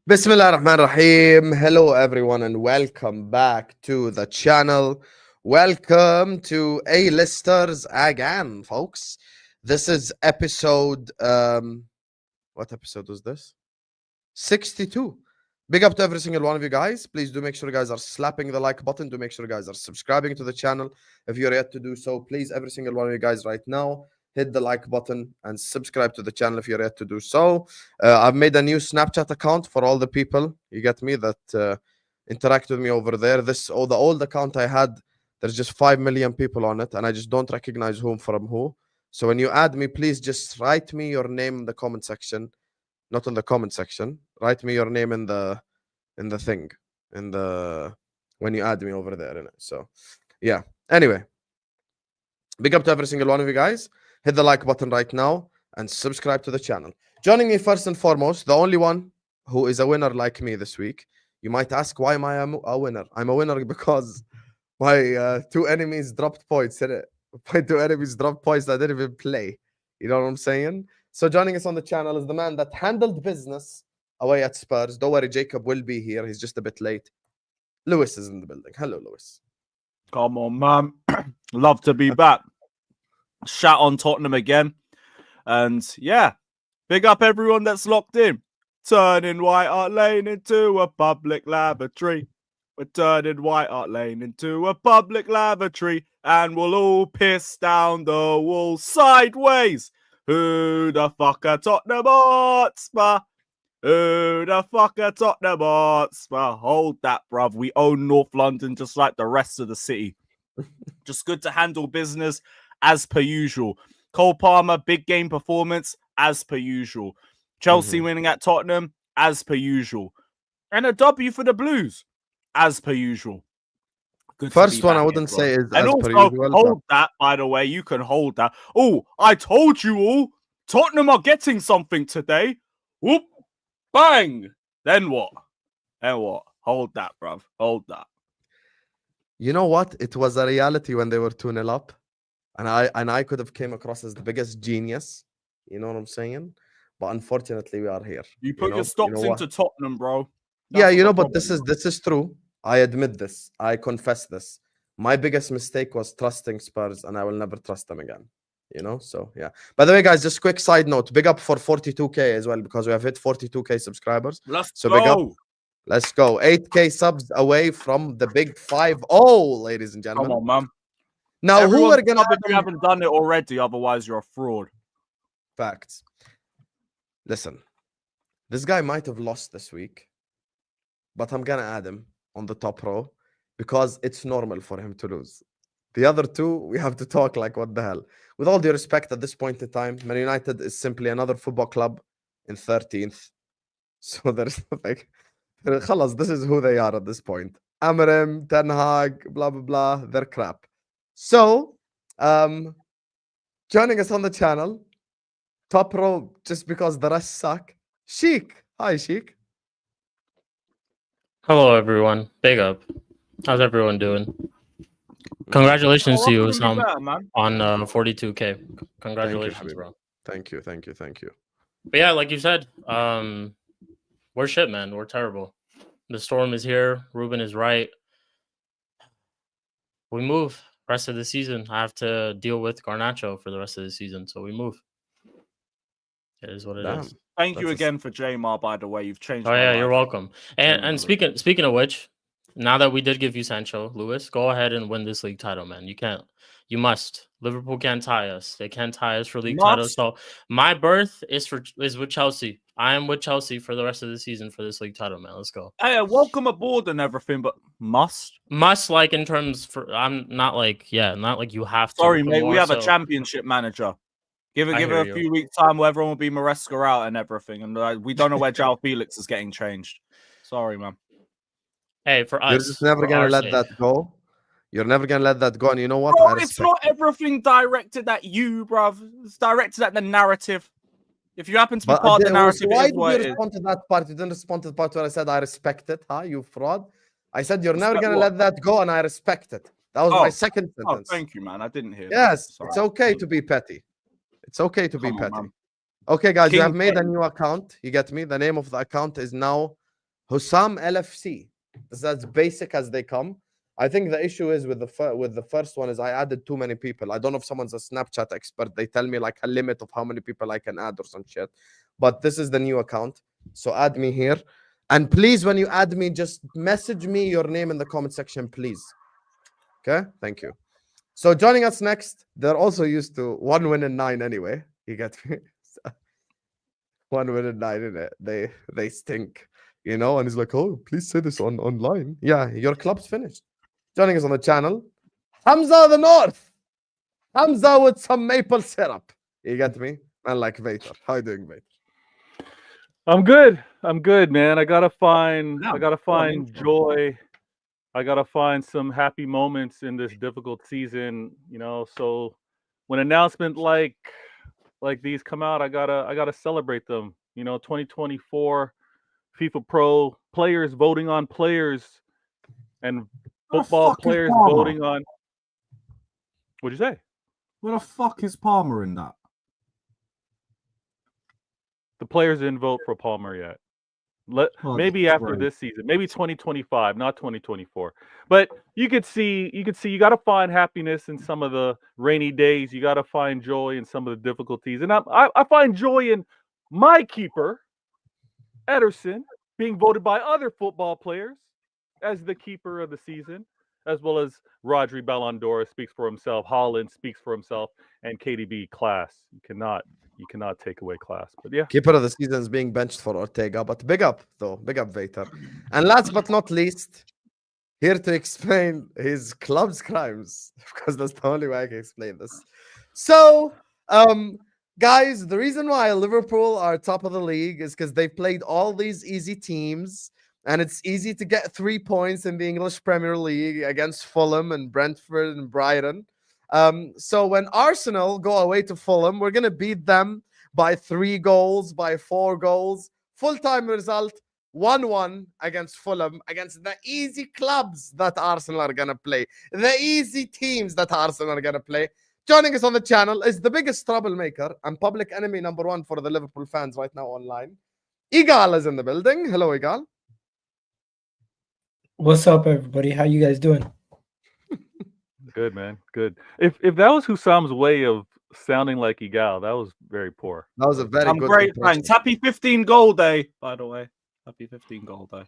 Bismillah ar-Rahman Rahim. Hello, everyone, and welcome back to the channel. Welcome to A-Listers again, folks. This is episode. What episode was this? 62. Big up to every single one of you guys. Please do make sure you guys are slapping the like button. Do make sure you guys are subscribing to the channel. If you're yet to do so, please, every single one of you guys right now, hit the like button and subscribe to the channel if you're yet to do so. I've made a new Snapchat account for all the people, you get me, that interact with me over there. The old account I had, there's just 5 million people on it, and I just don't recognize whom from who. So when you add me, please just write me your name in the comment section. Not in the comment section. Write me your name in the thing. When you add me over there, innit? So yeah. Anyway. Big up to every single one of you guys. Hit the like button right now and subscribe to the channel. Joining me first and foremost, the only one who is a winner like me this week. You might ask, why am I a winner? I'm a winner because my two enemies dropped points, innit? My two enemies dropped points that I didn't even play. You know what I'm saying? So joining us on the channel is the man that handled business away at Spurs. Don't worry, Jacob will be here. He's just a bit late. Lewis is in the building. Hello, Lewis. Come on, man. Love to be back. Shout on Tottenham again. And yeah, big up everyone that's locked in. Turning White Hart Lane into a public lavatory. We're turning White Hart Lane into a public lavatory. And we'll all piss down the wall sideways. Who the fuck are Tottenham Hotspur? Who the fuck are Tottenham Hotspur? Hold that, bruv. We own North London just like the rest of the city. Just good to handle business as per usual. Cole Palmer, big game performance as per usual. Chelsea winning at Tottenham as per usual. And a W for the Blues as per usual. Good First one I wouldn't say is and as also, per usual. hold that, by the way. You can hold that. Oh, I told you all. Tottenham are getting something today. Whoop. Bang! Then what? Hold that, bruv. Hold that. You know what? It was a reality when they were 2-0 up. And I could have came across as the biggest genius. You know what I'm saying? But unfortunately, we are here. You put your stocks into Tottenham, bro. But this is true. I admit this. I confess this. My biggest mistake was trusting Spurs, and I will never trust them again. You know, so yeah. By the way, guys, just quick side note: big up for 42K as well, because we have hit 42K subscribers. Let's go. Big up. Let's go. 8K subs away from the big 5-0, ladies and gentlemen. Come on, man. Now, who are gonna? You haven't done it already, otherwise you're a fraud. Facts. Listen, this guy might have lost this week, but I'm gonna add him on the top row because it's normal for him to lose. The other two, we have to talk like, what the hell? With all due respect, at this point in time, Man United is simply another football club in 13th. So there's nothing. This is who they are at this point. Amorim, Ten Hag, blah, blah, blah. They're crap. So, joining us on the channel, top row, just because the rest suck, Shikh. Hi, Shikh. Hello, everyone. Big up. How's everyone doing? Congratulations to you, Sam, on 42K. Congratulations, bro. Thank you. But yeah, like you said, we're shit, man. We're terrible. The storm is here. Ruben is right. We move. Rest of the season, I have to deal with Garnacho for the rest of the season, so we move. It is what it is. Thank you again for Jamar, by the way. You've changed my life. You're welcome. And speaking of which, now that we did give you Sancho, Lewis, go ahead and win this league title, man. You must. Liverpool can't tie us. They can't tie us for league titles. So my berth is with Chelsea. I am with Chelsea for the rest of the season for this league title, man. Let's go. Hey, welcome aboard and everything, but must like in terms for I'm not like not like you have to. Sorry, mate. We have a championship manager. Give it a few weeks time where everyone will be Maresca out and everything, and we don't know where João Felix is getting changed. Sorry, man. Hey, for us, you're just never gonna let that go. You're never gonna let that go. And you know what? Bro, it's not everything directed at you, bruv. It's directed at the narrative. If you happen to be part of the narrative, why did you respond to that part? You didn't respond to the part where I said I respect it, huh? You fraud. I said you're never gonna let that go, and I respect it. That was my second sentence. Oh, thank you, man. I didn't hear. Yes, it's okay to be petty. It's okay to be petty. Okay, guys, you have made a new account. You get me? The name of the account is now Hussam LFC. That's as basic as they come. I think the issue is with the first one is I added too many people. I don't know if someone's a Snapchat expert. They tell me like a limit of how many people I can add or some shit. But this is the new account. So add me here. And please, when you add me, just message me your name in the comment section, please. Okay? Thank you. So joining us next, they're also used to 1 win and 9 anyway. You get me? 1 win and 9 in it. They stink. You know, and he's like, oh, please say this online. Yeah, your club's finished. Joining us on the channel, Hamza the North. Hamza with some maple syrup. You get me? Man like Vator. How you doing, Vator? I'm good, man. I gotta find joy. I gotta find some happy moments in this difficult season, you know. So when announcements like these come out, I gotta celebrate them. You know, 2024 FIFA Pro players voting on players and football players voting on. What'd you say? Where the fuck is Palmer in that? The players didn't vote for Palmer yet. Maybe after this season, maybe 2025, not 2024. But you could see you got to find happiness in some of the rainy days. You got to find joy in some of the difficulties. And I find joy in my keeper, Ederson, being voted by other football players as the keeper of the season, as well as Rodri Ballon d'Or speaks for himself, Haaland speaks for himself, and KDB class. You cannot take away class. But yeah. Keeper of the season is being benched for Ortega, but big up though. Big up Vator. And last but not least, here to explain his club's crimes, because that's the only way I can explain this. So, guys, the reason why Liverpool are top of the league is because they've played all these easy teams, and it's easy to get 3 points in the English Premier League against Fulham and Brentford and Brighton. So when Arsenal go away to Fulham, we're going to beat them by 3 goals, by 4 goals. Full-time result, 1-1 against Fulham, against the easy clubs that Arsenal are going to play, the easy teams that Arsenal are going to play. Joining us on the channel is the biggest troublemaker and public enemy number 1 for the Liverpool fans right now online. Egal is in the building. Hello, Egal. What's up, everybody? How you guys doing? Good, man. Good. If that was Hussam's way of sounding like Egal, that was very poor. That was a very I'm good great, impression. thanks. Happy 15 goal day, by the way. Happy 15 goal day.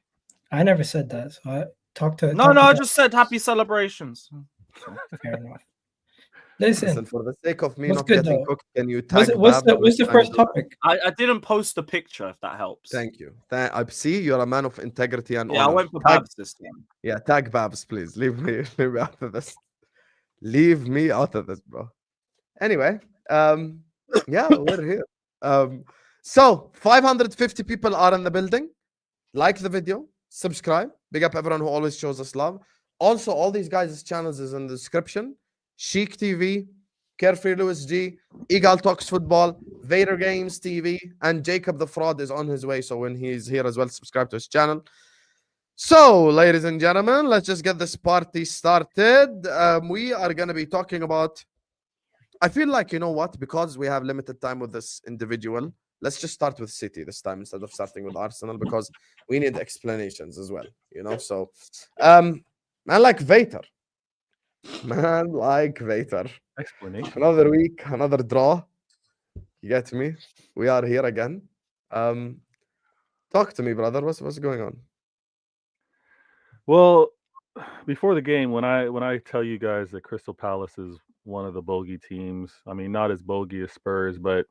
I never said that, so I talked to. No, I just said happy celebrations. Fair enough. Listen, for the sake of me what's not good, getting though? cooked, can you tag what's Bab? the first topic? I didn't post the picture, if that helps. Thank you. I see you're a man of integrity and Yeah, honor. I went for Tag- Babs this time. Yeah, tag Babs, please. Leave me out of this. Leave me out of this, bro. Anyway, yeah, we're here. So 550 people are in the building. Like the video, subscribe. Big up everyone who always shows us love. Also, all these guys' channels is in the description. Shikh TV, Carefree Lewis G, Egal Talks Football, Vator Games TV, and Jacob the Fraud is on his way. So when he's here as well, subscribe to his channel. So, ladies and gentlemen, let's just get this party started. We are going to be talking about, I feel like, you know what, because we have limited time with this individual, let's just start with City this time instead of starting with Arsenal, because we need explanations as well, you know. So, man like Vator. Man like Vator. Explanation. Another week, another draw. You get me? We are here again. Talk to me, brother. What's going on? Well, before the game, when I tell you guys that Crystal Palace is one of the bogey teams, I mean, not as bogey as Spurs, but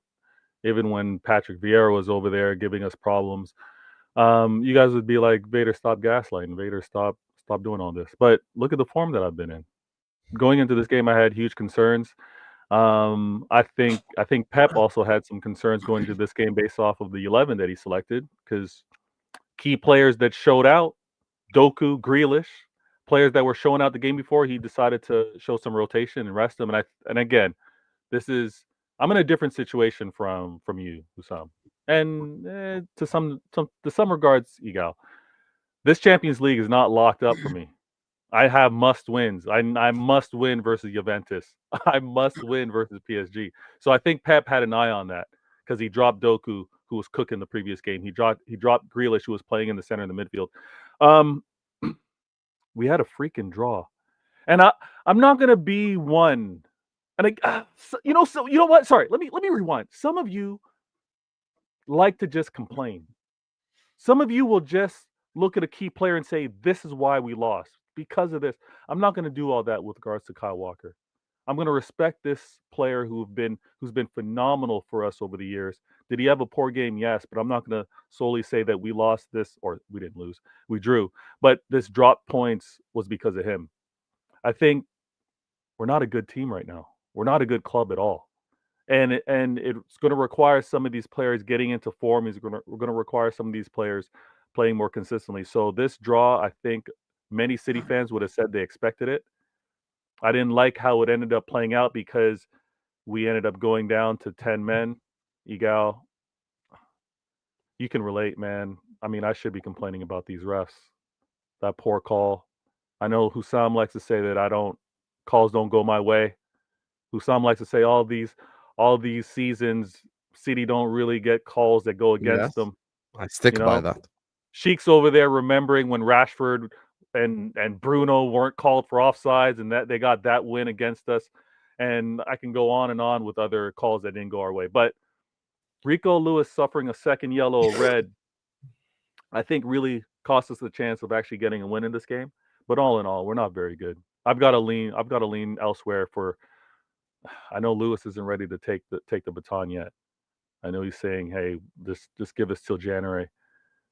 even when Patrick Vieira was over there giving us problems, you guys would be like, Vader, stop gaslighting. Vader, stop doing all this. But look at the form that I've been in. Going into this game, I had huge concerns. I think Pep also had some concerns going into this game based off of the 11 that he selected, because key players that showed out, Doku, Grealish, players that were showing out the game before, he decided to show some rotation and rest them. And again, I'm in a different situation from you, Hussam, and to some regards, Egal. This Champions League is not locked up for me. I have must wins. I must win versus Juventus. I must win versus PSG. So I think Pep had an eye on that, because he dropped Doku, who was cooking the previous game. He dropped Grealish, who was playing in the center of the midfield. We had a freaking draw, and I'm not gonna be one. And you know what? Sorry, let me rewind. Some of you like to just complain. Some of you will just look at a key player and say, "This is why we lost because of this." I'm not going to do all that with regards to Kyle Walker. I'm going to respect this player who's been phenomenal for us over the years. Did he have a poor game? Yes, but I'm not going to solely say that we lost this, or we didn't lose. We drew, but this drop points was because of him. I think we're not a good team right now. We're not a good club at all. And it's going to require some of these players getting into form. We're going to require some of these players playing more consistently. So this draw, I think many City fans would have said they expected it. I didn't like how it ended up playing out because we ended up going down to 10 men. Egal, you can relate, man. I mean, I should be complaining about these refs. That poor call. I know Hussam likes to say that calls don't go my way. Hussam likes to say all these seasons, City don't really get calls that go against them. I stick by that. Sheikh's over there remembering when Rashford and Bruno weren't called for offsides and that they got that win against us. And I can go on and on with other calls that didn't go our way. But Rico Lewis suffering a second yellow red, I think really cost us the chance of actually getting a win in this game. But all in all, we're not very good. I've got to lean elsewhere for. I know Lewis isn't ready to take the baton yet. I know he's saying, "Hey, just give us till January."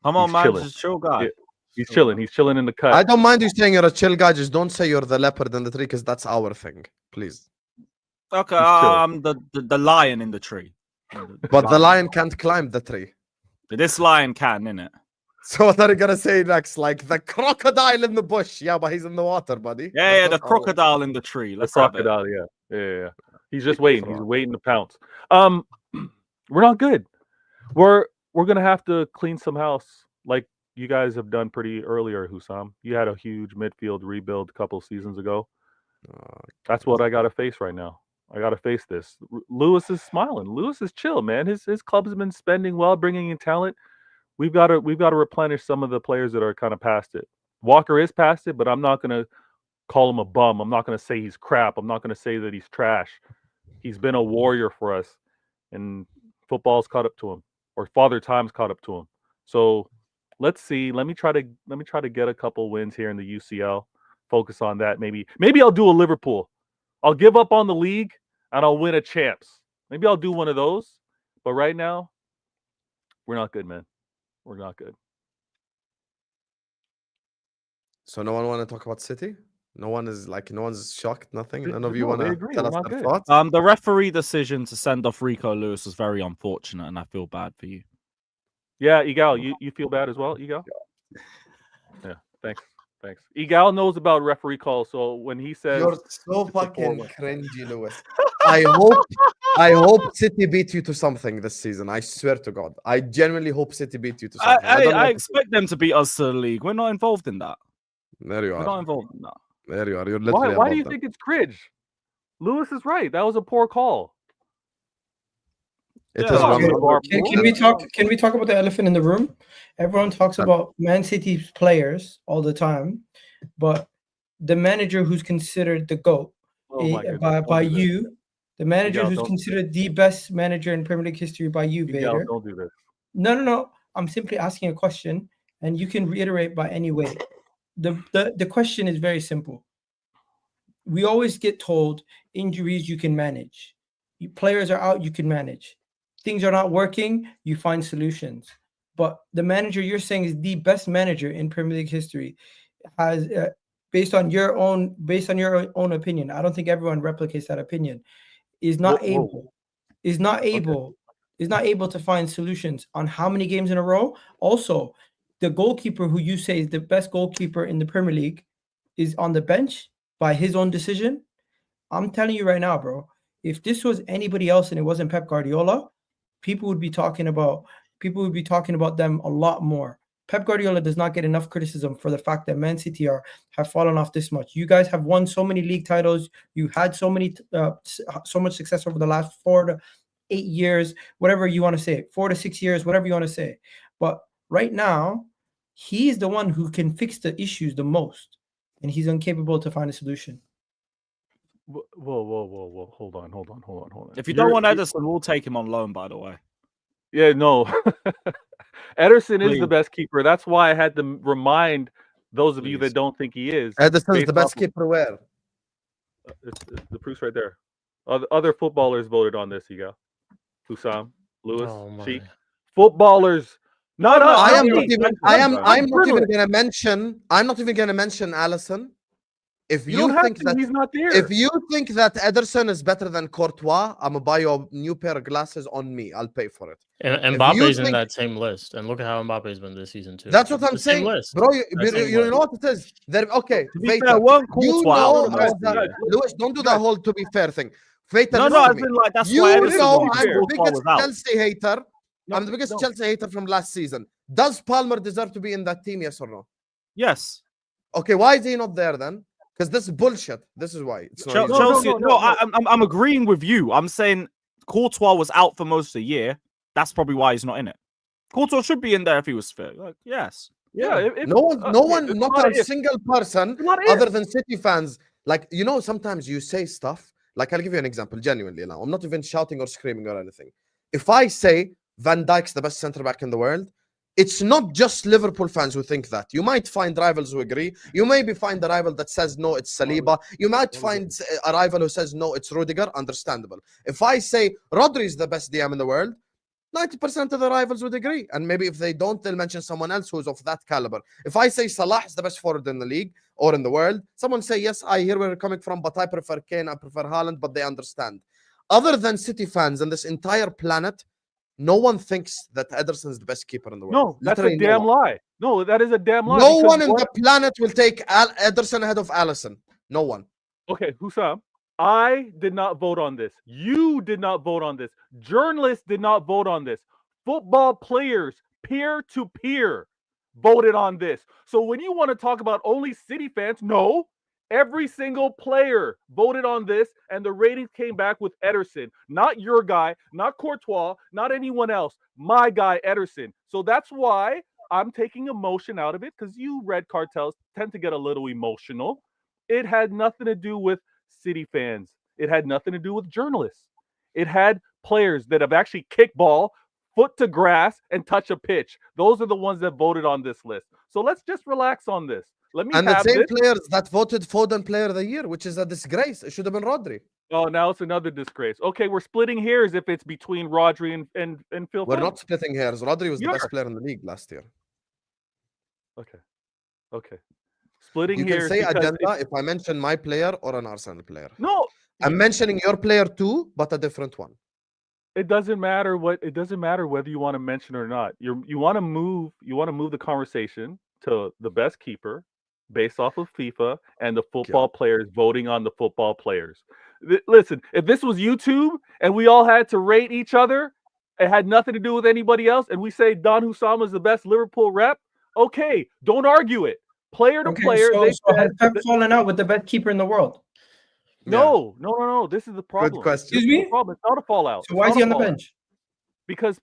Come on, man, just chill, guy. Yeah, he's chilling. He's chilling in the cut. I don't mind you saying you're a chill guy. Just don't say you're the leopard in the tree, because that's our thing, please. Okay, I'm the lion in the tree. But the lion can't climb the tree. This lion can, innit? So what are you gonna say next? Like the crocodile in the bush? Yeah, but he's in the water, buddy. Yeah, the crocodile in the tree. Let's the have crocodile, yeah. He's just waiting. He's waiting to pounce. We're not good. We're gonna have to clean some house, like you guys have done pretty earlier, Hussam. You had a huge midfield rebuild a couple seasons ago. That's what I got to face right now. I got to face this. Lewis is smiling. Lewis is chill, man. His club's been spending well, bringing in talent. We've got to replenish some of the players that are kind of past it. Walker is past it, but I'm not going to call him a bum. I'm not going to say he's crap. I'm not going to say that he's trash. He's been a warrior for us, and football's caught up to him, or Father Time's caught up to him. So let's see. Let me try to get a couple wins here in the UCL. Focus on that. Maybe I'll do a Liverpool. I'll give up on the league and I'll win a champs. Maybe I'll do one of those. But right now, we're not good, man. We're not good. So no one want to talk about City? No one's shocked, nothing? None of you No, want they to agree. tell We're us not their good. thoughts? The referee decision to send off Rico Lewis was very unfortunate, and I feel bad for you. Yeah, Egal, you feel bad as well, Egal? Yeah, thanks. Egal knows about referee calls, so when he says You're so fucking cringy, Lewis. I hope City beat you to something this season. I swear to God. I genuinely hope City beat you to something. I expect them to beat us to the league. We're not involved in that. There you We're are. not involved in that. There you are. You're literally why do you think it's cringe? Lewis is right. That was a poor call. It Yeah, is well, one of our Can we talk about the elephant in the room? Everyone talks about Man City's players all the time, but the manager who's considered the GOAT by you, the manager who's considered the best manager in Premier League history by you, Vator. Don't do this. No. I'm simply asking a question, and you can reiterate by any way. The question is very simple. We always get told injuries you can manage. Players are out, you can manage. Things are not working, you find solutions. But the manager you're saying is the best manager in Premier League history has, based on your own opinion. I don't think everyone replicates that opinion. Is not able to find solutions on how many games in a row. Also, the goalkeeper who you say is the best goalkeeper in the Premier League is on the bench by his own decision. I'm telling you right now, bro, if this was anybody else and it wasn't Pep Guardiola, people would be talking about them a lot more. Pep Guardiola does not get enough criticism for the fact that Man City have fallen off this much. You guys have won so many league titles. You had so much success over the last 8 years, whatever you want to say, 4 to 6 years, whatever you want to say. But right now, he's the one who can fix the issues the most, and he's incapable to find a solution. Whoa. Hold on. If you don't want Ederson, we'll take him on loan, by the way. Yeah, no. Ederson is Please. the best keeper. That's why I had to remind those of you Please. that don't think he is. Ederson's based the best off of- keeper where? It's the proof's right there. Other footballers voted on this, Egal. Hussam, Lewis, Oh my. Shikh. Footballers. Not us. I am not not me. even. I'm not even gonna mention. I'm not even gonna mention Allison. If You you, don't have think to. that, He's not there. if you think that Ederson is better than Courtois, I'm gonna buy you a new pair of glasses on me. I'll pay for it. And If Mbappe's you in think- that same list, and look at how Mbappe's been this season too. That's what It's I'm the same saying, list. bro. You Same know list. what it is? Okay, To be Vator, fair, weren't you Courtois out know for most as of the that, year? Lewis. Don't do that whole to be fair thing. Vator, No, listen I to me. mean like that's You why Ederson know was I'm before the Courtois biggest was out. Chelsea hater. No, I'm the biggest no. Chelsea hater from last season. Does Palmer deserve to be in that team? Yes or no? Yes. Okay, why is he not there then? Because this is bullshit. This is why. It's not easy. Chelsea. no. I'm agreeing with you. I'm saying Courtois was out for most of the year. That's probably why he's not in it. Courtois should be in there if he was fit. Like, yes. Yeah. No one, it's not not a if. single person It's not other if. than City fans. Like, you know, sometimes you say stuff. Like, I'll give you an example, genuinely now. I'm not even shouting or screaming or anything. If I say Van Dijk's the best centre back in the world, it's not just Liverpool fans who think that. You might find rivals who agree. You maybe find a rival that says no, it's Saliba. You might find a rival who says no, it's Rudiger. Understandable. If I say Rodri is the best DM in the world, 90% of the rivals would agree. And maybe if they don't, they'll mention someone else who's of that caliber. If I say Salah is the best forward in the league or in the world, someone say, yes, I hear where you're coming from, but I prefer Kane, I prefer Haaland, but they understand. Other than City fans and this entire planet, no one thinks that Ederson is the best keeper in the world. No, that's Literally a damn no one. lie. No, that is a damn lie. No because one in what- the planet will take Ederson ahead of Alisson. No one. Okay, Hussam, I did not vote on this. You did not vote on this. Journalists did not vote on this. Football players, peer to peer, voted on this. So when you want to talk about only City fans, no, every single player voted on this, and the ratings came back with Ederson. Not your guy, not Courtois, not anyone else. My guy, Ederson. So that's why I'm taking emotion out of it, because you red cartels tend to get a little emotional. It had nothing to do with City fans. It had nothing to do with journalists. It had players that have actually kicked ball, foot to grass, and touch a pitch. Those are the ones that voted on this list. So let's just relax on this. Let me And the have same this. players that voted Foden Player of the Year, which is a disgrace. It should have been Rodri. Oh, now it's another disgrace. Okay, we're splitting hairs if it's between Rodri and Phil We're Foden. not splitting hairs. Rodri was the You best are. player in the league last year. Okay. Splitting You can hairs say because agenda if I mention my player or an Arsenal player. no, I'm mentioning your player too, but a different one. it doesn't matter whether you want to mention or not. You want to move the conversation to the best keeper based off of FIFA and the football players voting on the football players. Listen, if this was YouTube and we all had to rate each other, it had nothing to do with anybody else, and we say Don Hussam is the best Liverpool rep, okay, don't argue it. Player to player, so, they so has said Pep fallen out with the best keeper in the world? no. This is the problem. Good question. Excuse This is me? the problem. It's not a fallout. So It's why is not he a on the fallout. bench? Because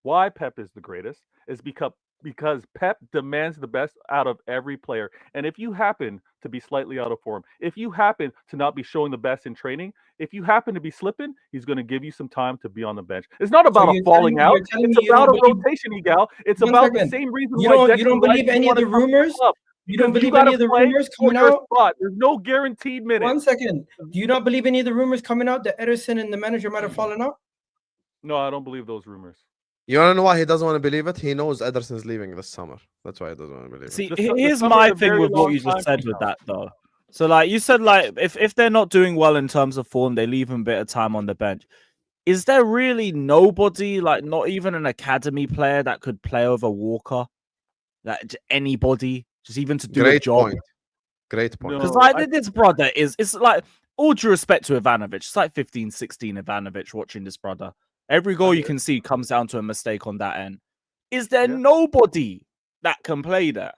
why Pep is the greatest is because Pep demands the best out of every player. And if you happen to be slightly out of form, if you happen to not be showing the best in training, if you happen to be slipping, he's going to give you some time to be on the bench. It's not about a you're falling telling me- out. you're telling It's me you about a don't believe- rotation, Egal. It's One about the second. same reason You why don't Declan Rice believe any of wanna the come to rumors? club. You don't Because believe gotta any of the play rumors for coming your out? spot. There's no guaranteed minutes. 1 second. Do you not believe any of the rumors coming out that Ederson and the manager might have fallen out? No, I don't believe those rumors. You want to know why he doesn't want to believe it? He knows Ederson's leaving this summer. That's why he doesn't want to believe See, it. The here's summer my is a thing very with what long you time just said from with now. that, though. So, like you said, like if they're not doing well in terms of form, they leave him a bit of time on the bench. Is there really nobody, like not even an academy player, that could play over Walker? That anybody, just even to do a Great job? point. Great point. No. Because like I- this brother it's like, all due respect to Ivanovic, it's like 15, 16 Ivanovic watching this brother. Every goal you can see comes down to a mistake on that end. Is there Yeah. nobody that can play there?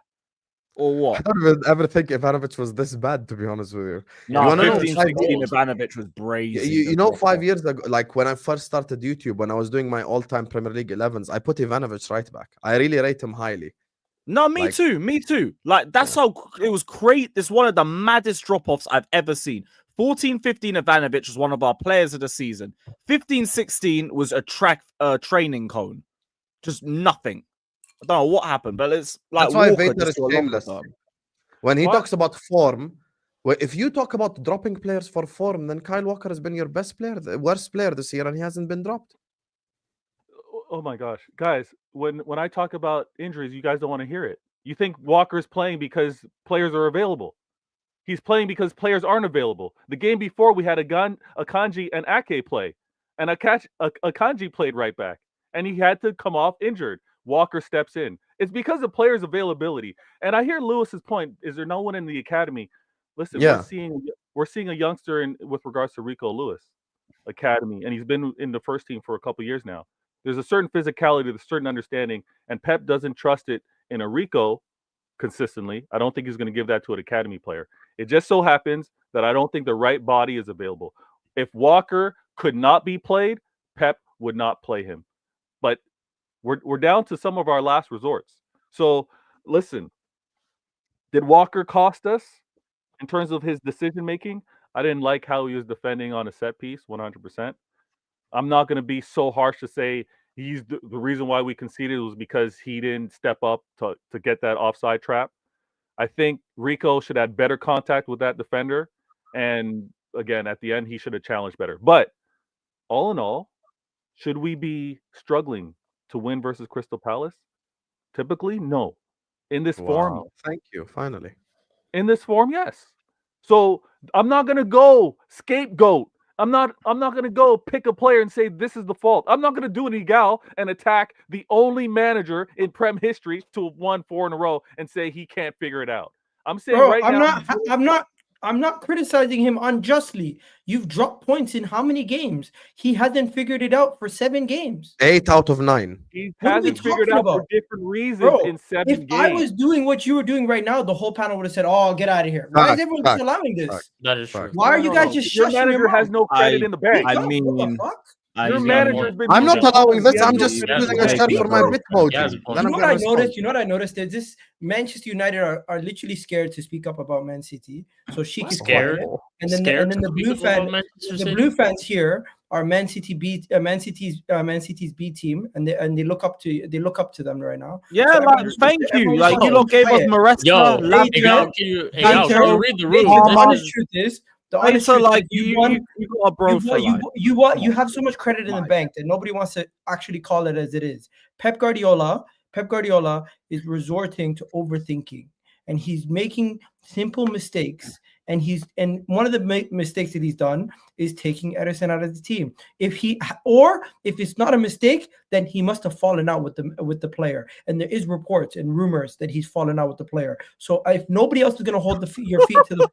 Or I what? don't even ever think Ivanovic was this bad, to be honest with you. No, wanna know 15, five 16, goals? Ivanovic was You, brazy. you know, 5 years ago, like when I first started YouTube, when I was doing my all-time Premier League 11s, I put Ivanovic right back. I really rate him highly. No, me Like- too. Me too. Like, that's how it was great. It's one of the maddest drop-offs I've ever seen. 14-15 Ivanovic was one of our players of the season. 15-16 was a training cone. Just nothing. I don't know what happened, but it's like That's why Walker Vator just is to a longer shameless. term. When he What? talks about form, well, if you talk about dropping players for form, then Kyle Walker has been your best player, the worst player this year, and he hasn't been dropped. Oh my gosh, guys! When I talk about injuries, you guys don't want to hear it. You think Walker's playing because players are available. He's playing because players aren't available. The game before, we had Akanji and Ake play, and Akanji played right back, and he had to come off injured. Walker steps in. It's because of players' availability. And I hear Lewis's point. Is there no one in the academy? Listen, Yeah. we're seeing a youngster with regards to Rico Lewis academy, and he's been in the first team for a couple years now. There's a certain physicality, there's a certain understanding, and Pep doesn't trust it in a Rico consistently. I don't think he's going to give that to an academy player. It just so happens that I don't think the right body is available. If Walker could not be played, Pep would not play him. But we're down to some of our last resorts. So listen, did Walker cost us in terms of his decision making? I didn't like how he was defending on a set piece, 100%. I'm not going to be so harsh to say he's the reason why we conceded was because he didn't step up to get that offside trap. I think Rico should have better contact with that defender. And again, at the end, he should have challenged better. But all in all, should we be struggling to win versus Crystal Palace? Typically, no. In this form, Wow. Thank you. Finally. in this form, yes. So I'm not gonna go scapegoat. I'm not gonna go pick a player and say this is the fault. I'm not gonna do an Egal and attack the only manager in Prem history to have won 4 in a row and say he can't figure it out. I'm saying Bro, right now, I'm not criticizing him unjustly. You've dropped points in how many games? He hasn't figured it out for 7 games. 8 out of 9. he What are we hasn't figured talking out for about? different reasons Bro, in 7 if games. I was doing what you were doing right now, the whole panel would have said, "Oh, get out of here." Why is Fact, everyone fact, just allowing this? fact. That is true. Why are you guys just Your shushing him manager has out? no credit in the bank. I What the mean, fuck? Your He's got a manager's point. been I'm not moving allowing on. this. He has I'm no just he has using a a point. shirt for my Bro, Bitmoji. he has a point. Then You I'm know what gonna I respond. noticed? You know what I noticed? There's this Manchester United are literally scared to speak up about Man City. So Shikh is Scared? quiet. And then Scared the to blue speak up about fan, Manchester the City? blue fans here are Man City's B team, and they look up to them right now. yeah, So like everyone- thank you. everyone Like you just lot gave us quiet. Maresca, Yo, Lavia, Egal, can you Vator, read the room? The Palmer. honest truth is, the honest So truth like is you won. got a bro for life. You have so much credit in the bank that nobody wants to actually call it as it is. Pep Guardiola is resorting to overthinking, and he's making simple mistakes. And one of the mistakes that he's done is taking Ederson out of the team. If it's not a mistake, then he must have fallen out with the player. And there is reports and rumors that he's fallen out with the player. So if nobody else is going to hold your feet to the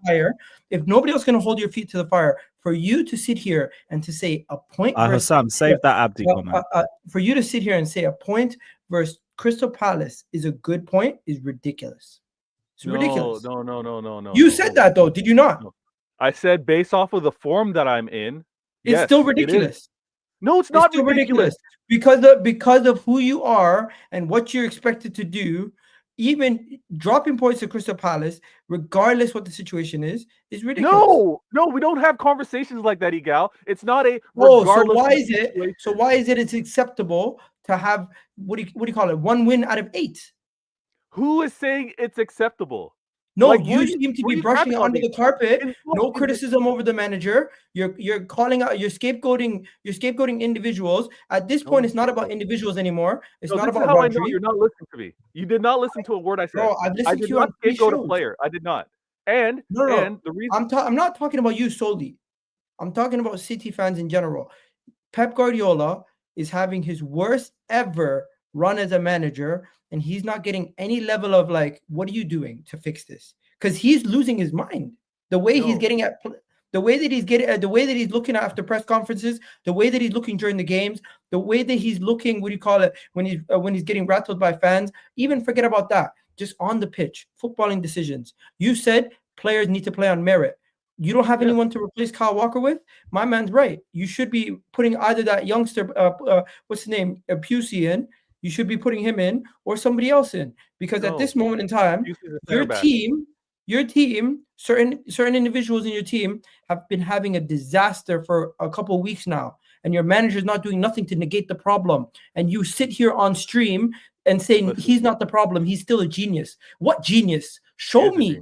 fire, for you to sit here and to say a point, Hassam, save that Abdi comment. for you to sit here and say a point versus Crystal Palace is a good point is ridiculous. It's ridiculous. No. You said that though, did you not? No. I said based off of the form that I'm in, It's yes, still it is. ridiculous. No, it's It's not still ridiculous. because of who you are and what you're expected to do. Even dropping points to Crystal Palace, regardless what the situation is ridiculous. No, we don't have conversations like that, Egal. It's not a Oh, so regardless why of is the it? situation. So why is it? It's acceptable to have what do you call it? 1 win out of 8. Who is saying it's acceptable? No, Like, you seem to be brushing it under the carpet. No criticism over the manager. You're calling out. You're scapegoating individuals. At this point, it's not about individuals anymore. It's No, not this is about how I know Rodri. you're not listening to me. You did not listen to a word I said. Bro, I've I listened did to you not on 3 scapegoat a shows. player. I did not. And No. the reason I'm not talking about you solely. I'm talking about City fans in general. Pep Guardiola is having his worst ever run as a manager, and he's not getting any level of like, what are you doing to fix this? Because he's losing his mind. The way he's getting at, the way that he's looking after press conferences, the way that he's looking during the games, the way that he's looking, when he's getting rattled by fans. Even forget about that. just on the pitch, footballing decisions. You said players need to play on merit. You don't have anyone to replace Kyle Walker with? My man's right. You should be putting either that youngster, what's his name, Pusey in. You should be putting him in or somebody else in. Because at this moment in time, your team, certain individuals in your team have been having a disaster for a couple of weeks now. And your manager's not doing nothing to negate the problem. And you sit here on stream and say he's not the problem. He's still a genius. What genius? Show me.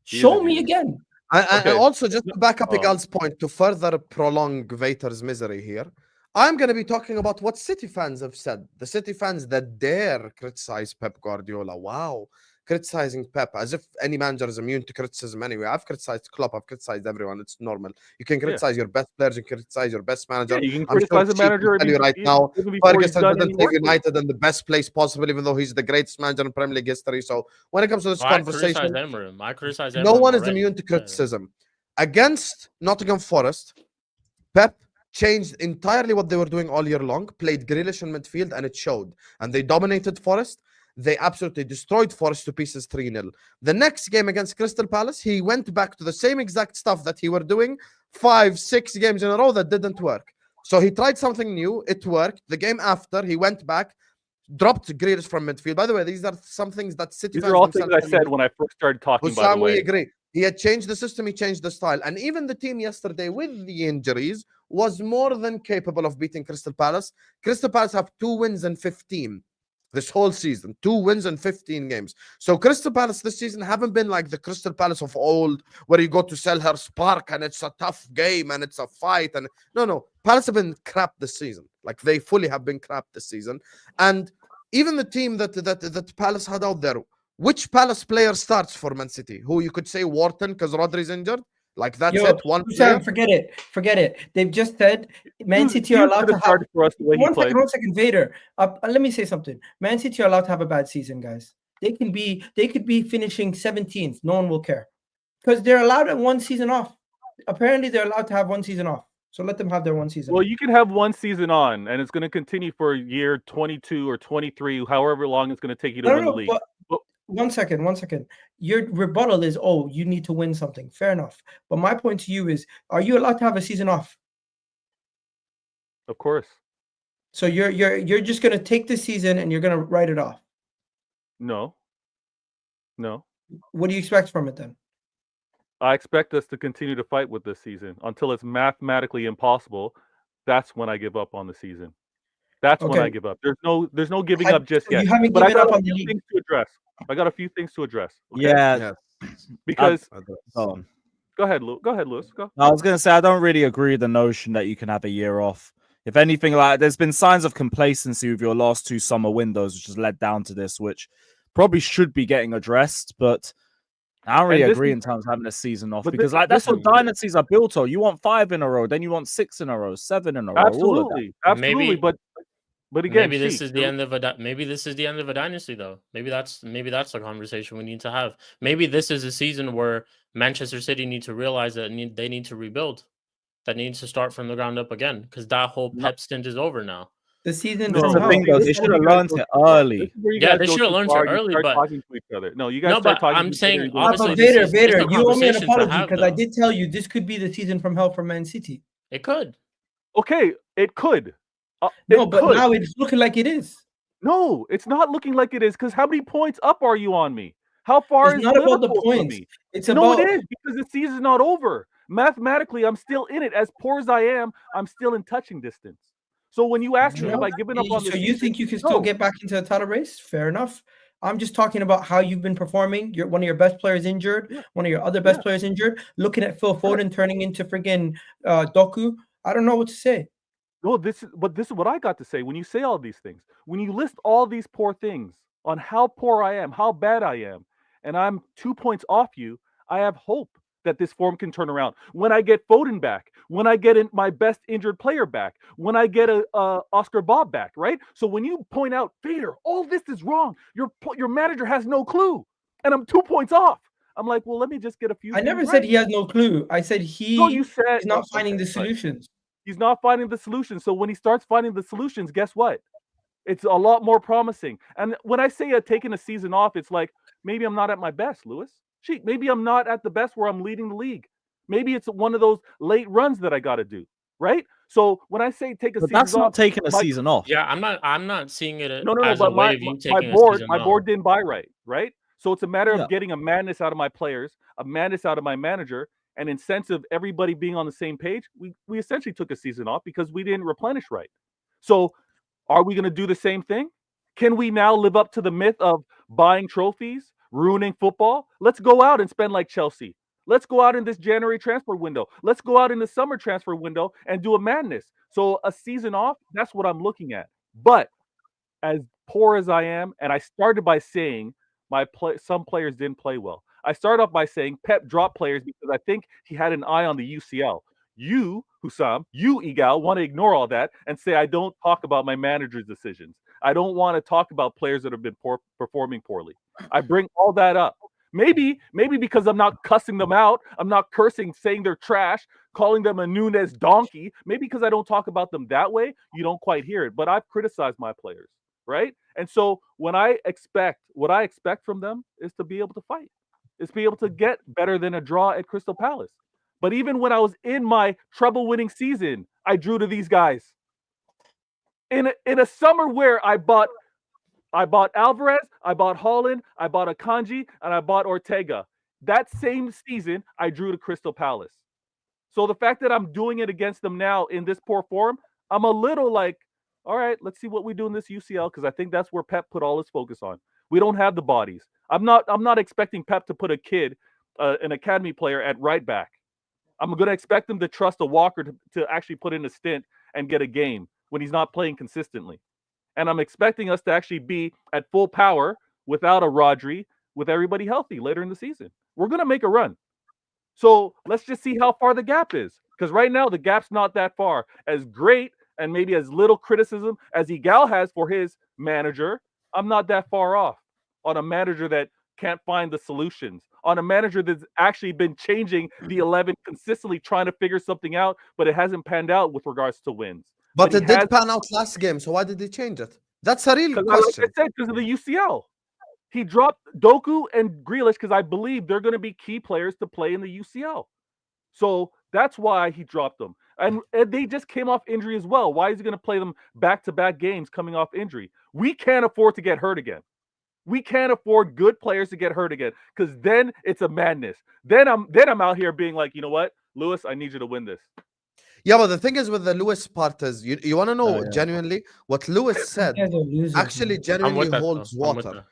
Show me again. And also, just to back up Egal's point, to further prolong Vator's misery here, I'm going to be talking about what City fans have said. The City fans that dare criticize Pep Guardiola. Wow. Criticizing Pep as if any manager is immune to criticism anyway. I've criticized Klopp. I've criticized everyone. It's normal. You can criticize your best players. You can criticize your best manager. You can criticize a manager. Tell you right now, Ferguson didn't take United in the best place possible, even though he's the greatest manager in Premier League history. So when it comes to this conversation, I criticize no one is immune to criticism. Against Nottingham Forest, Pep changed entirely what they were doing all year long, played Grealish in midfield, and it showed. And they dominated Forest. They absolutely destroyed Forest to pieces 3-0. The next game against Crystal Palace, he went back to the same exact stuff that he were doing 5-6 games in a row that didn't work. So he tried something new. It worked. The game after, he went back, dropped Grealish from midfield. By the way, these are some things that City fans are all things I said when I first started talking, by the way. We agree. He had changed the system. He changed the style. And even the team yesterday with the injuries was more than capable of beating Crystal Palace. Crystal Palace have 2 wins in 15. This whole season, 2 wins in 15 games. So Crystal Palace this season haven't been like the Crystal Palace of old, where you go to Selhurst Park and it's a tough game and it's a fight. And no, Palace have been crap this season. Like they fully have been crap this season. And even the team that Palace had out there, which Palace player starts for Man City? Who you could say Wharton because Rodri's injured? Like that's it. Forget it. They've just said Man City are allowed to have. One second, Vator. Let me say something. Man City are allowed to have a bad season, guys. They could be finishing 17th. No one will care because they're allowed one season off. Apparently, they're allowed to have one season off. So let them have their one season. Well, you can have one season on, and it's going to continue for year 22 or 23, however long it's going to take you to win the league. One second. Your rebuttal is, you need to win something. Fair enough. But my point to you is, are you allowed to have a season off? Of course. So you're just going to take the season and you're going to write it off? No. What do you expect from it then? I expect us to continue to fight with this season until it's mathematically impossible. That's when I give up on the season. That's when I give up. There's no giving up just yet. You haven't but given I up got on a few the things to address. I got a few things to address. Okay? Yeah. Because go ahead, Lewis. Go. I was going to say I don't really agree with the notion that you can have a year off. If anything, like there's been signs of complacency with your last 2 summer windows, which has led down to this, which probably should be getting addressed. But I don't really agree in terms of having a season off because that's what dynasties are built on. You want 5 in a row, then you want 6 in a row, 7 in a row. Absolutely. But again, maybe this is the end of a dynasty, though. Maybe that's the conversation we need to have. Maybe this is a season where Manchester City need to realize that they need to rebuild, that needs to start from the ground up again, because that whole Pep stint is over now. The season. That's the thing, though. They should have learned it early. Yeah, they should have learned it early. But talking to each other. No, you guys start talking. I'm saying, obviously, Vator, you owe me an apology because I did tell you this could be the season from hell for Man City. It could. Okay, it could. But now it's looking like it is. No, it's not looking like it is because how many points up are you on me? How far is Liverpool about the points? Me? It's about... it is because the season's not over. Mathematically, I'm still in it. As poor as I am, I'm still in touching distance. So when you ask me, have I given up on the season? You think you can still get back into the title race? Fair enough. I'm just talking about how you've been performing. You're one of your best players injured, one of your other best players injured. Looking at Phil Foden turning into friggin' Doku. I don't know what to say. No, this is what I got to say. When you say all these things, when you list all these poor things on how poor I am, how bad I am, and I'm 2 points off you, I have hope that this form can turn around. When I get Foden back, when I get my best injured player back, when I get a Oscar Bob back, right? So when you point out, Vator, all this is wrong. Your manager has no clue, and I'm 2 points off. I'm like, well, let me just get a few. I never said he has no clue. I said he's not finding the solutions. He's not finding the solutions. So when he starts finding the solutions, guess what? It's a lot more promising. And when I say taking a season off, it's like maybe I'm not at my best, Lewis. Sheikh, maybe I'm not at the best where I'm leading the league. Maybe it's one of those late runs that I got to do, right? So when I say take a But season that's not off, taking a season off. Yeah, I'm not seeing it no, as but a way of you my taking a board, season my off. board didn't buy right? So it's a matter Yeah. of getting a madness out of my players, a madness out of my manager, and in sense of everybody being on the same page. We essentially took a season off because we didn't replenish right. So are we going to do the same thing? Can we now live up to the myth of buying trophies, ruining football? Let's go out and spend like Chelsea. Let's go out in this January transfer window. Let's go out in the summer transfer window and do a madness. So a season off, that's what I'm looking at. But as poor as I am, and I started by saying some players didn't play well. I started off by saying Pep dropped players because I think he had an eye on the UCL. You, Hussam, you, Egal, want to ignore all that and say I don't talk about my manager's decisions. I don't want to talk about players that have been performing poorly. I bring all that up. Maybe because I'm not cussing them out, I'm not cursing, saying they're trash, calling them a Nunes donkey. Maybe because I don't talk about them that way, you don't quite hear it. But I've criticized my players, right? And so what I expect from them is to be able to fight, is to be able to get better than a draw at Crystal Palace. But even when I was in my treble-winning season, I drew to these guys. In a summer where I bought Alvarez, I bought Holland, I bought Akanji, and I bought Ortega. That same season, I drew to Crystal Palace. So the fact that I'm doing it against them now in this poor form, I'm a little like, all right, let's see what we do in this UCL, because I think that's where Pep put all his focus on. We don't have the bodies. I'm not expecting Pep to put a kid, an academy player, at right back. I'm going to expect him to trust a Walker to actually put in a stint and get a game when he's not playing consistently. And I'm expecting us to actually be at full power without a Rodri, with everybody healthy later in the season. We're going to make a run. So let's just see how far the gap is. Because right now, the gap's not that far. As great and maybe as little criticism as Egal has for his manager, I'm not that far off on a manager that can't find the solutions, on a manager that's actually been changing the 11 consistently, trying to figure something out, but it hasn't panned out with regards to wins. But it did pan out last game, so why did he change it? That's a real question. Like I said, because of the UCL. He dropped Doku and Grealish because I believe they're going to be key players to play in the UCL. So that's why he dropped them. And they just came off injury as well. Why is he going to play them back-to-back games coming off injury? We can't afford to get hurt again. We can't afford good players to get hurt again, because then it's a madness. Then I'm out here being like, you know what, Lewis, I need you to win this. Yeah, but the thing is with the Lewis part is you want to know genuinely what Lewis said actually genuinely holds water.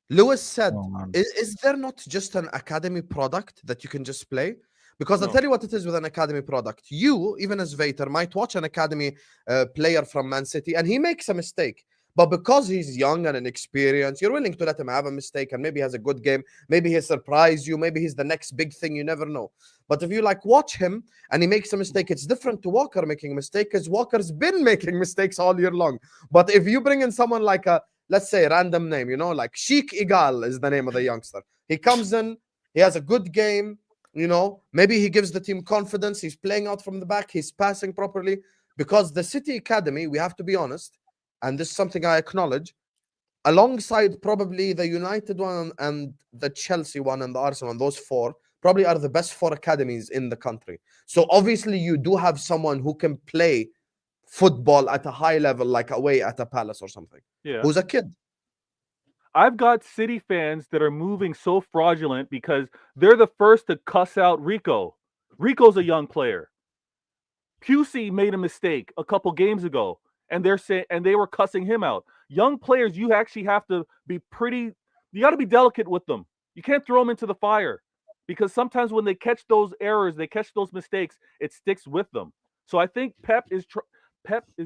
Lewis said, is there not just an academy product that you can just play? Because I'll tell you what it is with an academy product. You, even as Vator, might watch an academy player from Man City and he makes a mistake. But because he's young and inexperienced, you're willing to let him have a mistake, and maybe he has a good game. Maybe he'll surprise you. Maybe he's the next big thing. You never know. But if you watch him and he makes a mistake, it's different to Walker making a mistake, because Walker's been making mistakes all year long. But if you bring in someone like let's say a random name, like Shikh Egal is the name of the youngster. He comes in, he has a good game, maybe he gives the team confidence. He's playing out from the back. He's passing properly. Because the City Academy, we have to be honest, and this is something I acknowledge, alongside probably the United one and the Chelsea one and the Arsenal one, those four probably are the best 4 academies in the country. So obviously you do have someone who can play football at a high level, like away at a Palace or something, who's a kid. I've got City fans that are moving so fraudulent because they're the first to cuss out Rico. Rico's a young player. Pusey made a mistake a couple games ago, and they were cussing him out. Young players, you actually have to be you got to be delicate with them. You can't throw them into the fire, because sometimes when they catch those errors, they catch those mistakes, it sticks with them. So I think Pep is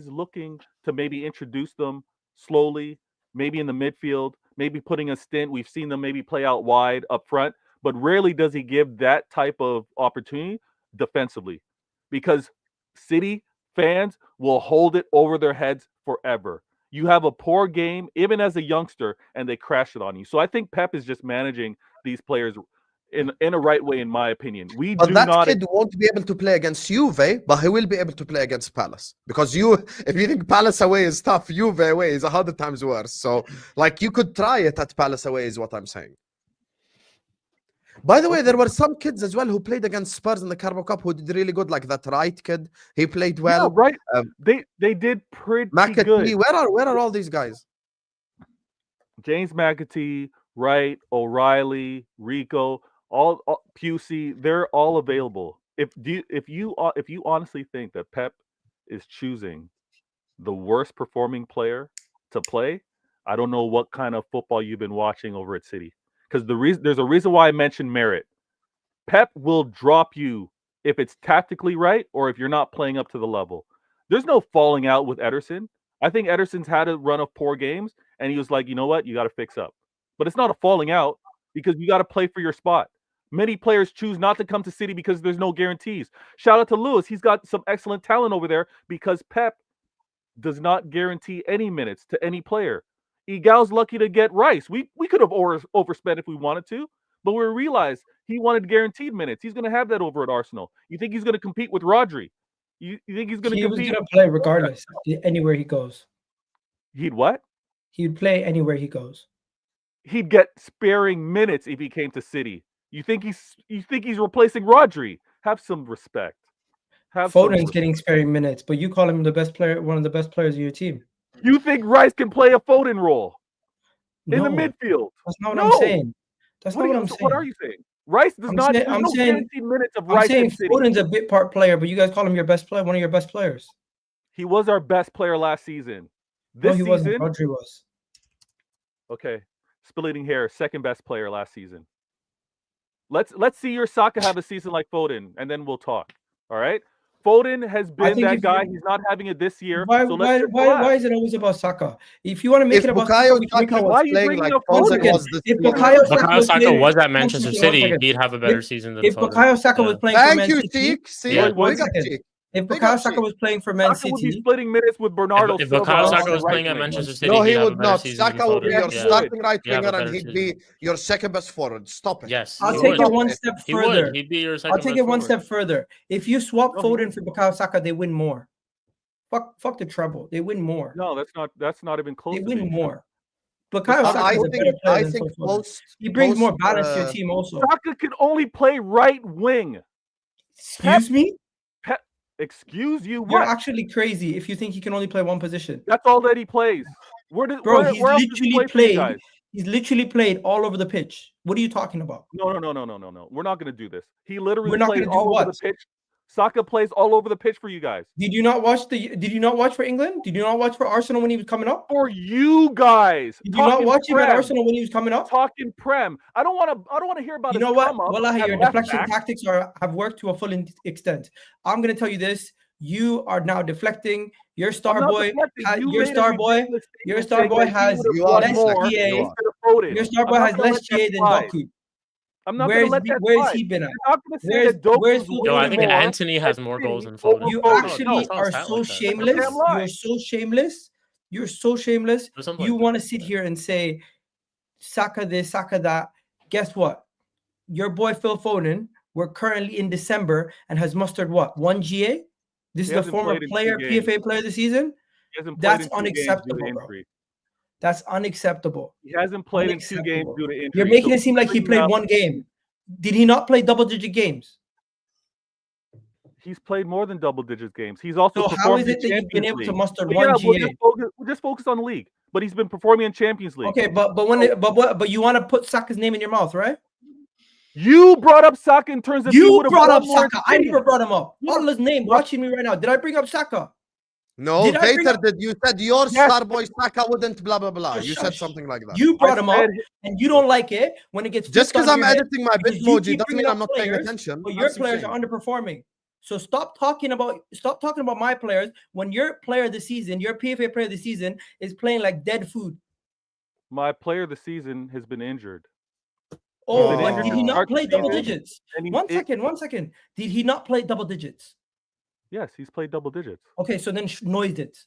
looking to maybe introduce them slowly, maybe in the midfield, maybe putting a stint. We've seen them maybe play out wide up front, but rarely does he give that type of opportunity defensively, because City fans will hold it over their heads forever. You have a poor game, even as a youngster, and they crash it on you. So I think Pep is just managing these players in a right way, in my opinion. We But do that not. kid won't be able to play against Juve, but he will be able to play against Palace. Because if you think Palace away is tough, Juve away is 100 times worse. So, like, you could try it at Palace away, is what I'm saying. By the way, there were some kids as well who played against Spurs in the Carabao Cup who did really good, like that Wright kid. He played well. Yeah, right. They did pretty McAtee, good. where are all these guys? James McAtee, Wright, O'Reilly, Rico, all Pusey, they're all available. If you honestly think that Pep is choosing the worst performing player to play, I don't know what kind of football you've been watching over at City. Because there's a reason why I mentioned merit. Pep will drop you if it's tactically right or if you're not playing up to the level. There's no falling out with Ederson. I think Ederson's had a run of poor games, and he was like, you know what, you got to fix up. But it's not a falling out because you got to play for your spot. Many players choose not to come to City because there's no guarantees. Shout out to Lewis. He's got some excellent talent over there because Pep does not guarantee any minutes to any player. Egal's lucky to get Rice. We could have overspent if we wanted to, but we realized he wanted guaranteed minutes. He's going to have that over at Arsenal. You think he's going to compete with Rodri? You think he's going to compete? He was going to play regardless, anywhere he goes. He'd what? He'd play anywhere he goes. He'd get sparing minutes if he came to City. You think he's replacing Rodri? Have some respect. Foden's getting sparing minutes, but you call him the best player, one of the best players of your team. You think Rice can play a Foden role in the midfield? That's not what I'm saying. That's not what I'm saying. What are you saying? Rice does not. I'm saying minutes of Rice. I'm saying Foden's a bit part player, but you guys call him your best player, one of your best players. He was our best player last season. No, he wasn't. Rodri was. Okay, splitting hair. Second best player last season. Let's see your Saka have a season like Foden, and then we'll talk. All right. Foden has been that guy. He's not having it this year. Why is it always about Saka? If you want to make it about Saka, why are you bringing like if Bukayo Saka was at Manchester City, he'd have a better season than if Bukayo Saka was playing for Man City. If Bukayo Saka was playing for Man City, would be splitting minutes with Bernardo. If Bukayo Saka was playing at Manchester City, no, he would not. Saka would be your starting right winger, and he'd be your second best forward. Stop it. Yes, I'll take it one step further. He'd be your second. I'll take it one step further. If you swap Foden for Bukayo Saka, they win more. Fuck the treble. They win more. No, that's not even close. They win more. Bukayo Saka is a better player than Foden. He brings more balance to your team. Also, Saka can only play right wing. Excuse me. Excuse you? What? You're actually crazy if you think he can only play one position. That's all that he plays. He's literally played all over the pitch. What are you talking about? No. We're not going to do this. He literally plays all over the pitch. Saka plays all over the pitch for you guys. Did you not watch for England? Did you not watch for Arsenal when he was coming up? For you guys. Did you not watch him at Arsenal when he was coming up? Talking Prem. I don't want to hear about. You know what? Wallahi, your deflection tactics have worked to a full extent. I'm going to tell you this. You are now deflecting. Your star boy has less GA. Your star boy has less GA than Doku. I'm not going to let that Where's he been at? Where's Yo, I think Anthony has more goals than Foden. You actually are so shameless. You're so shameless. You're so shameless. You want to sit here and say, Saka this, Saka that. Guess what? Your boy Phil Foden, we're currently in December and has mustered what? 1 GA? This is the former player, PFA player of the season? That's unacceptable, bro. That's unacceptable. He hasn't played in 2 games due to injury. You're making it seem like he played 1 game. Did he not play double-digit games? He's played more than double-digit games. He's also so how is it that you've been able to muster 1 GA? We'll just focus on the league. But he's been performing in Champions League. Okay, but you want to put Saka's name in your mouth, right? You brought up Saka in terms of you brought up Saka. I never brought him up. Allah's name watching me right now. Did I bring up Saka? No, Vator did. You said your star boy Saka wouldn't blah blah blah. You said something like that. You brought him up, and you don't like it when it gets just because I'm editing my Bitmoji doesn't mean I'm not paying attention. But your players are underperforming. So stop talking about my players when your player of the season, your PFA player of the season, is playing like dead food. My player of the season has been injured. Oh, but did he not play double digits? One second. Did he not play double digits? Yes, he's played double digits. Okay, so then noise it.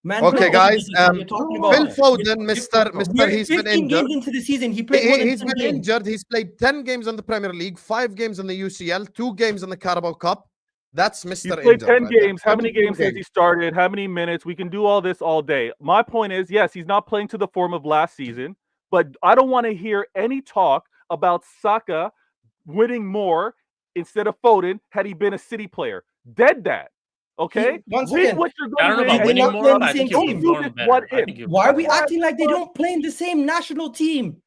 Man, Okay, played guys, everything you're talking about. Phil Foden, Mr. You're He's been 15 injured. games into the season. He played more than He's 10 been games. injured. He's played 10 games in the Premier League, 5 games in the UCL, 2 games in the Carabao Cup. That's He's Mr. played Injured. 10 right there. games. How many 17 games has he started? How many minutes? We can do all this all day. My point is, yes, he's not playing to the form of last season, but I don't want to hear any talk about Saka winning more instead of Foden had he been a City player. Dead that. Okay? Once Win again, what you're I going don't to know win. about They winning did not more. play in the I think same you team. perform What better. I if? think you Why are we perform acting like they don't play in the same national team?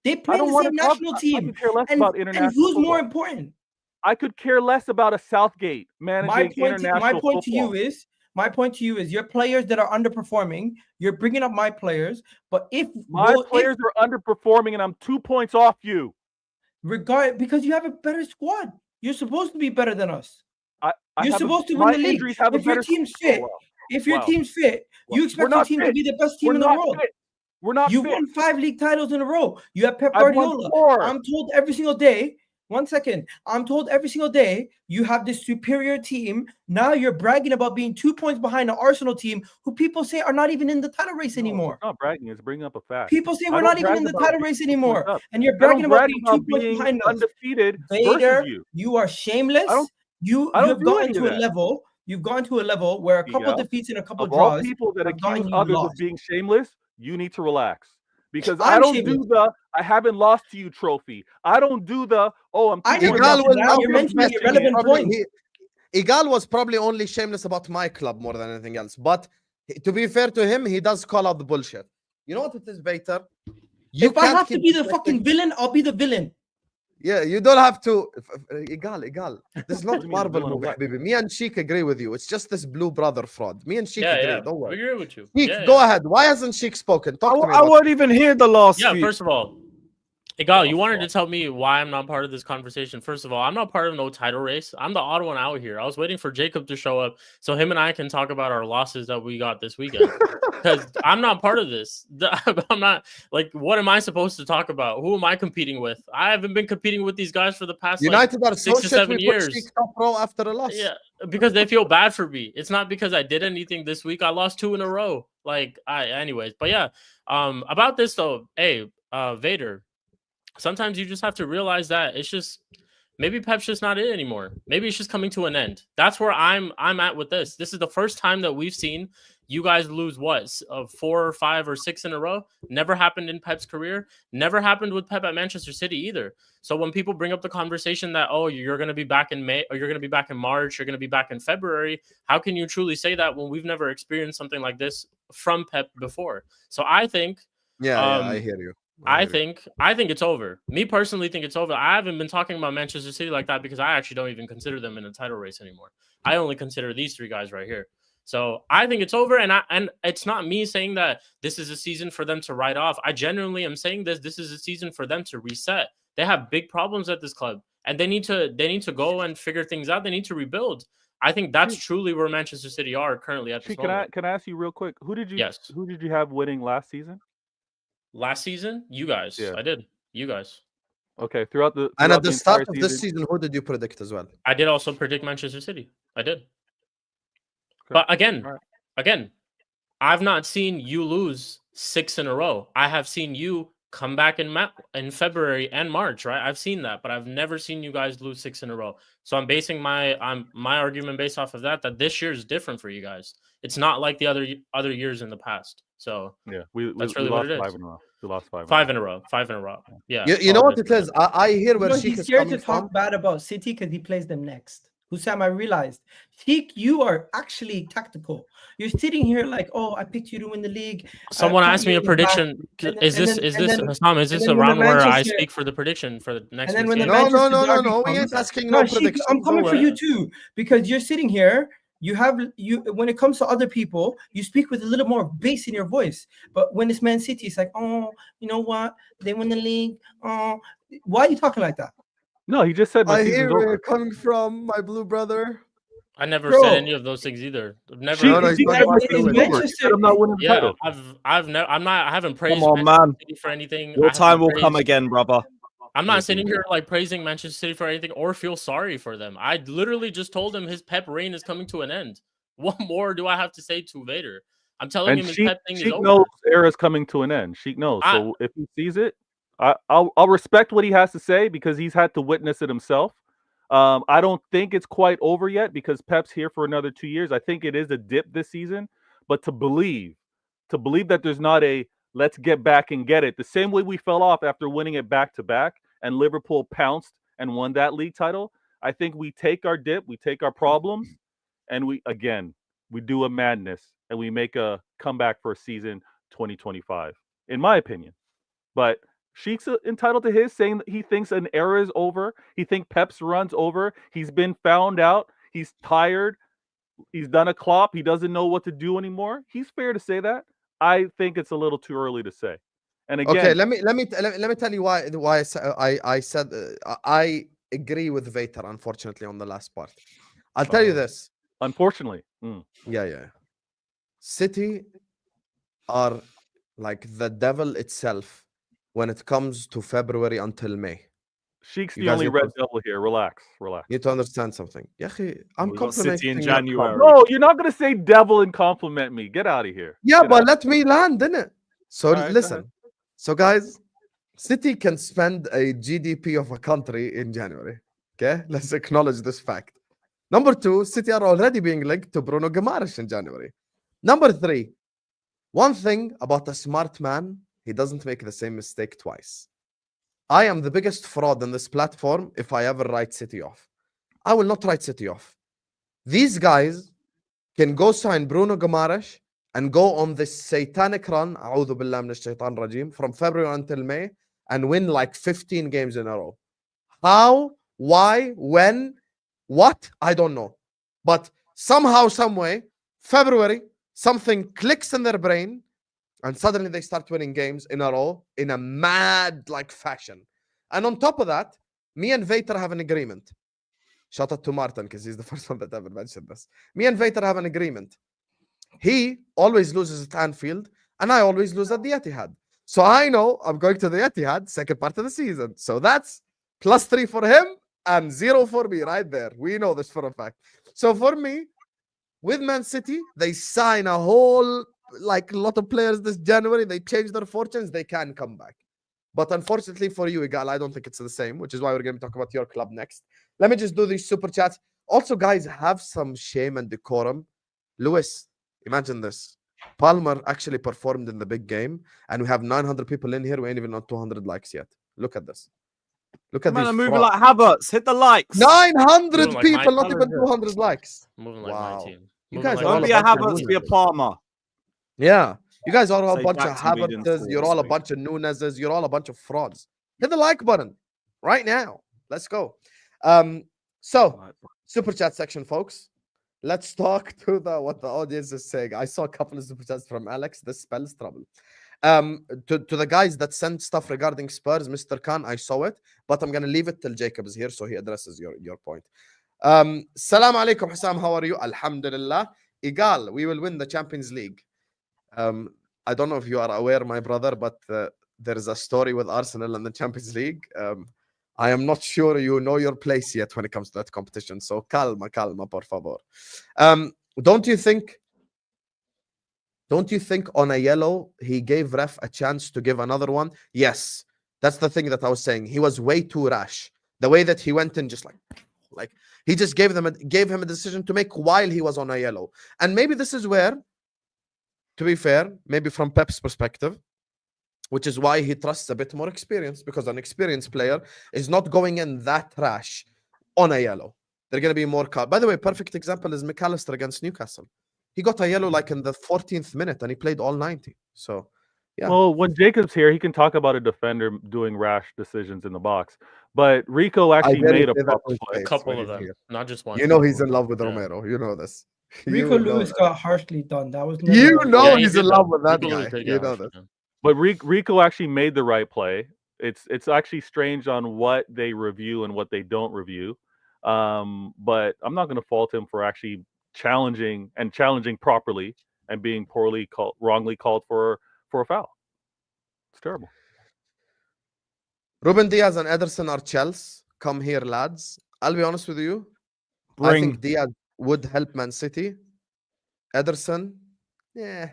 They play I in don't the want same to talk. national I team. could care less And, about and international who's football. more important? I could care less about a Southgate managing international My point football. to you is your players that are underperforming, you're bringing up my players, but if My players are underperforming and I'm 2 points off you. because you have a better squad. You're supposed to be better than us. You're supposed to win my the league. injuries have a If your better team's squad. fit, Oh, wow. if your Wow. team's fit, you We're expect your not team to fit. be the best team We're in the not world. fit. We're not You fit. won 5 league titles in a row. You have Pep I've won Guardiola. 4. I'm told every single day. One second. I'm told every single day you have this superior team. Now you're bragging about being 2 points behind the Arsenal team, who people say are not even in the title race anymore. It's not bragging. It's bringing up a fact. People say I we're don't not even brag in the about title being race 2 points anymore. up. And you're I don't bragging about brag being about 2 points being behind us. undefeated Vader, versus you. you are shameless. I don't You do have gotten any of to a that. level. You've gone to a level where a couple Egal, defeats and a couple Of all draws people that have gotten accuse you others lost. of being shameless, you need to relax. Because I'm I don't shameless. do the I haven't lost to you trophy. I don't do the I'm I two never points Egal mentioned will that. not You're mentioning confess. irrelevant points. Egal was probably only shameless about my club more than anything else. But to be fair to him, he does call out the bullshit. You know what it is, Vator? If I have to be the fucking villain, I'll be the villain. Yeah, you don't have to. Egal. This is What not do you mean, the Marvel villain of movie, what? baby. Me and Sheikh agree with you. It's just this blue brother fraud. Me and Sheikh agree. Don't We worry. agree with you. Sheikh, go ahead. Why hasn't Sheikh spoken? Talk to me. I about won't even hear the last Yeah, few. first of all, Egal, you wanted to tell me why I'm not part of this conversation. First of all, I'm not part of no title race. I'm the odd one out here. I was waiting for Jacob to show up so him and I can talk about our losses that we got this weekend. Because I'm not part of this. I'm not, like, what am I supposed to talk about? Who am I competing with? I haven't been competing with these guys for the past United are 6 so to shit. 7 We put years. Sheikh top row after a loss. Yeah, because they feel bad for me. It's not because I did anything this week. I lost 2 in a row. Anyways, but yeah, about this though, hey, Vader, sometimes you just have to realize that it's just maybe Pep's just not it anymore. Maybe it's just coming to an end. That's where I'm at with this. This is the first time that we've seen you guys lose 4 or 5 or 6 in a row. Never happened in Pep's career. Never happened with Pep at Manchester City either. So when people bring up the conversation that, oh, you're going to be back in May, or you're going to be back in March, you're going to be back in February, how can you truly say that when we've never experienced something like this from Pep before? So I think, I hear you. I think it's over. Me personally think it's over. I haven't been talking about Manchester City like that because I actually don't even consider them in a title race anymore. I only consider these 3 guys right here. So I think it's over, and it's not me saying that this is a season for them to write off. I genuinely am saying this is a season for them to reset. They have big problems at this club, and they need to go and figure things out. They need to rebuild. I think that's truly where Manchester City are currently at this moment. Can I ask you real quick? Who did you have winning last season? Last season, you guys. Yeah. I did. You guys. Okay, and at the start of this season, who did you predict as well? I did also predict Manchester City. I did. Okay. But again, I've not seen you lose 6 in a row. I have seen you come back in February and March, right? I've seen that, but I've never seen you guys lose 6 in a row. So I'm basing my argument based off of that this year is different for you guys. It's not like the other years in the past. So yeah, that's really what it is. 5 in a row. We lost 5 in a row. 5 in a row. Yeah. You know what it is? I hear where Sheikh is coming from. He's scared to talk bad about City because he plays them next. Hussam, I realized. Sheikh, you are actually tactical. You're sitting here like, oh, I picked you to win the league. Someone asked me a prediction. Is this Hussam? Is this a round where I speak for the prediction for the next week's game? No. We ain't asking no prediction. I'm coming for you too because you're sitting here. When it comes to other people, you speak with a little more bass in your voice. But when it's Man City, it's like, oh, you know what? They win the league. Oh, why are you talking like that? No, he just said I hear where you're coming from, my blue brother. I never said any of those things either. I've never. I'm not winning the title. I haven't praised Manchester City for anything. Your time will come again, brother. I'm not sitting here like praising Manchester City for anything or feel sorry for them. I literally just told him his Pep reign is coming to an end. What more do I have to say to Vader? I'm telling And him his Sheikh, pet thing is Sheikh over. knows era's coming to an end. Sheikh knows. I- So if he sees it, I'll respect what he has to say because he's had to witness it himself. I don't think it's quite over yet because Pep's here for another 2 years. I think it is a dip this season, but to believe that there's not a let's get back and get it the same way we fell off after winning it back to back and Liverpool pounced and won that league title. I think we take our dip, we take our problems, and we do a madness and we make a comeback for a season 2025, in my opinion. But Sheikh's entitled to his, saying that he thinks an era is over. He thinks Pep's run's over. He's been found out. He's tired. He's done a Klopp. He doesn't know what to do anymore. He's fair to say that. I think it's a little too early to say. And again, Okay, let me tell you why I said I agree with Vator, unfortunately, on the last part. I'll tell you this. unfortunately, Yeah. City are like the devil itself when it comes to February until May. Sheikh's You the guys only need red to- devil here. Relax. You need to understand something. Yeah, I'm We got City in complimenting your club. January. No, you're not gonna say devil and compliment me. Get out of here. Yeah, Get but out. let me land, didn't it? So All right, go listen. ahead. So guys, City can spend a GDP of a country in January. Okay, let's acknowledge this fact. Number two, City are already being linked to Bruno Guimaraes in January. Number three, one thing about a smart man, he doesn't make the same mistake twice. I am the biggest fraud in this platform if I ever write City off. I will not write City off. These guys can go sign Bruno Guimaraes and go on this satanic run, أعوذ بالله من الشيطان الرجيم, from February until May and win like 15 games in a row. How, why, when, what? I don't know. But somehow, some way, February, something clicks in their brain and suddenly they start winning games in a row in a mad like fashion. And on top of that, me and Vator have an agreement. Shout out to Martin because he's the first one that ever mentioned this. Me and Vator have an agreement. He always loses at Anfield and I always lose at the Etihad. So I know I'm going to the Etihad second part of the season. So that's +3 for him and 0 for me right there. We know this for a fact. So for me, with Man City, they sign a whole like lot of players this January. They change their fortunes. They can come back. But unfortunately for you, Egal, I don't think it's the same, which is why we're going to talk about your club next. Let me just do these super chats. Also, guys, have some shame and decorum. Lewis, imagine this. Palmer actually performed in the big game, and we have 900 people in here. We ain't even on 200 likes yet. Look at this. Look at Man, these I'm moving frauds. like Havertz. Hit the likes. 900 Moving like people, my not even colours, 200 likes. Moving like Wow. my team. You Moving guys like are all Don't my be a bunch of Havertz, be a losers. Palmer. Yeah. You guys are all a Say bunch of Jackson being in Havertzes. school You're this all a week. bunch of Nuneses. You're all a bunch of frauds. Hit the like button right now. Let's go. So, super chat section, folks. Let's talk to what the audience is saying. I saw a couple of super chats from Alex. This spells trouble. To the guys that sent stuff regarding Spurs, Mr. Khan, I saw it, but I'm gonna leave it till Jacob is here so he addresses your point. Salam alaikum, Hassam. How are you? Alhamdulillah. Egal, we will win the Champions League. I don't know if you are aware, my brother, but there is a story with Arsenal in the Champions League. I am not sure you know your place yet when it comes to that competition. So calma, por favor. Don't you think on a yellow, he gave ref a chance to give another one? Yes. That's the thing that I was saying. He was way too rash. The way that he went in just like he just gave him a decision to make while he was on a yellow. And maybe this is where, to be fair, maybe from Pep's perspective, which is why he trusts a bit more experience, because an experienced player is not going in that rash on a yellow. They're going to be more calm. By the way, perfect example is McAllister against Newcastle. He got a yellow like in the 14th minute and he played all 90. So, yeah. Well, when Jacob's here, he can talk about a defender doing rash decisions in the box. But Rico actually made a proper play. A couple of them, not just one. You know he's in love with Romero. You know this. Rico Lewis got harshly done. That was never you know Yeah, he he's did in love that. with that Rico Lewis guy. did You get know harshly this. done. But Rico actually made the right play. It's actually strange on what they review and what they don't review. But I'm not going to fault him for actually challenging properly and being wrongly called for a foul. It's terrible. Ruben Diaz and Ederson are Chelsea. Come here, lads. I'll be honest with you. I think Diaz would help Man City. Ederson, yeah,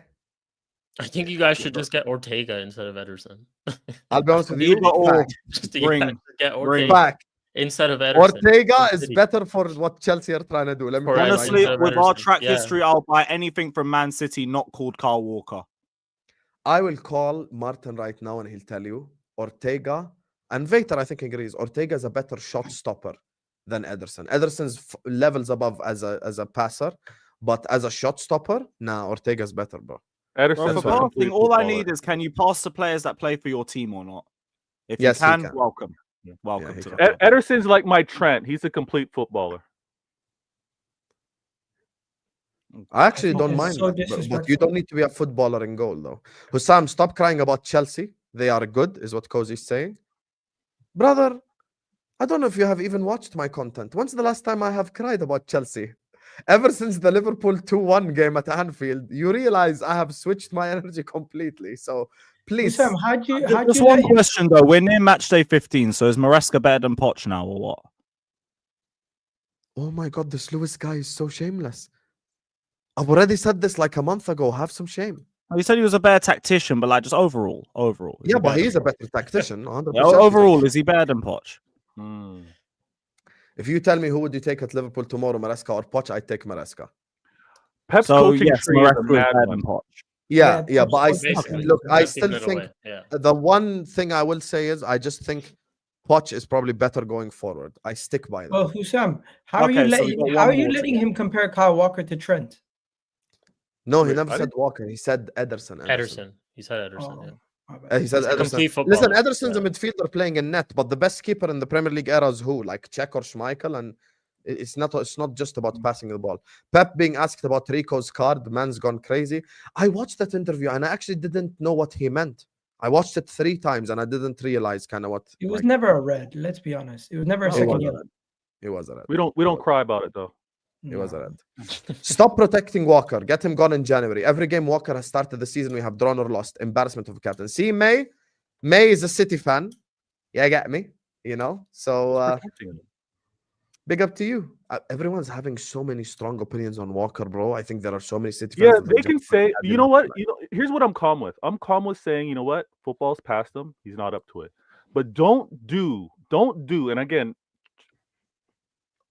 I think you guys should just get Ortega instead of Ederson. I'll be honest with you. Either or. Fact. Just Bring- get bring- Ortega Fact. instead of Ederson. Ortega from is City. better for what Chelsea are trying to do. Let me For tell you Ederson. right Honestly, now. Instead of with our Ederson, track yeah. history, I'll buy anything from Man City not called Kyle Walker. I will call Martin right now and he'll tell you Ortega and Vator, I think, agrees. Ortega is a better shot stopper than Ederson. Ederson's levels above as a passer, but as a shot stopper, nah, Ortega's better, bro. Bro, Ederson's for a complete passing, all I footballer. need is can you pass to players that play for your team or not? If Yes, he you can, can. welcome. Welcome he to can. the club. Ederson's like my Trent. He's a complete footballer. I actually don't It's mind so that, but you disrespectful. don't need to be a footballer in goal, though. Hussam, stop crying about Chelsea. They are good, is what Cozy's saying. Brother, I don't know if you have even watched my content. When's the last time I have cried about Chelsea? Ever since the Liverpool 2-1 game at Anfield, you realize I have switched my energy completely. So please, Sam, how'd you Just one question though. We're near match day 15, so is Maresca better than Poch now or what? oh my God, this Lewis guy is so shameless. I've already said this like a month ago. Have some shame. Oh, you said he was a better tactician, but like just overall. Is Yeah, he but better he's than a Poch? better tactician. 100%. Yeah, overall, is he better than Poch? Hmm. If you tell me who would you take at Liverpool tomorrow, Maresca or Poch, I'd take Maresca. Pep's So coaching yes, tree is a Maresca is mad better one. than Poch. Yeah, Yeah, but I Poch still, Basically, look, I basically still middle think way, yeah. the one thing I will say is I just think Poch is probably better going forward. I stick by that. Well, Hussam, how are you Okay, so we letting got how one are you more to letting go. him compare Kyle Walker to Trent? No, he Wait, never I said Walker. He said Ederson. Ederson. He said Ederson. Oh, Yeah. my bad. He said He's a Ederson. complete Listen, footballer, Ederson's a yeah. midfielder playing in net, but the best keeper in the Premier League era is who? Like Czech or Schmeichel, and it's not just about passing the ball. Pep being asked about Rico's card, the man's gone crazy. I watched that interview and I actually didn't know what he meant. I watched it 3 times and I didn't realize kind of what It was like, never a red. Let's be honest. It was never a No, it second was a yellow. red. It was a red. We don't cry about it though. It was a No. red. Stop protecting Walker. Get him gone in January. Every game Walker has started the season, we have drawn or lost. Embarrassment of a captain. See, May is a City fan. Yeah, get me. You know, so Protecting him. big up to you. Everyone's having so many strong opinions on Walker, bro. I think there are so many City Yeah, fans. that they just can like, say, I you didn't know what? like- You know, here's what I'm calm with. I'm calm with saying, you know what? Football's past him. He's not up to it. But don't do, and again,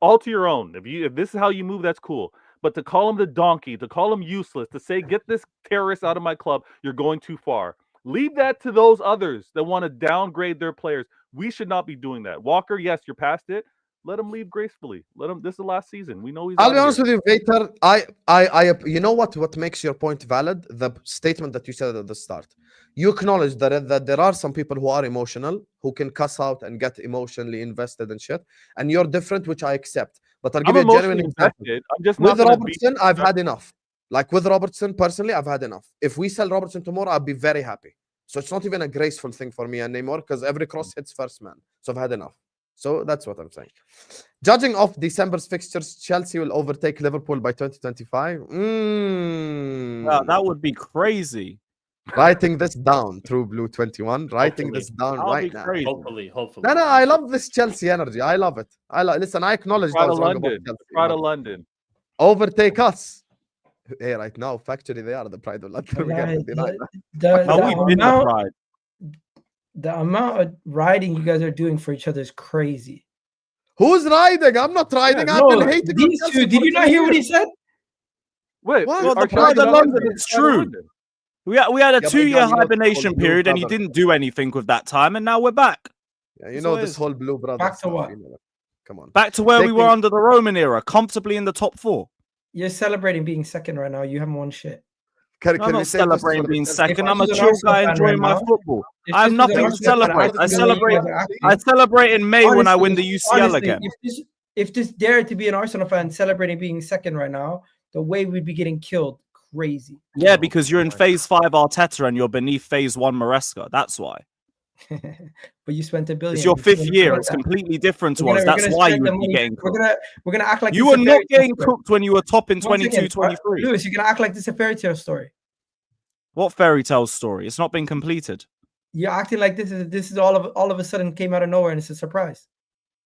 all to your own. If this is how you move, that's cool. But to call him the donkey, to call him useless, to say get this terrorist out of my club, you're going too far. Leave that to those others that want to downgrade their players. We should not be doing that. Walker, yes, you're past it. Let him leave gracefully. Let him. This is the last season. We know he's. I'll be honest with you, Vator. You know what makes your point valid? The statement that you said at the start. You acknowledge that there are some people who are emotional, who can cuss out and get emotionally invested in shit, and you're different, which I accept. But I'll give I'm you a genuine emotionally example. invested. I'm just not With gonna Robertson, I've had enough. Like with Robertson, personally, I've had enough. If we sell Robertson tomorrow, I'll be very happy. So it's not even a graceful thing for me anymore because every cross hits first man. So I've had enough. So that's what I'm saying. Judging off December's fixtures, Chelsea will overtake Liverpool by 2025. Yeah, that would be crazy. Writing this down, True Blue 21. Writing Hopefully. this down That would right be now. crazy. Hopefully. No, I love this Chelsea energy. I love it. Listen, I acknowledge that Pride I of was wrong about London. Chelsea. Pride but of London. overtake us. Hey, right now, factually, they are the pride of London. We can't deny that. No, we've been the pride. The amount of riding you guys are doing for each other is crazy. Who's riding? I'm not riding. Yeah, I've No, been hating on these Chelsea two. Did for you not 2 hear what he years. said? Wait, What? Well, the our pride Chelsea of London, London. it's Pride of true. London. We had a but 2-year Egal, you know, hibernation blue period, and you brother. didn't do anything with that time, and now we're back. Yeah, you That's know what it this is. whole blue brother Back to stuff. what? You know that. Come on. Back to where we were Taking- under the Roman era, comfortably in the top 4. You're celebrating being second right now. You haven't won shit. Can I'm we not save this celebrating for being the- second. If I'm a this was an chill Arsenal guy fan enjoying right my now, football. If I have this was an nothing to Arsenal fan celebrate. acting I the way you celebrate. guys are acting, I celebrate in May when I win the UCL honestly, again. If this dared to be an Arsenal fan celebrating being second right now, the way we'd be getting killed, crazy. Yeah, because you're in phase 5 Arteta and you're beneath phase 1 Maresca. That's why. But you spent $1 billion. It's your You 5th shouldn't year. have It's done that. completely different to We're us. gonna- we're That's gonna why spend you the would be money- getting We're cooked. gonna act like You this were is a not fairy tale getting story. cooked when you were top in Once 22, again, 23. Lewis, you're gonna act like this is a fairy tale story. What fairy tale story? It's not been completed. You're acting like this is all of a sudden came out of nowhere and it's a surprise.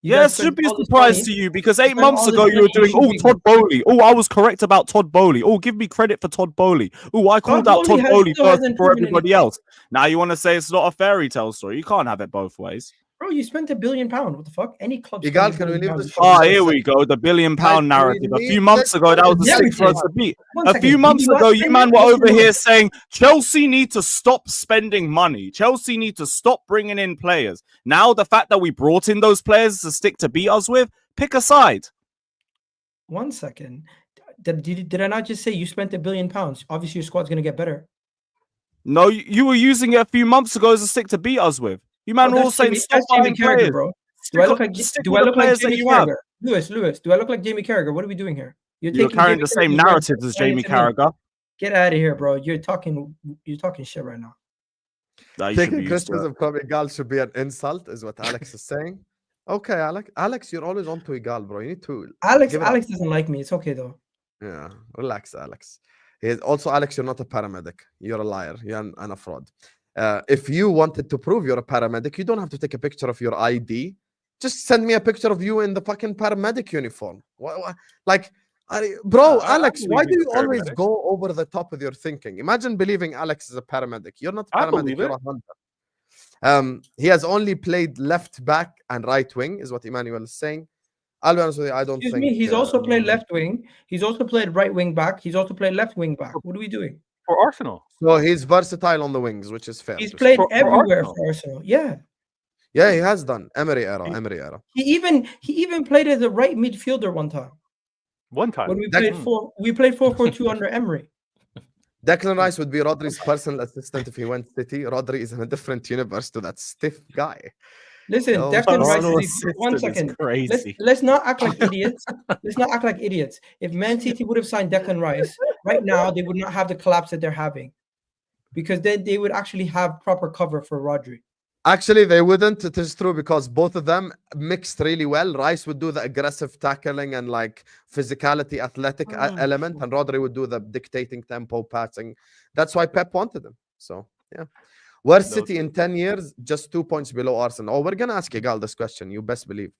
You Yeah, guys it spend should be a all this surprise money. to you because spend 8 months all this ago you were money, you doing, should oh, be Todd Bowley. Oh, I was correct about Todd Bowley. Oh, give me credit for Todd Bowley. Oh, I called out Bowley Todd Bowley still first hasn't before proven everybody anything. else. Now you want to say it's not a fairy tale story. You can't have it both ways. Bro, you spent £1 billion. What the fuck? Any club Egal, spending can we £1 leave billion this is for fucking Ah, one here second? we go. The £1 billion Guys, can we narrative. A leave few months this ago, that was for the one sick second? first to beat. One A second. few Did months you not ago, you spend man it? were Yes or over no? here saying Chelsea need to stop spending money. Chelsea need to stop bringing in players. Now the fact that we brought in those players to stick to beat us with, pick a side. 1 second. Did I not just say you spent £1 billion? Obviously, your squad's going to get better. No, you were using it a few months ago as a stick to beat us with. You man Oh, were all that's saying Jamie, stop that's Jamie buying Carragher, players. bro. Stick Do I look like with the players that Jamie you have. Carragher? Lewis, do I look like Jamie Carragher? What are we doing here? You're taking carrying Jamie the same Carragher's record, narratives as applying it Jamie to me. Carragher. Get out of here, bro. You're talking shit right now. Nah, you should be Taking used to it. criticism from Egal should be an insult, is what Alex is saying. Okay, Alex, you're always on to Egal, bro. You need to Alex give it up. doesn't like me. It's okay though. Yeah, relax, Alex. Also, Alex, you're not a paramedic. You're a liar. You're and a fraud. If you wanted to prove you're a paramedic, you don't have to take a picture of your ID. Just send me a picture of you in the fucking paramedic uniform. Like, bro, Alex, why do you always go over the top with your thinking? Imagine believing Alex is a paramedic. You're not a I paramedic. believe You're it. a hunter. He has only played left back and right wing, is what Emmanuel is saying. I'll be honest with you, I don't Excuse think. me. He's also played left wing. He's also played right wing back. He's also played left wing back. What are we doing? For Arsenal. So he's versatile on the wings, which is fair. He's to played say. everywhere Arsenal. for Arsenal. Yeah. Yeah, he has done. Emery era. He even played as a right midfielder one time. One time. When we played 4-4-2 under Emery. Declan Rice would be Rodri's personal assistant if he went City. Rodri is in a different universe to that stiff guy. Listen, No, Declan Rice Personal is 1 assistant is second. crazy. Let's not act like idiots. Let's not act like idiots. If Man City would have signed Declan Rice right now, they would not have the collapse that they're having, because then they would actually have proper cover for Rodri. Actually, they wouldn't. It is true because both of them mixed really well. Rice would do the aggressive tackling and like physicality, athletic element, and Rodri would do the dictating tempo passing. That's why Pep wanted him. So yeah. Where's City in 10 years? Just 2 points below Arsenal. Oh, we're gonna ask Egal this question. You best believe.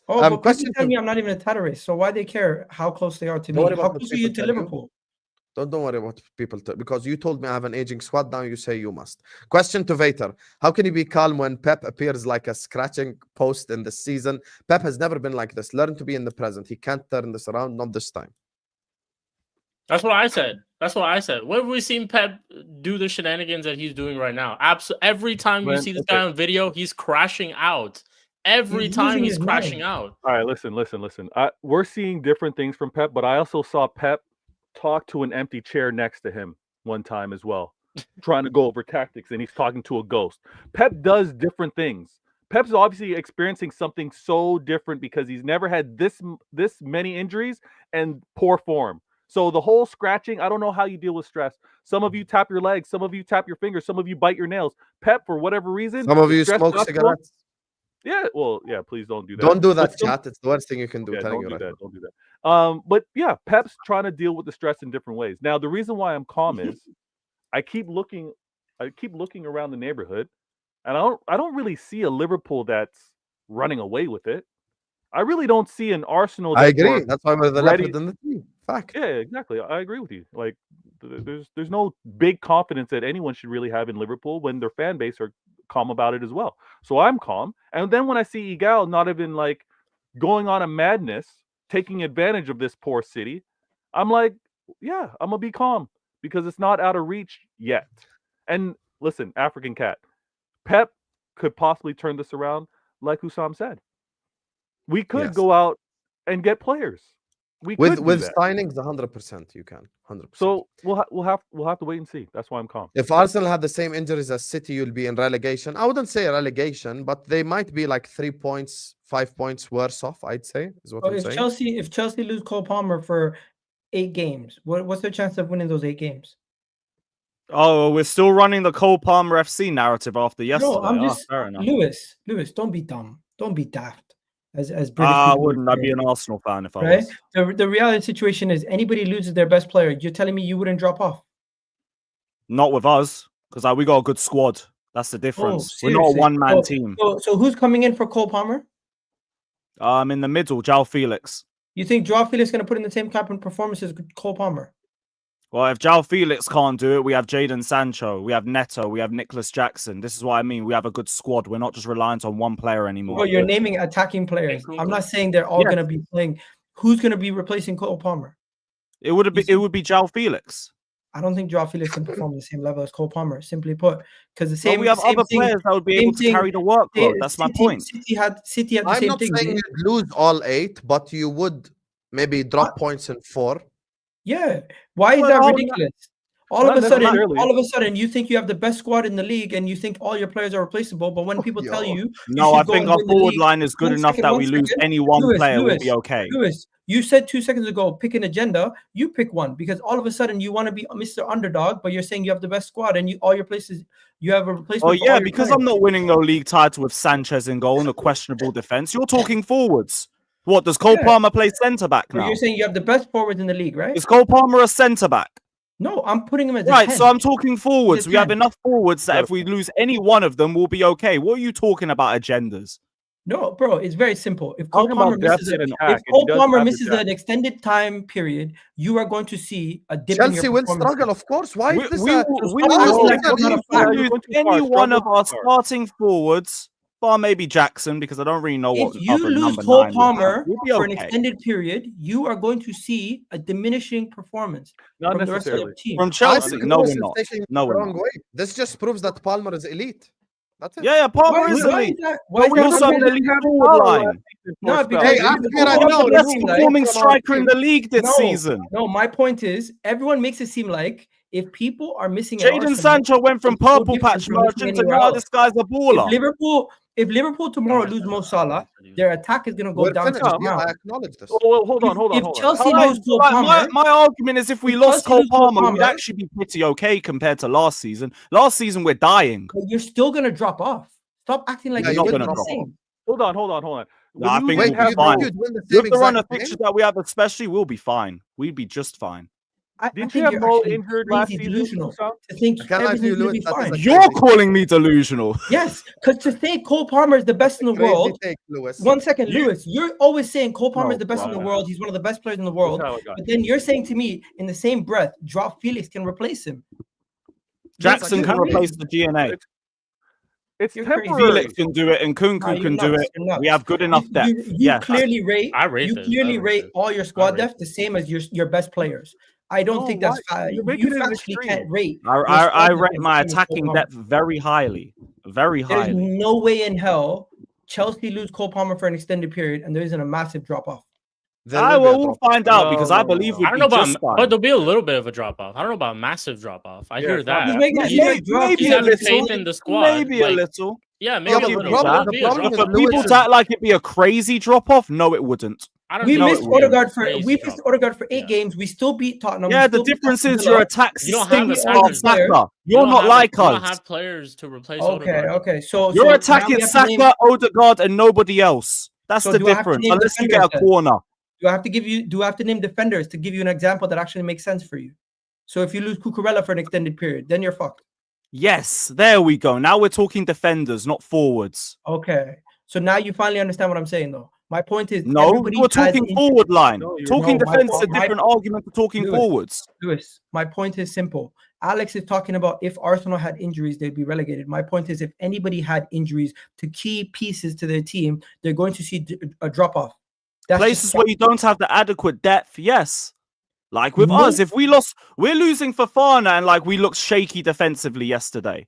Oh, but question people tell me I'm not even a terrorist. So why they care how close they are to me? worry How about what close are you people to tell you. Liverpool? Don't worry about people because you told me I have an aging squad. Now you say you must. Question to Vator: how can you be calm when Pep appears like a scratching post in the season? Pep has never been like this. Learn to be in the present. He can't turn this around. Not this time. That's what I said. When have we seen Pep do the shenanigans that he's doing right now? Every time you see this guy on video, he's crashing out. Every time he's crashing out. All right, listen. We're seeing different things from Pep, but I also saw Pep talk to an empty chair next to him one time as well, trying to go over tactics, and he's talking to a ghost. Pep does different things. Pep's obviously experiencing something so different because he's never had this many injuries and poor form. So the whole scratching, I don't know how you deal with stress. Some of you tap your legs, some of you tap your fingers, some of you bite your nails. Pep, for whatever reason, some of you smoke cigarettes. Yeah, well, yeah, please don't do that. Don't do that, chat. It's the worst thing you can do. Yeah, telling don't you do right that. Don't do that. But yeah, Pep's trying to deal with the stress in different ways. Now, the reason why I'm calm is I keep looking around the neighborhood, and I don't really see a Liverpool that's running away with it. I really don't see an Arsenal. I agree. That's why we're the leopard in the team. Fact. Yeah, exactly. I agree with you. Like, there's no big confidence that anyone should really have in Liverpool when their fan base are calm about it as well. So I'm calm. And then when I see Egal not even like going on a madness, taking advantage of this poor city, I'm like, yeah, I'm gonna be calm because it's not out of reach yet. And listen, African cat, Pep could possibly turn this around, like Hussam said. We could go out and get players. With signings, 100%, you can 100%. So we'll have to wait and see. That's why I'm calm. If Arsenal had the same injuries as City, you'll be in relegation. I wouldn't say relegation, but they might be like 3 points, 5 points worse off. I'd say is what I'm saying. If Chelsea lose Cole Palmer for 8 games, what's their chance of winning those 8 games? Oh, we're still running the Cole Palmer FC narrative after yesterday. No, I'm just fair enough. Lewis, don't be dumb. Don't be daft. As British people wouldn't I be an Arsenal fan if I was? The reality situation is anybody loses their best player, you're telling me you wouldn't drop off? Not with us, because we got a good squad. That's the difference. Oh, we're not a one-man team. So who's coming in for Cole Palmer? In the middle, João Felix. You think Joao Felix is going to put in the same type of performance as Cole Palmer? Well, if João Felix can't do it, we have Jadon Sancho, we have Neto, we have Nicholas Jackson. This is what I mean. We have a good squad. We're not just reliant on one player anymore. Well, you're naming attacking players. I'm not saying they're all going to be playing. Who's going to be replacing Cole Palmer? It would be João Felix. I don't think Joao Felix can perform the same level as Cole Palmer. Simply put, because the same. Well, we have other players that would be able to carry the workload. That's my point. City had the same thing. I'm not saying you'd lose all 8, but you would maybe drop points in 4. Yeah. Why is that ridiculous? All of a sudden, you think you have the best squad in the league, and you think all your players are replaceable. But when people tell you, no, I think our forward line is good enough that we lose any one player will be okay. Lewis, you said 2 seconds ago, pick an agenda. You pick one because all of a sudden you want to be Mr. Underdog, but you're saying you have the best squad and all your places you have a replacement. Oh yeah, because I'm not winning no league title with Sanchez in goal and a questionable defense. You're talking forwards. What does Cole Palmer play centre back now? You're saying you have the best forwards in the league, right? Is Cole Palmer a centre back? No, I'm putting him as right. 10. So I'm talking forwards. We have enough forwards that if we lose any one of them, we'll be okay. What are you talking about agendas? No, bro, it's very simple. If Cole Palmer misses an extended time period, you are going to see a dip. Chelsea will struggle, of course. Why is this? We will lose any one of our starting forwards, bar maybe Jackson, because I don't really know what. If you lose Cole Palmer for an extended period, you are going to see a diminishing performance not from the rest of necessarily the team. From Chelsea. No, we're not. No, we're not. This just proves that Palmer is elite. That's it. Yeah, Palmer is elite. Why we also have the elite forward line. No, because hey, the best performing striker in the league this season. No, my point is, everyone makes it seem like if people are missing, Jadon Sancho went from purple patch merchant to now this guy's a baller. If Liverpool tomorrow lose Mo Salah, their attack is going to go down. I acknowledge this. Well, hold on. If Chelsea lose Cole Palmer, my argument is if we lost Cole Palmer, we'd actually be pretty okay compared to last season. Last season, we're dying. But you're still going to drop off. Stop acting like you're not going to drop off. Hold on. No, I think we'll be fine. With the run of fixtures that we have, especially, we'll be fine. We'd be just fine. Didn't you have Mo injured last season? To think everything's going to be fine. You're calling me delusional. Yes, because to say Cole Palmer is the best in the world. 1 second, Lewis. You're always saying Cole Palmer is the best in the world. He's one of the best players in the world. But then you're saying to me in the same breath, Joao Felix can replace him. Jackson can replace the GNA. It's temporary. Felix can do it, and Kunku can do it. We have good enough depth. You clearly rate all your squad depth the same as your best players. I don't think that's fair. You actually can't rate. I rate my attacking depth very highly. Very highly. There's no way in hell Chelsea lose Cole Palmer for an extended period and there isn't a massive drop off. We'll find out because I believe we'd be just fine. But there'll be a little bit of a drop off. I don't know about a massive drop off. I hear that. Maybe a little. Faith in the squad. Maybe a little. Yeah, maybe a little. For people to act like it'd be a crazy drop off, no, it wouldn't. We missed Odegaard for 8 games. We still beat Tottenham. Yeah, the difference is your attack stinks. You're not like us. You don't have players to replace Odegaard. Okay. So you're attacking Saka, Odegaard, and nobody else. That's the difference. Unless you get a corner. Do I have to name defenders to give you an example that actually makes sense for you? So if you lose Cucurella for an extended period, then you're fucked. Yes, there we go. Now we're talking defenders, not forwards. Okay. So now you finally understand what I'm saying, though. My point is, no, we're talking forward line. Talking defense is a different argument to talking forwards. Lewis, my point is simple. Alex is talking about if Arsenal had injuries, they'd be relegated. My point is, if anybody had injuries to key pieces to their team, they're going to see a drop off. Places where you don't have the adequate depth, yes. Like with us, if we're losing Fofana and like we looked shaky defensively yesterday.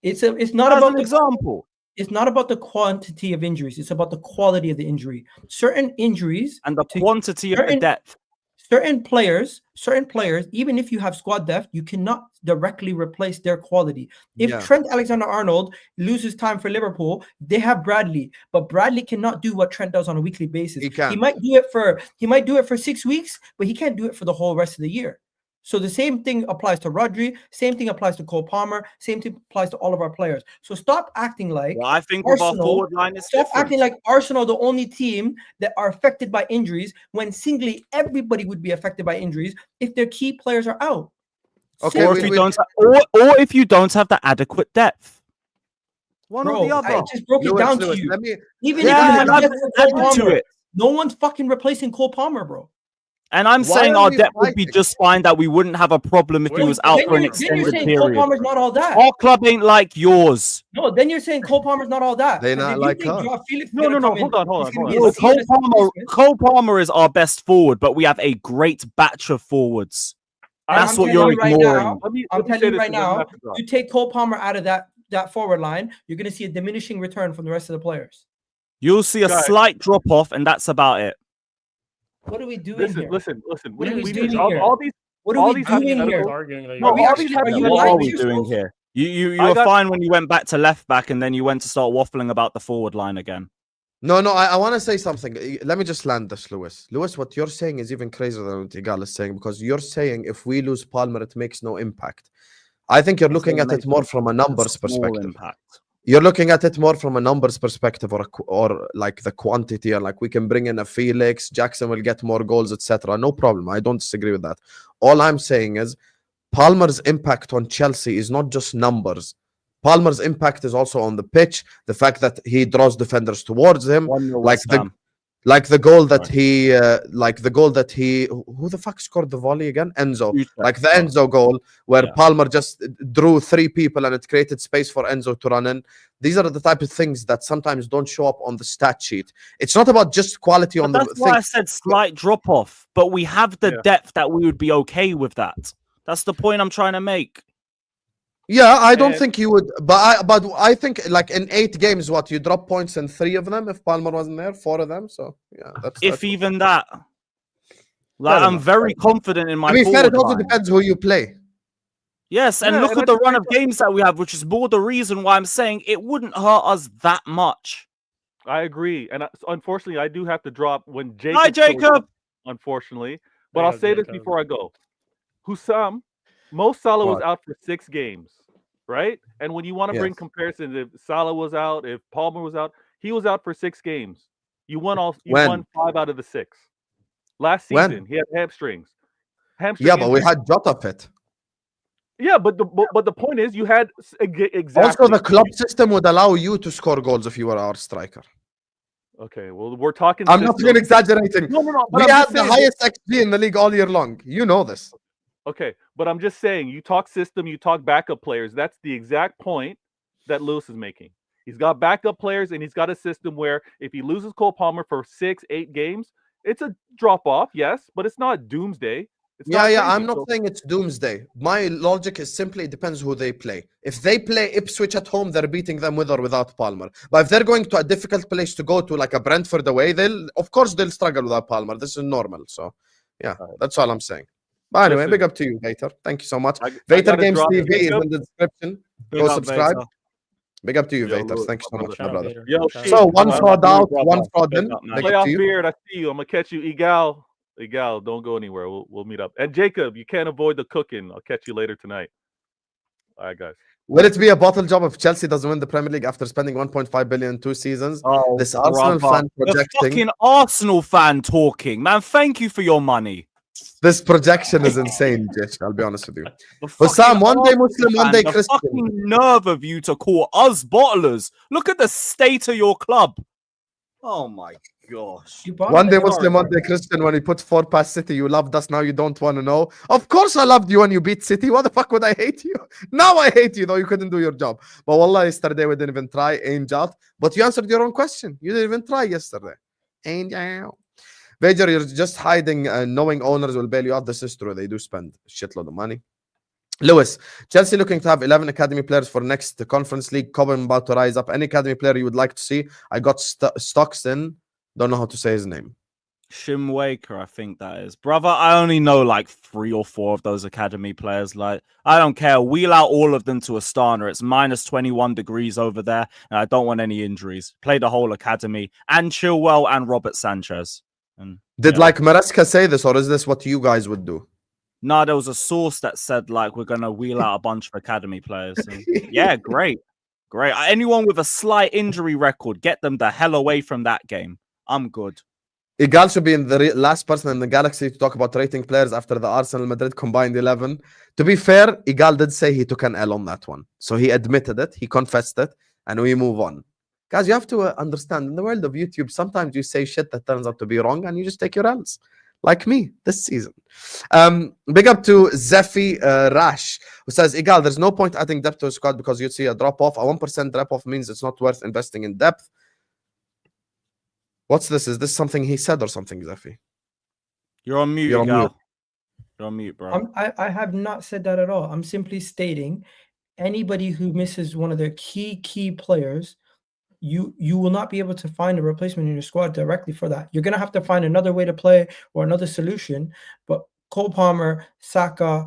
It's not about an example. It's not about the quantity of injuries. It's about the quality of the injury. Certain injuries and the quantity of the depth. Certain players, even if you have squad depth, you cannot directly replace their quality. If Trent Alexander-Arnold loses time for Liverpool, they have Bradley, but Bradley cannot do what Trent does on a weekly basis. He might do it for 6 weeks, but he can't do it for the whole rest of the year. So the same thing applies to Rodri, same thing applies to Cole Palmer, same thing applies to all of our players. So stop acting like I think Arsenal, with our forward line is stop acting like Arsenal, the only team that are affected by injuries, when singly everybody would be affected by injuries if their key players are out. Okay, or if you don't have the adequate depth. One Bro, or the I other. just broke it Lewis, down Lewis, to you. let me. Even Yeah, if and you I've get Cole added to Palmer, it. no one's fucking replacing Cole Palmer, bro. And I'm Why saying are our we depth would be fighting? just fine, that we wouldn't have a problem if he Then was out for an Then you're extended saying Cole period. Palmer's not all that. Our club ain't like yours. No, then you're saying Cole Palmer's not all that. They 'Cause not if like you think us. Joao Felix is No, gonna no, no. come in, Hold on, hold he's on, gonna hold be on. a No, Let's- C and a replacement. Cole Palmer is our best forward, but we have a great batch of forwards. And That's I'm what telling you're you right ignoring. now, Let me I'm say telling you this right and then we now, have to drop. you take Cole Palmer out of that forward line, you're gonna see a diminishing return from the rest of the players. You'll see a Guys. slight drop off, and that's about it. What are we doing Listen, here? listen. What are we We doing all, here? all these. What all are we these doing hypotheticals- here? Arguing that No, Are we all actually? these Are you What lying are to we doing yourself? here? You I were got- fine when you went back to left back, and then you went to start waffling about the forward line again. No, I want to say something. Let me just land this, Lewis. Lewis, what you're saying is even crazier than what Egal is saying, because you're saying if we lose Palmer, it makes no impact. I think you're looking at it more from a numbers Small perspective. impact. You're looking at it more from a numbers perspective, or like the quantity, or like we can bring in a Felix, Jackson will get more goals, etc. No problem. I don't disagree with that. All I'm saying is Palmer's impact on Chelsea is not just numbers. Palmer's impact is also on the pitch, the fact that he draws defenders towards him, 1-0 like West the Ham. like the goal that he who the fuck scored the volley again? Enzo. Future. Like the Enzo goal where Yeah. Palmer just drew 3 people and it created space for Enzo to run in. These are the type of things that sometimes don't show up on the stat sheet. It's not about just quality on But the that's why I thing. said slight drop off, but we have the Yeah. depth that we would be okay with that. That's the point I'm trying to make. Yeah, I don't And- think you would, but I think like in 8 games, what you drop points in 3 of them if Palmer wasn't there, 4 of them. So yeah, that's If even that. Fair Like, I'm enough, very confident in my I mean, fair, forward it also line. depends who you play. Yes, and Yeah, look and at the that's run very of games that we have, which is more the reason why I'm saying it wouldn't hurt us that much. I agree, and unfortunately, I do have to drop when Jacob. Hi, shows Jacob. up, unfortunately, but There I'll you go, say this Jacob. before I go. Hussam, Mo Salah was What? out for 6 games, right? And when you want to bring Yes. comparisons, if Salah was out, if Palmer was out, he was out for 6 games. You won When? won 5 out of the 6. Last When? season, he had hamstrings. Hamstring Yeah, but we injury. had Jota fit. Yeah, but the point is, you had exactly. Also, the club system would allow you to score goals if you were our striker. Okay, well, we're talking. I'm not system. even exaggerating. No, but We I'm just have the saying- highest XG in the league all year long. You know this. Okay, but I'm just saying, you talk system, you talk backup players. That's the exact point that Lewis is making. He's got backup players, and he's got a system where if he loses Cole Palmer for 6, 8 games, it's a drop off, yes, but it's not doomsday. It's Yeah, not yeah. crazy. I'm not So- saying it's doomsday. My logic is simply it depends who they play. If they play Ipswich at home, they're beating them with or without Palmer. But if they're going to a difficult place to go to, like a Brentford away, of course they'll struggle without Palmer. This is normal. So yeah, that's all I'm saying. But anyway, Listen. big up to you, Vator. Thank you so much. I Vator gotta Games drop TV is Jacob. in the description. Big Go up, subscribe. Vator. Big up to you, Yo, Vator. Lewis, Thank you so my much, Shout my out brother. Vader. Yo, Shout Shikh, out So Vader. one Big fraud up, out, brother. one fraud Big in. up, man. Big up Playoff to you. beard, I see you. I'm gonna catch you, Egal. Egal, don't go anywhere. We'll meet up. And Jacob, you can't avoid the cooking. I'll catch you later tonight. All right, guys. Will it be a bottle job if Chelsea doesn't win the Premier League after spending 1.5 billion in 2 seasons? Oh, This Arsenal brother. fan The projecting. fucking Arsenal fan talking, man. Thank you for your money. This projection is insane, Jish. I'll be honest with you. The Hussam, fucking one day Arsenal Muslim, one fan, day the Christian. fucking nerve of you to call us bottlers. Look at the state of your club. Oh my gosh. You bought One it. day Muslim, one day Christian. When we put 4 past City, you loved us. Now you don't want to know. Of course, I loved you when you beat City. What the fuck would I hate you? Now I hate you, though. You couldn't do your job. But wallah, yesterday we didn't even try. Ain't out. But you answered your own question. You didn't even try yesterday. Ain't out. Vader, you're just hiding. Knowing owners will bail you out. This is true. They do spend a shitload of money. Lewis, Chelsea looking to have 11 academy players for next Conference League. Cobham about to rise up. Any academy player you would like to see? I got stocks in. Don't know how to say his name. Shimwaker, I think that is. Brother, I only know like 3 or 4 of those academy players. Like, I don't care. Wheel out all of them to Astana. It's minus 21 degrees over there, and I don't want any injuries. Play the whole academy, and Chilwell and Robert Sanchez. And Did yeah. like Maresca say this, or is this what you guys would do? No, there was a source that said like we're gonna wheel out a bunch of academy players. And yeah, great. Anyone with a slight injury record, get them the hell away from that game. I'm good. Egal should be in the last person in the galaxy to talk about rating players after the Arsenal Madrid combined 11. To be fair, Egal did say he took an L on that one. So he admitted it, he confessed it, and we move on. Guys, you have to understand, in the world of YouTube, sometimes you say shit that turns out to be wrong and you just take your L's. Like me this season. Big up to Zephy Rash, who says, Egal, there's no point adding depth to a squad because you'd see a drop-off. A 1% drop-off means it's not worth investing in depth. What's this? Is this something he said or something, Zephy? You're on mute, You're on Egal. mute. You're on mute, bro. I have not said that at all. I'm simply stating anybody who misses one of their key players, you will not be able to find a replacement in your squad directly for that. You're going to have to find another way to play or another solution. But Cole Palmer, Saka,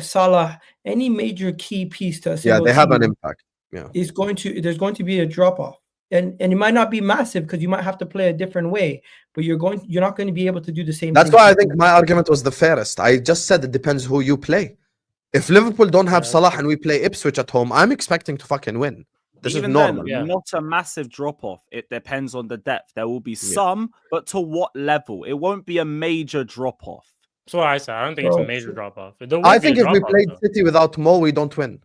Salah, any major key piece to a single they have an team impact. Yeah, there's going to be a drop off. And it might not be massive because you might have to play a different way, but you're not going to be able to do the same that's thing. why I think my argument was the fairest. I just said it depends who you play. If Liverpool don't have Salah and we play Ipswich at home, I'm expecting to fucking win. This Even is normal. then, not a massive drop off. It depends on the depth. There will be some, but to what level? It won't be a major drop off. That's what I said. I don't think it's a major drop off. I think if we played City without Mo, we don't win.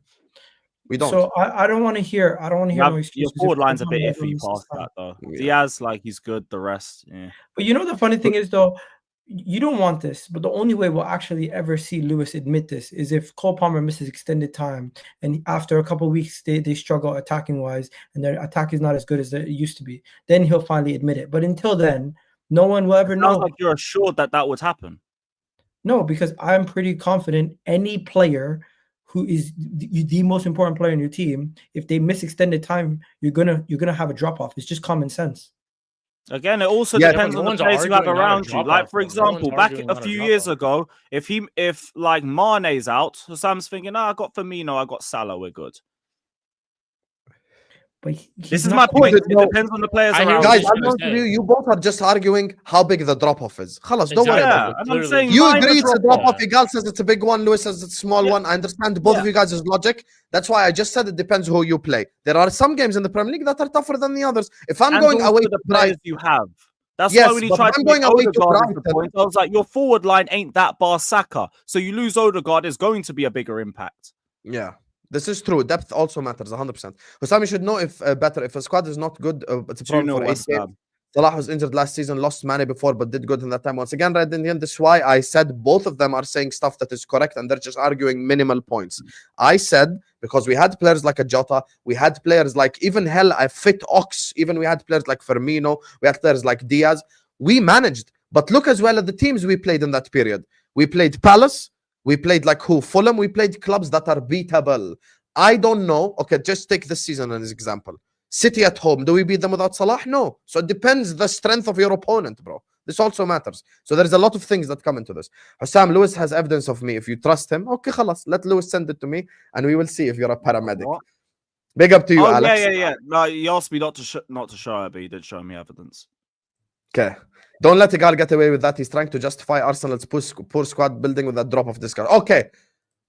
We don't. So I don't want to hear. I don't want to hear no excuses. Your forward line's a bit iffy past that though. Yeah. Diaz, like he's good. The rest, yeah. But you know the funny thing is though, you don't want this. But the only way we'll actually ever see Lewis admit this is if Cole Palmer misses extended time, and after a couple of weeks they struggle attacking wise, and their attack is not as good as it used to be. Then he'll finally admit it. But until then, no one will ever know. Sounds like you're assured that would happen. No, because I'm pretty confident any player who is the most important player in your team, if they miss extended time, you're gonna have a drop off. It's just common sense. Again, it also depends on the players you have around you. Like for example, back a few years ago, if like Mane's out, so Sam's thinking, I got Firmino, I got Salah, we're good. But this is my point. It depends on the players around. Guys, I'm not you both are just arguing how big the drop off is. Khalas, don't worry about it. I'm saying you agree it's a drop off. Egal says it's a big one. Lewis says it's a small one. I understand both of you guys' logic. That's why I just said it depends who you play. There are some games in the Premier League that are tougher than the others. If I'm going away to the players you have. That's yes, why when he tried to make Odegaard the point, I was like, your forward line ain't that bar Saka. So you lose Odegaard, is going to be a bigger impact. Yeah. This is true. Depth also matters 100%. Hosami should know if better. If a squad is not good, it's a problem for 8 games. Salah was injured last season, lost Mane before, but did good in that time. Once again, right in the end, this is why I said both of them are saying stuff that is correct, and they're just arguing minimal points. I said because we had players like a Jota, we had players like even a fit Ox, even we had players like Firmino, we had players like Diaz. We managed, but look as well at the teams we played in that period. We played Palace. We played like Fulham. We played clubs that are beatable. I don't know. Okay, just take this season as an example. City at home. Do we beat them without Salah? No. So it depends the strength of your opponent, bro. This also matters. So there's a lot of things that come into this. Hussam, Lewis has evidence of me. If you trust him, okay, khalas. Let Lewis send it to me, and we will see if you're a paramedic. What? Big up to you, Alex. Yeah. No, he asked me not to show it, but he did show me evidence. Okay. Don't let Egal get away with that. He's trying to justify Arsenal's poor squad building with a drop of discard. Okay.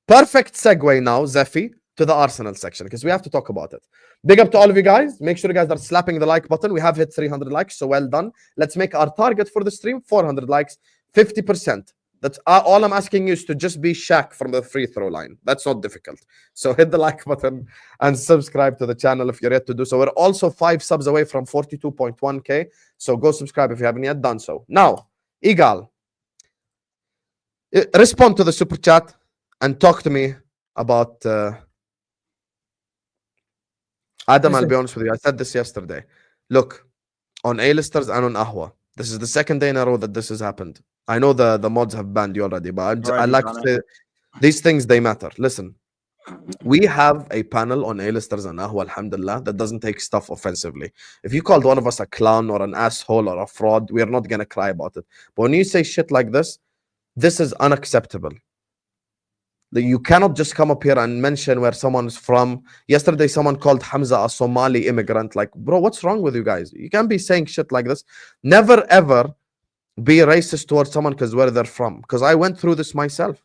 Perfect segue now, Zephy, to the Arsenal section because we have to talk about it. Big up to all of you guys. Make sure you guys are slapping the like button. We have hit 300 likes, so well done. Let's make our target for the stream 400 likes, 50%. That's all I'm asking you is to just be Shikh from the free throw line. That's not difficult. So hit the like button and subscribe to the channel if you're yet to do so. We're also 5 subs away from 42.1k. So go subscribe if you haven't yet done so. Now, Egal, respond to the super chat and talk to me about Adam. I'll be honest with you. I said this yesterday. Look, on A-listers and on Ahwa, this is the second day in a row that this has happened. I know the mods have banned you already, but I like to say these things, they matter. Listen, we have a panel on A-listers and Ahwa, alhamdulillah, that doesn't take stuff offensively. If you called one of us a clown or an asshole or a fraud, we're not going to cry about it. But when you say shit like this is unacceptable. You cannot just come up here and mention where someone's from. Yesterday, someone called Hamza a Somali immigrant. Like, bro, what's wrong with you guys? You can't be saying shit like this. Never, ever be racist towards someone because where they're from. Because I went through this myself.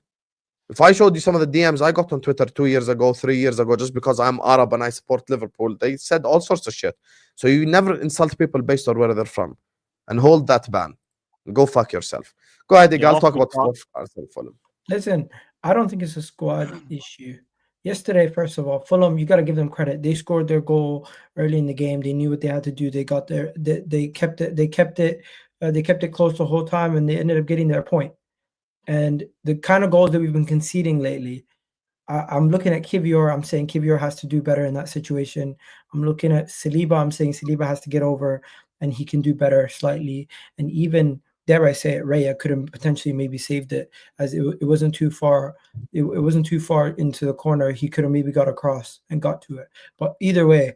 If I showed you some of the DMs I got on Twitter 2 years ago, 3 years ago, just because I'm Arab and I support Liverpool, they said all sorts of shit. So you never insult people based on where they're from. And hold that ban. Go fuck yourself. Go ahead, Egal, talk about Fulham. Listen, I don't think it's a squad issue. Yesterday, first of all, Fulham, you got to give them credit. They scored their goal early in the game. They knew what they had to do. They got their, they kept it, they kept it close the whole time, and they ended up getting their point. And the kind of goals that we've been conceding lately, I'm looking at Kivior. I'm saying Kivior has to do better in that situation. I'm looking at Saliba. I'm saying Saliba has to get over, and he can do better slightly. And even, dare I say it, Raya could have potentially maybe saved it, as it wasn't too far. It wasn't too far into the corner. He could have maybe got across and got to it. But either way,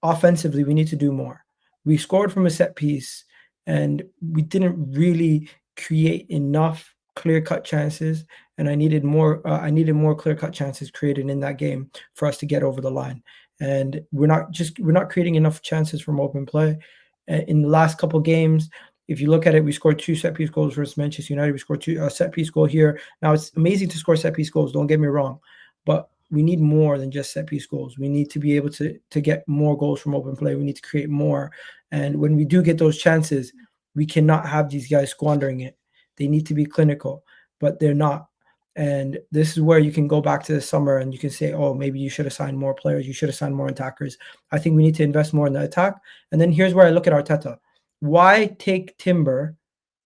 offensively, we need to do more. We scored from a set piece, and we didn't really create enough clear-cut chances. And I needed more clear-cut chances created in that game for us to get over the line. And we're not creating enough chances from open play. In the last couple games, if you look at it, we scored 2 set-piece goals versus Manchester United. We scored 2 set-piece goal here. Now, it's amazing to score set-piece goals, don't get me wrong, but we need more than just set-piece goals. We need to be able to get more goals from open play. We need to create more. And when we do get those chances, we cannot have these guys squandering it. They need to be clinical, but they're not. And this is where you can go back to the summer and you can say, oh, maybe you should have signed more players. You should have signed more attackers. I think we need to invest more in the attack. And then here's where I look at Arteta. Why take Timber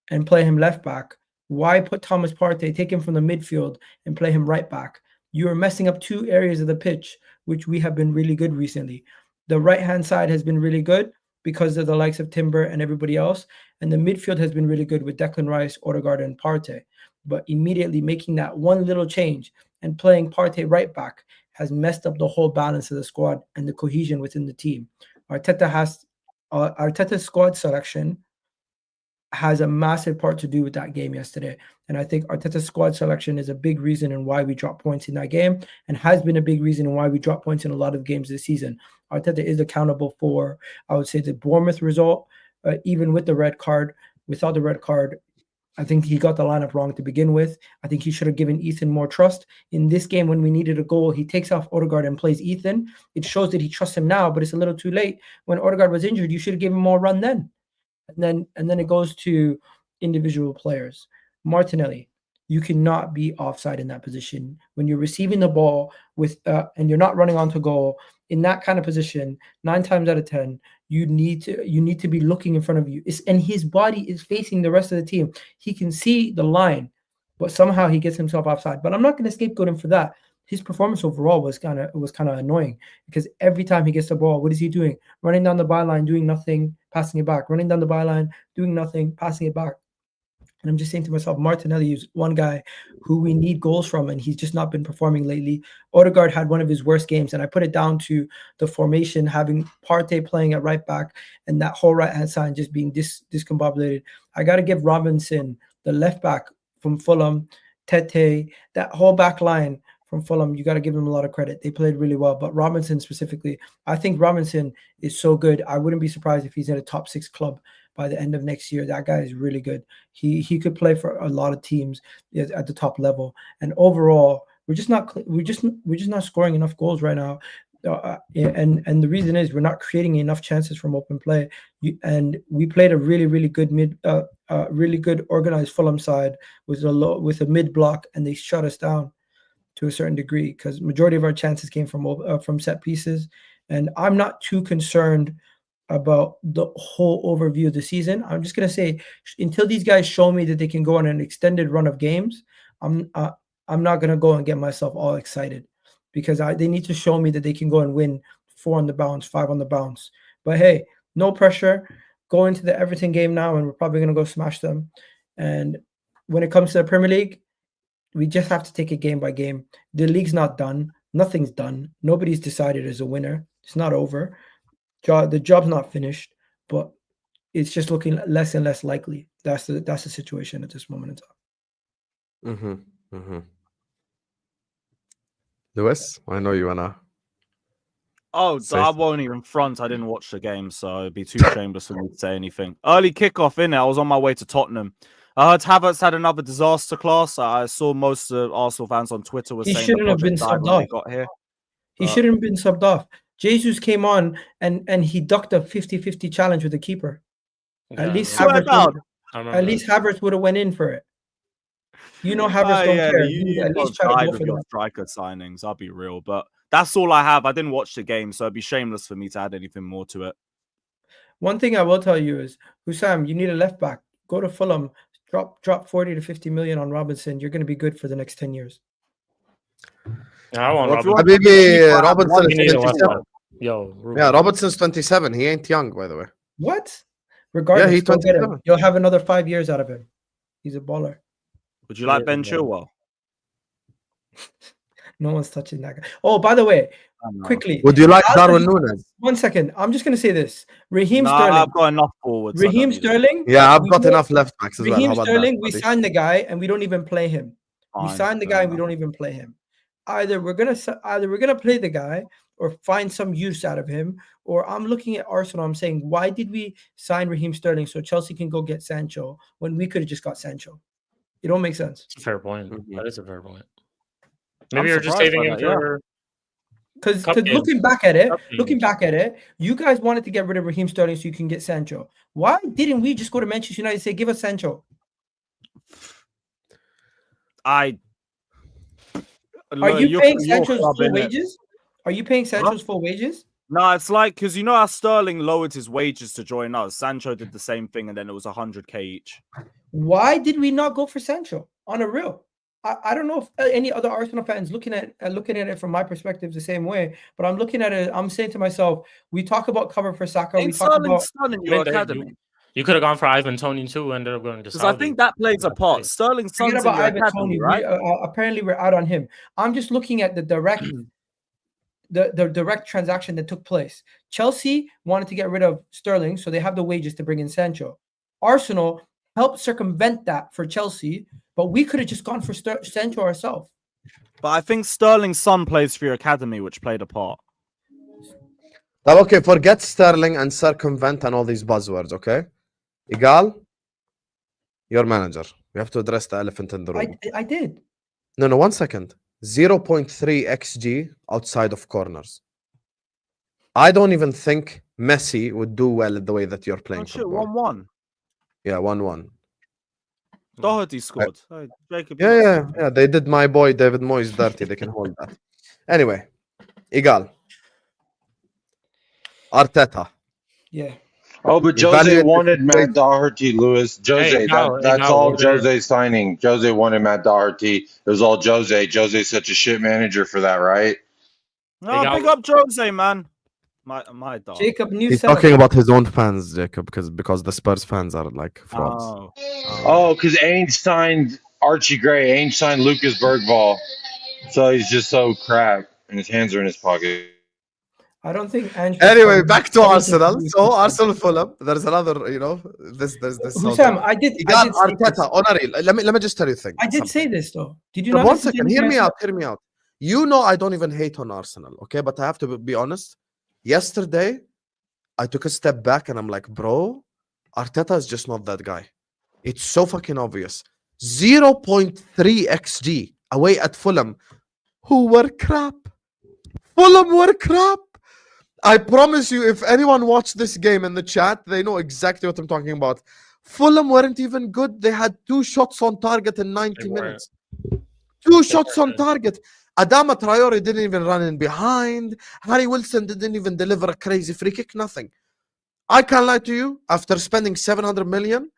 and play him left back? Why put Thomas Partey, take him from the midfield and play him right back? You are messing up 2 areas of the pitch, which we have been really good recently. The right-hand side has been really good because of the likes of Timber and everybody else. And the midfield has been really good with Declan Rice, Odegaard, and Partey. But immediately making that one little change and playing Partey right back has messed up the whole balance of the squad and the cohesion within the team. Arteta's squad selection has a massive part to do with that game yesterday. And I think Arteta's squad selection is a big reason in why we dropped points in that game, and has been a big reason in why we dropped points in a lot of games this season. Arteta is accountable for, I would say, the Bournemouth result, even with the red card. Without the red card, I think he got the lineup wrong to begin with. I think he should have given Ethan more trust. In this game, when we needed a goal, he takes off Odegaard and plays Ethan. It shows that he trusts him now, but it's a little too late. When Odegaard was injured, you should have given him more run then. And then it goes to individual players. Martinelli, you cannot be offside in that position. When you're receiving the ball with and you're not running onto goal, in that kind of position, 9 times out of 10, you need to be looking in front of you. And his body is facing the rest of the team. He can see the line, but somehow he gets himself offside. But I'm not going to scapegoat him for that. His performance overall was kind of annoying, because every time he gets the ball, what is he doing? Running down the byline, doing nothing, passing it back. Running down the byline, doing nothing, passing it back. And I'm just saying to myself, Martinelli is one guy who we need goals from, and he's just not been performing lately. Odegaard had one of his worst games, and I put it down to the formation, having Partey playing at right back and that whole right-hand side just being discombobulated. I got to give Robinson, the left back from Fulham, Tete, that whole back line from Fulham, you got to give them a lot of credit. They played really well. But Robinson specifically, I think Robinson is so good. I wouldn't be surprised if he's in a top 6 club by the end of next year. That guy is really good. He could play for a lot of teams at the top level. And overall, we're just not scoring enough goals right now. And the reason is we're not creating enough chances from open play. And we played a really good really good organized Fulham side with a mid block, and they shut us down to a certain degree, because majority of our chances came from set pieces. And I'm not too concerned about the whole overview of the season. I'm just going to say, until these guys show me that they can go on an extended run of games, I'm not going to go and get myself all excited, because they need to show me that they can go and win 4 on the bounce, 5 on the bounce. But hey, no pressure. Go into the Everton game now, and we're probably going to go smash them. And when it comes to the Premier League, we just have to take it game by game. The league's not done. Nothing's done. Nobody's decided as a winner. It's not over. The job's not finished, but it's just looking less and less likely. That's the situation at this moment in time. Lewis, I know you wanna. Oh, I won't even front. I didn't watch the game, so it'd be too shameless for me to say anything. Early kickoff in there. I was on my way to Tottenham. I heard Havertz had another disaster class. I saw most of Arsenal fans on Twitter were saying he shouldn't have been subbed off. Got here. He shouldn't have been subbed off. Jesus came on and he ducked a 50-50 challenge with the keeper. Yeah, at least Havertz would have went in for it. You know, Havertz don't Yeah, care. you, You would you at both least try to died go with for your that. striker signings. I'll be real, but that's all I have. I didn't watch the game, so it'd be shameless for me to add anything more to it. One thing I will tell you is, Hussam, you need a left back. Go to Fulham. Drop 40 to 50 million on Robinson. You're going to be good for the next 10 years. I want Well, if you Robinson. want Habibi, Robinson You is need a left 27. back. Yo, Ruben. Yeah, Robinson's 27. He ain't young, by the way. What? Regardless, he's go get him. 27. You'll have another 5 years out of him. He's a baller. Would you like Yeah, Ben yeah. Chilwell? No one's touching that guy. Oh, by the way, quickly, Would you like Darwin Nunes? 1 second. I'm just going to say this. Raheem Nah, Sterling. I've got enough forwards. I don't Raheem need it. Sterling. Yeah, I've we got know- enough left backs as well. Raheem How about Sterling, that, we buddy? signed the guy and we don't even play him. We Fine, signed the fair guy and we enough. don't even play him. Either we're gonna play the guy or find some use out of him, or I'm looking at Arsenal. I'm saying, why did we sign Raheem Sterling so Chelsea can go get Sancho when we could have just got Sancho? It don't make sense. It's a fair point. Mhm. That is a fair point. I'm Maybe you're just surprised saving by him that, yeah. for. Because Cup games. looking back at Cup it, games. you guys wanted to get rid of Raheem Sterling so you can get Sancho. Why didn't we just go to Manchester United and say, give us Sancho? I. Are you Your- paying your Sancho's club, full innit? wages? Are you paying Sancho's full wages? No, it's like because you know how Sterling lowered his wages to join us. Sancho did the same thing, and then it was 100K each. Why did we not go for Sancho on a real? I don't know if any other Arsenal fans looking at it from my perspective the same way, but I'm looking at it. I'm saying to myself, we talk about cover for Saka. We Ain't talk Sterling about stunning I your mean, academy? you could have gone for Ivan Toney too. Ended up going to Because Saudi. I think that plays a part. Sterling's forget son's in about your Ivan academy, Toney. right? Apparently, we're out on him. I'm just looking at the direct, the direct transaction that took place. Chelsea wanted to get rid of Sterling, so they have the wages to bring in Sancho. Arsenal helped circumvent that for Chelsea, but we could have just gone for Sancho ourselves. But I think Sterling's son plays for your academy, which played a part. Okay, forget Sterling and circumvent and all these buzzwords, okay? Egal, your manager. We have to address the elephant in the room. I did. No, 1 second. 0.3 XG outside of corners. I don't even think Messi would do well the way that you're playing Oh, shit, football. 1-1. Yeah, 1-1. Doherty scored. Oh, Jacob, Yeah. They did my boy David Moyes dirty. They can hold that. Anyway, Egal. Arteta. Yeah. Oh, but Jose Evaluate wanted the Matt Doherty, Lewis. Jose, that's all Jose signing. Jose wanted Matt Doherty. It was all Jose. Jose's such a shit manager for that, right? No, big up Jose, man. My dog. Jacob, new He's setup. talking about his own fans, Jacob, because the Spurs fans are like frauds. Oh, because Ainge signed Archie Gray. Ainge signed Lucas Bergvall. So he's just so crap, and his hands are in his pocket. I don't think Ange. Anyway, back to Anything Arsenal. do with So this. Arsenal Fulham. There's another, there's this. Hussam, I did say Arteta, this. Honorary. Let me just tell you a thing. I did say something. this though. Did you But not? one listen to second, anything I said? hear me out. You know I don't even hate on Arsenal, okay? But I have to be honest. Yesterday, I took a step back and I'm like, bro, Arteta is just not that guy. It's so fucking obvious. 0.3 XG away at Fulham, who were crap. Fulham were crap. I promise you, if anyone watched this game in the chat, they know exactly what I'm talking about. Fulham weren't even good. They had 2 shots on target in 90 minutes. 2 shots on target. Adama Traore didn't even run in behind. Harry Wilson didn't even deliver a crazy free kick. Nothing. I can't lie to you. After spending 700 million,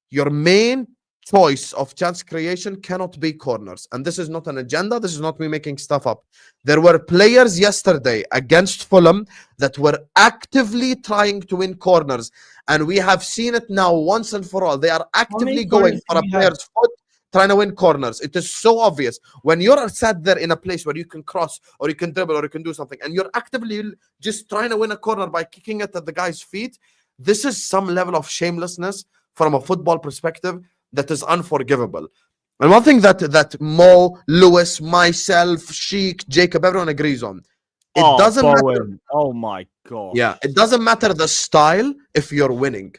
your main choice of chance creation cannot be corners. And this is not an agenda. This is not me making stuff up. There were players yesterday against Fulham that were actively trying to win corners. And we have seen it now once and for all. They are actively going for a player's foot, trying to win corners. It is so obvious. When you're sat there in a place where you can cross or you can dribble or you can do something, and you're actively just trying to win a corner by kicking it at the guy's feet, this is some level of shamelessness from a football perspective that is unforgivable. And one thing that Mo, Lewis, myself, Shikh, Jacob, everyone agrees on. It doesn't matter. Oh my god. Yeah, it doesn't matter the style if you're winning.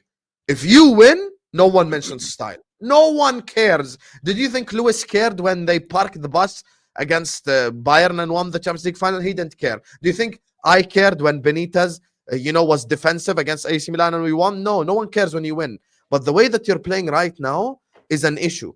If you win, no one mentions style. No one cares. Did you think Lewis cared when they parked the bus against Bayern and won the Champions League final? He didn't care. Do you think I cared when Benitez, was defensive against AC Milan and we won? No one cares when you win. But the way that you're playing right now is an issue.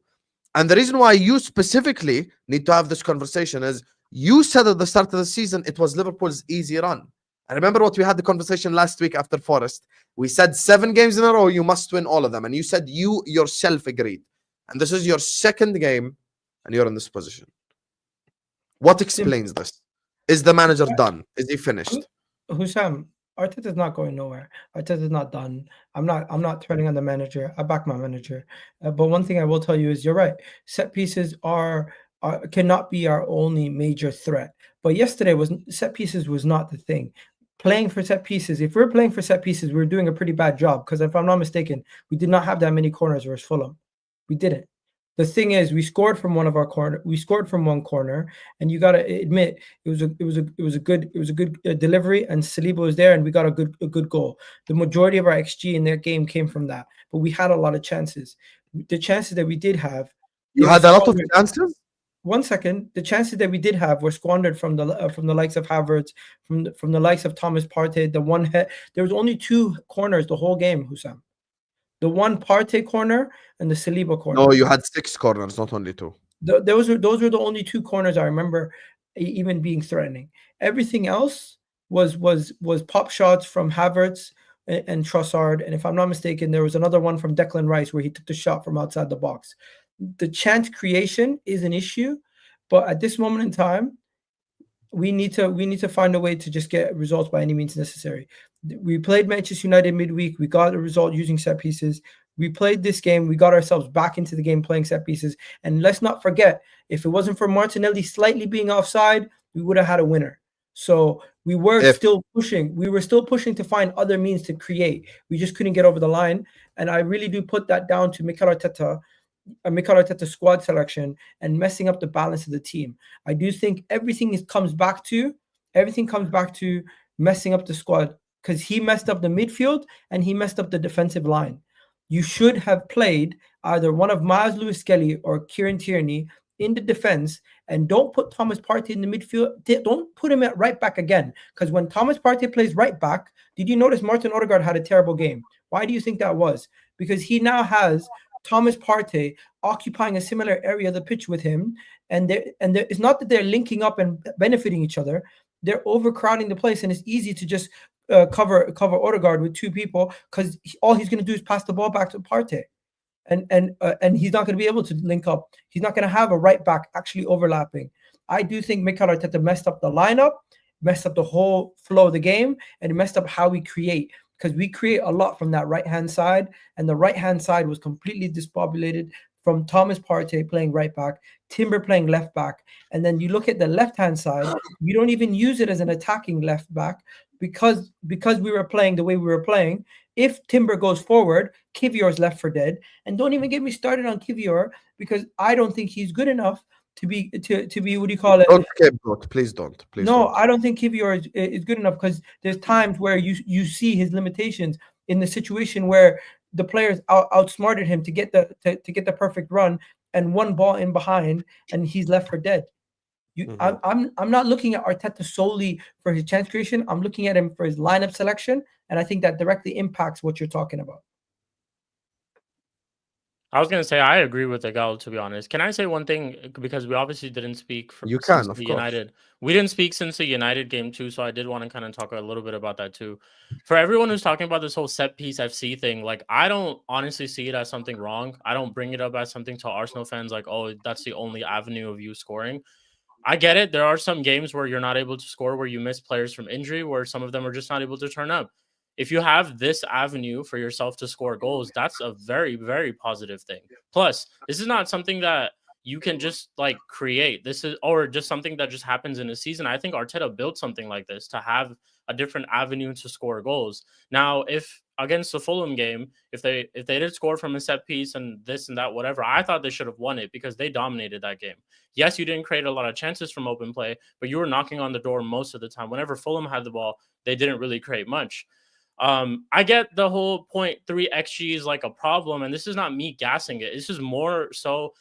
And the reason why you specifically need to have this conversation is you said at the start of the season it was Liverpool's easy run. I remember what we had the conversation last week after Forest. We said 7 games in a row, you must win all of them. And you said you yourself agreed. And this is your second game and you're in this position. What explains this? Is the manager done? Is he finished? Hussam, Arteta's not going nowhere. Arteta's not done. I'm not turning on the manager. I back my manager. But one thing I will tell you is you're right. Set pieces cannot be our only major threat. But yesterday set pieces was not the thing. Playing for set pieces, if we're playing for set pieces, we're doing a pretty bad job, because if I'm not mistaken, we did not have that many corners versus Fulham. We didn't. The thing is, we scored from one corner, and you gotta admit it was a good delivery, and Saliba was there, and we got a good goal. The majority of our XG in their game came from that, but we had a lot of chances. The chances that we did have, you had a lot of chances. 1 second. The chances that we did have were squandered from the likes of Havertz, from the likes of Thomas Partey. The one head, there was only 2 corners the whole game, Hussam. The one Partey corner and the Saliba corner. No, you had 6 corners, not only 2. Those were the only 2 corners I remember even being threatening. Everything else was pop shots from Havertz and Trossard. And if I'm not mistaken, there was another one from Declan Rice where he took the shot from outside the box. The chance creation is an issue, but at this moment in time, we need to find a way to just get results by any means necessary. We played Manchester United midweek. We got a result using set pieces. We played this game. We got ourselves back into the game playing set pieces. And let's not forget, if it wasn't for Martinelli slightly being offside, we would have had a winner. So we were still pushing. We were still pushing to find other means to create. We just couldn't get over the line. And I really do put that down to Mikel Arteta's squad selection and messing up the balance of the team. I do think everything comes back to messing up the squad, because he messed up the midfield and he messed up the defensive line. You should have played either one of Miles Lewis-Skelly or Kieran Tierney in the defense, and don't put Thomas Partey in the midfield. Don't put him at right back again, because when Thomas Partey plays right back, did you notice Martin Odegaard had a terrible game? Why do you think that was? Because he now has Thomas Partey occupying a similar area of the pitch with him, and it's not that they're linking up and benefiting each other. They're overcrowding the place, and it's easy to just cover Odegaard with 2 people, because all he's going to do is pass the ball back to Partey, and he's not going to be able to link up. He's not going to have a right back actually overlapping. I do think Mikel Arteta messed up the lineup, messed up the whole flow of the game, and messed up how we create, because we create a lot from that right-hand side, and the right-hand side was completely disbobulated from Thomas Partey playing right back, Timber playing left back, and then you look at the left-hand side, we don't even use it as an attacking left back, because we were playing the way we were playing. If Timber goes forward, Kivior's left for dead, and don't even get me started on Kivior, because I don't think he's good enough to be what do you call it? Don't scapegoat, please don't. Please no, don't. I don't think Kivior is good enough, because there's times where you see his limitations in the situation where the players outsmarted him to get the perfect run, and one ball in behind, and he's left for dead. I'm not looking at Arteta solely for his chance creation. I'm looking at him for his lineup selection, and I think that directly impacts what you're talking about. I was going to say, I agree with Egal, to be honest. Can I say one thing? Because we obviously didn't speak since the United. We didn't speak since the United game too, so I did want to kind of talk a little bit about that too. For everyone who's talking about this whole set piece FC thing, like, I don't honestly see it as something wrong. I don't bring it up as something to Arsenal fans like, oh, that's the only avenue of you scoring. I get it. There are some games where you're not able to score, where you miss players from injury, where some of them are just not able to turn up. If you have this avenue for yourself to score goals, that's a very, very positive thing. Plus, this is not something that you can just like create. This is, or just something that just happens in a season. I think Arteta built something like this to have a different avenue to score goals. Now, if against the Fulham game, if they did score from a set piece and this and that, whatever, I thought they should have won it because they dominated that game. Yes, you didn't create a lot of chances from open play, but you were knocking on the door most of the time. Whenever Fulham had the ball, they didn't really create much. I get the whole 0.3 XG is like a problem, and this is not me gassing it. This is more so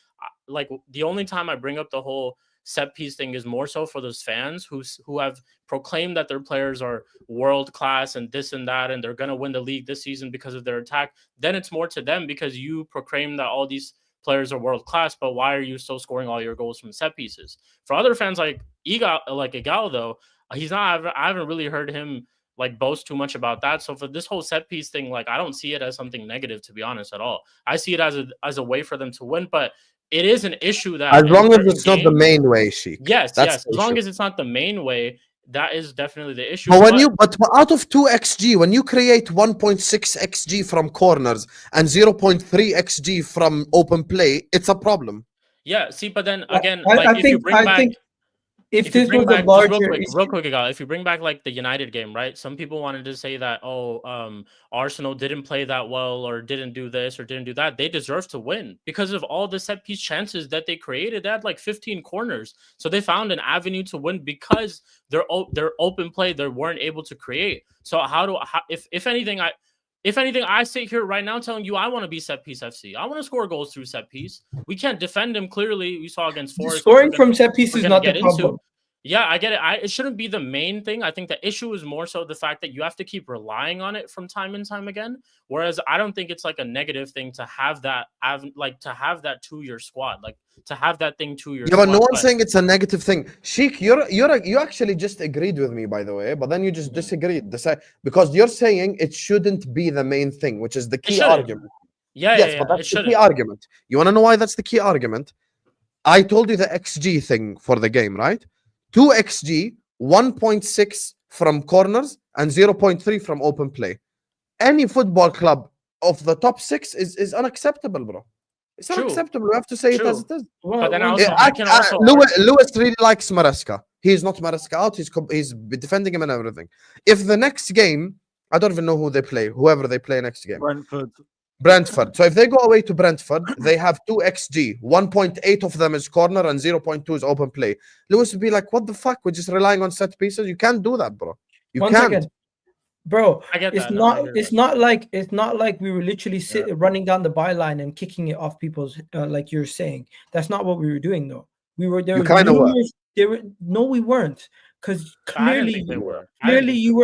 like the only time I bring up the whole set piece thing is more so for those fans who have proclaimed that their players are world class and this and that, and they're going to win the league this season because of their attack. Then it's more to them because you proclaim that all these players are world class, but why are you still scoring all your goals from set pieces? For other fans like Egal, though, he's not. I haven't really heard him like boast too much about that. So for this whole set piece thing, like I don't see it as something negative, to be honest, at all. I see it as a way for them to win, but it is an issue that as long as it's not the main way, Sheikh. Yes, that's yes. As long as it's not the main way, that is definitely the issue. But out of 2 xg, when you create 1.6 xg from corners and 0.3 xg from open play, it's a problem. Yeah. See, but then again, if this was a larger real quick, if you bring back like the United game, right? Some people wanted to say that Arsenal didn't play that well or didn't do this or didn't do that. They deserve to win because of all the set piece chances that they created. They had like 15 corners, so they found an avenue to win because their open play they weren't able to create. So if anything, I sit here right now telling you I want to be set piece FC. I want to score goals through set piece. We can't defend him clearly. We saw against Forest. Scoring from set piece is not the problem. Yeah, I get it. It shouldn't be the main thing. I think the issue is more so the fact that you have to keep relying on it from time and time again. Whereas I don't think it's like a negative thing to have that, to your squad, like to have that thing to your. Yeah, but no one's saying it's a negative thing. Sheikh, you actually just agreed with me, by the way, but then you just disagreed. Because you're saying it shouldn't be the main thing, which is the key argument. Yes, but that's the key argument. You want to know why that's the key argument? I told you the XG thing for the game, right? 2 xg, 1.6 from corners and 0.3 from open play. Any football club of the top 6 is unacceptable, bro. It's unacceptable. We have to say it as it is. But then Lewis really likes Maresca. He's not Maresca out. He's defending him and everything. If the next game, I don't even know who they play. Whoever they play next game. Brentford. So if they go away to Brentford, they have 2 xg. 1.8 of them is corner and 0.2 is open play. Lewis would be like, "What the fuck? We're just relying on set pieces. You can't do that, bro. You can't." Second. Bro, I get it's that. not. It's not like we were literally running down the byline and kicking it off people's. Like you're saying, that's not what we were doing though. We were there. No, we weren't. Because clearly you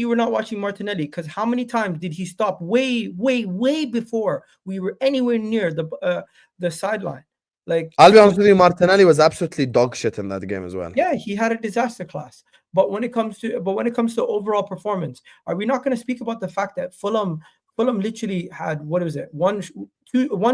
were not watching Martinelli. Because how many times did he stop way before we were anywhere near the sideline? Like, I'll be honest with you, Martinelli was absolutely dog shit in that game as well. Yeah, he had a disaster class. But when it comes to overall performance, are we not going to speak about the fact that Fulham literally had, what was it, one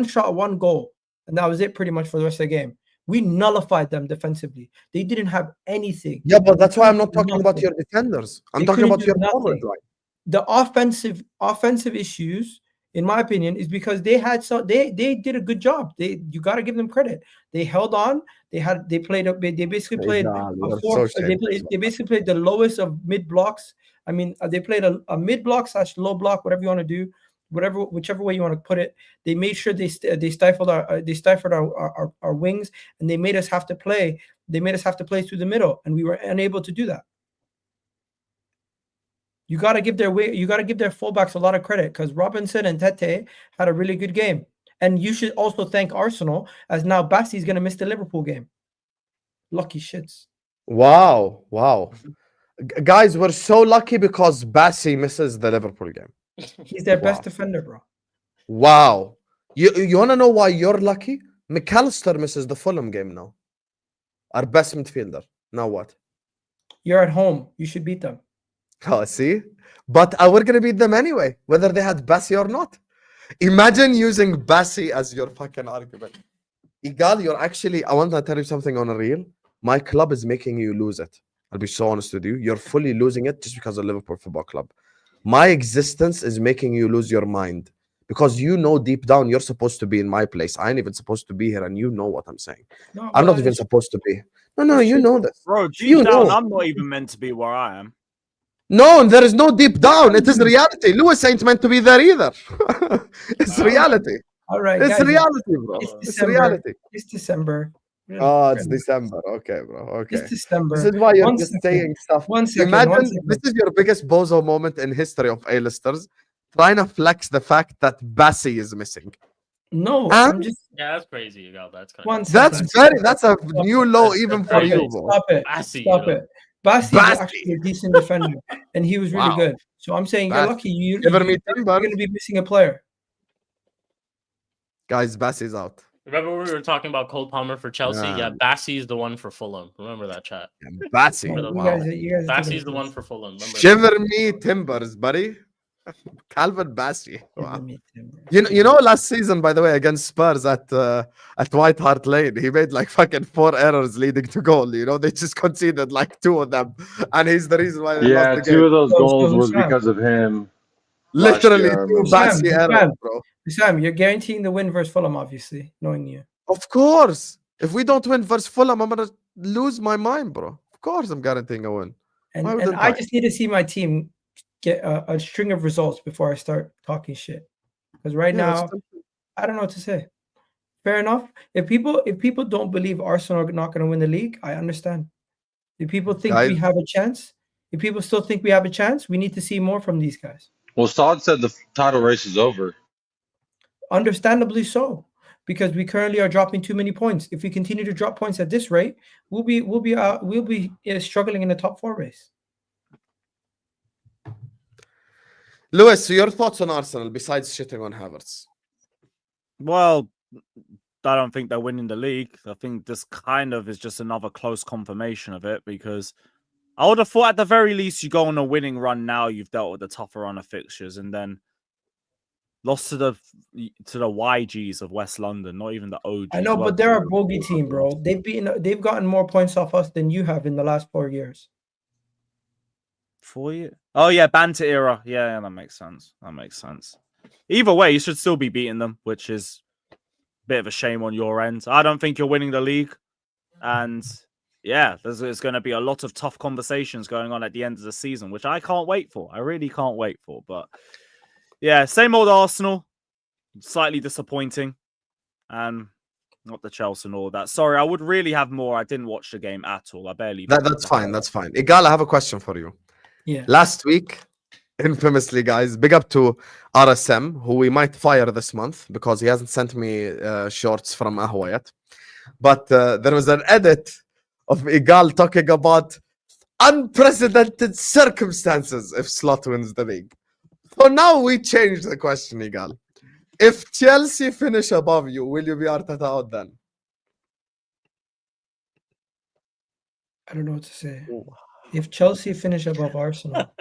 shot, 1 goal, and that was it pretty much for the rest of the game. We nullified them defensively. They didn't have anything. Yeah, but that's why I'm not talking about your defenders. I'm talking about your forward line. The offensive issues, in my opinion, is because they did a good job. You got to give them credit. They held on. They basically played the lowest of mid blocks. I mean, they played a mid block / low block, whatever you want to do. Whichever way you want to put it, they made sure they stifled our wings, and they made us have to play. They made us have to play through the middle, and we were unable to do that. You got to give their fullbacks a lot of credit because Robinson and Tete had a really good game, and you should also thank Arsenal as now Bassey's going to miss the Liverpool game. Lucky shits. Wow. Guys, we're so lucky because Bassey misses the Liverpool game. He's their best defender, bro. Wow. You want to know why you're lucky? McAllister misses the Fulham game now. Our best midfielder. Now what? You're at home. You should beat them. Oh, see? But we're going to beat them anyway, whether they had Bassey or not. Imagine using Bassey as your fucking argument. Egal, I want to tell you something on a real. My club is making you lose it. I'll be so honest with you. You're fully losing it just because of Liverpool Football Club. My existence is making you lose your mind because deep down you're supposed to be in my place. I ain't even supposed to be here, and you know what I'm saying. No, I'm not even supposed to be. No, you know this. Bro, deep down, I'm not even meant to be where I am. No, there is no deep down. It is reality. Lewis ain't meant to be there either. It's reality. All right, it's guys, reality, bro. It's reality. It's December. Oh, it's December. Okay, bro. Okay. It's December. This is why you're just saying stuff. Imagine this is your biggest bozo moment in history of A-listers, trying to flex the fact that Bassey is missing. No, I'm just that's crazy. That's kind of that's a new low even for you, bro. Stop it. Stop it. Bassey is actually a decent defender, and he was really good. So I'm saying you're lucky. You're going to be missing a player. Guys, Bassey's out. Remember we were talking about Cole Palmer for Chelsea? Yeah. Yeah, Bassey's the one for Fulham. Remember that chat? Bassey. Remember the Wow. you guys are Bassey's taking the a one for Fulham. Remember that? Shiver me timbers, buddy. Calvin Bassey. piss. Wow. Me too. You know, last season, by the way, against Spurs at White Hart Lane, he made like fucking 4 errors leading to goal. You know, they just conceded like 2 of them, and he's the reason why they Yeah, lost the 2 game. of those So- goals so was Sam. because of him. last Literally year, I 2 remember. Bassey Sam, errors, bro. Sam, you're guaranteeing the win versus Fulham, obviously, knowing you. Of course, if we don't win versus Fulham, I'm gonna lose my mind, bro. Of course, I'm guaranteeing a win. And Why would and they I try? just need to see my team get a string of results before I start talking shit. Because right Yeah, now, that's- I don't know what to say. Fair enough. If people don't believe Arsenal are not going to win the league, I understand. If people think we Guys- have a chance, if people still think we have a chance, we need to see more from these guys. Well, Saad said the title race is over. Understandably so, because we currently are dropping too many points. If we continue to drop points at this rate, we'll be struggling in the top 4 race. Lewis, so your thoughts on Arsenal besides shitting on Havertz? Well, I don't think they're winning the league. I think this kind of is just another close confirmation of it, because I would have thought at the very least you go on a winning run now. You've dealt with the tougher run of fixtures, and then lost to the YGs of West London, not even the OGs. I know, but they're a bogey team, bro. They've gotten more points off us than you have in the last 4 years. 4 years? Oh yeah, banter era. Yeah, that makes sense. That makes sense. Either way, you should still be beating them, which is a bit of a shame on your end. I don't think you're winning the league, and yeah, there's going to be a lot of tough conversations going on at the end of the season, which I can't wait for. I really can't wait for. But yeah, same old Arsenal, slightly disappointing, and not the Chelsea and all that. Sorry, I would really have more. I didn't watch the game at all. I barely. That's fine. That's fine. Egal, I have a question for you. Yeah. Last week, infamously, guys, big up to RSM, who we might fire this month because he hasn't sent me shorts from Ahwa yet. But there was an edit of Egal talking about unprecedented circumstances if Slot wins the league. So now we change the question, Egal. If Chelsea finish above you, will you be Arteta out then? I don't know what to say. If Chelsea finish above Arsenal,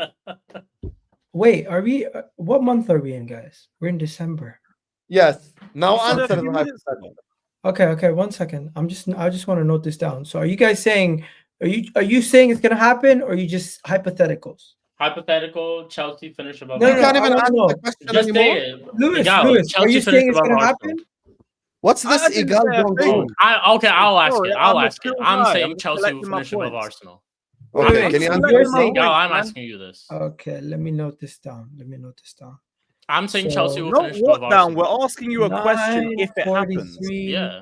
wait, are we? What month are we in, guys? We're in December. Yes. Now You said a answer few the minutes hypothetical. Okay, 1 second. I just want to note this down. So, are you guys saying? Are you saying it's gonna happen, or are you just hypotheticals? Hypothetical, Chelsea finish above No, You no, can't Arsenal. even I answer know. the question Just say anymore. it. Lewis, Egal, are Chelsea you finish saying it's above gonna Arsenal. happen? What's I this didn't Egal say a don't thing. do? I'll ask Sorry, it. I'll I'm a ask it. chill I'm guy. saying I'm Chelsea will collecting my finish above points. Arsenal. Okay, Wait, can you so answer you're this saying- now? Egal, I'm man. asking you this. Okay, let me note this down. I'm saying So- Chelsea will Not finish what above down. We're Arsenal. asking you a question if it happens. 9:43, Yeah.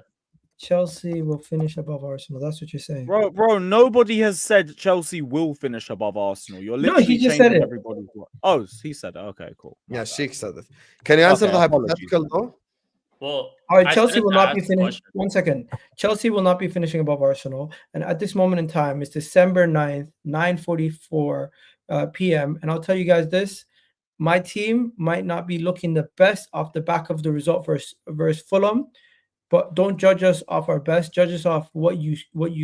Chelsea will finish above Arsenal. That's what you're saying. Bro, nobody has said Chelsea will finish above Arsenal. You're No, literally he just said changing it. everybody's what. Oh, he said it. Okay, cool. My Yeah, bad. Sheikh said it. Can you answer Okay, the apologies. hypothetical though? Well, All right, I Chelsea didn't will not ask be the finishing. question. 1 second. Chelsea will not be finishing above Arsenal. And at this moment in time, it's December 9th, 9:44 p.m. And I'll tell you guys this. My team might not be looking the best off the back of the result versus Fulham, but don't judge us off our best. Judge us off what you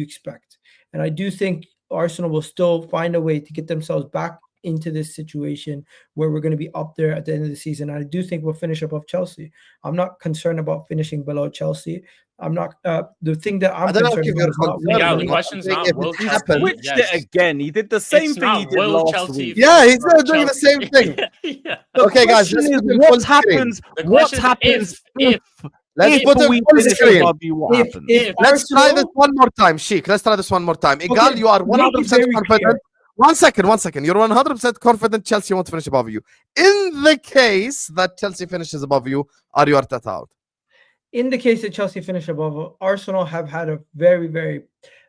expect. And I do think Arsenal will still find a way to get themselves back into this situation where we're going to be up there at the end of the season. And I do think we'll finish above Chelsea. I'm not concerned about finishing below Chelsea. I'm not. The thing that I'm I don't know concerned if about you're is not concerned. Yeah, winning the the question's saying not if will it He Chelsea. happens- switched Yes. it again. He did the same It's thing not he did will last Chelsea week. Yeah, finish he's above doing the Chelsea. same thing. Yeah. The Okay, guys, question let's is put in what full screen. happens. The What question is happens if Let's If put it we full finish screen. above you? What If happens? if Let's try this Arsenal, one more time, Sheikh. Let's try this one more time. Egal, Okay, you are make it 100% very confident. clear. 1 second, 1 second. You're 100% confident Chelsea won't finish above you. In the case that Chelsea finishes above you, are you Arteta out? in the case that Chelsea finish above, Arsenal have had a very, very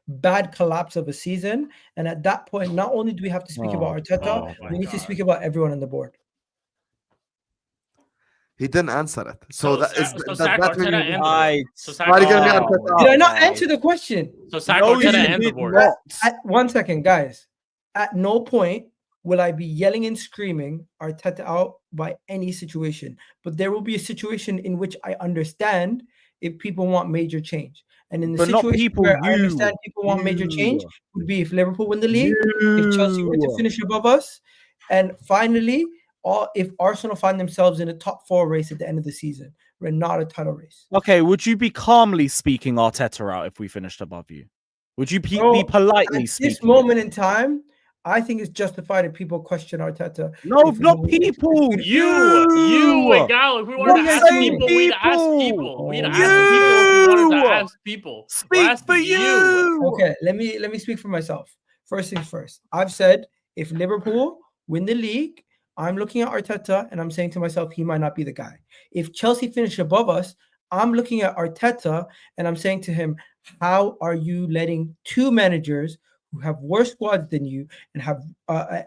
bad collapse of a season. And at that point, not only do we have to speak about Arteta, oh my we need to God. speak about everyone on the board. He didn't answer it. So that is so that, sack that Arteta means and Right. so sack Why are you gonna be Arteta. Arteta Did I out? not answer the question? So sack No, Arteta you and the did board. not. At 1 second, guys. At no point will I be yelling and screaming Arteta out by any situation. But there will be a situation in which I understand if people want major change. And in the But not situation people, where I you. understand people want major change You. would be if Liverpool win the league, if Chelsea were to You. finish above us, and finally, if Arsenal find themselves in a top 4 race at the end of the season. We're not a title race. Okay, would you be calmly speaking Arteta out if we finished above you? Would you be Bro, politely At speaking? this moment in time, I think it's justified if people question Arteta. No, if not we- people. You, Egal. If we wanted to Yes, ask you. people, we'd ask People. people. We'd Oh, ask people if we wanted to you. ask people. We're Speak for asking you. Okay, let me speak for myself. First things first. I've said if Liverpool win the league, I'm looking at Arteta and I'm saying to myself, he might not be the guy. If Chelsea finish above us, I'm looking at Arteta and I'm saying to him, how are you letting two managers who have worse squads than you and have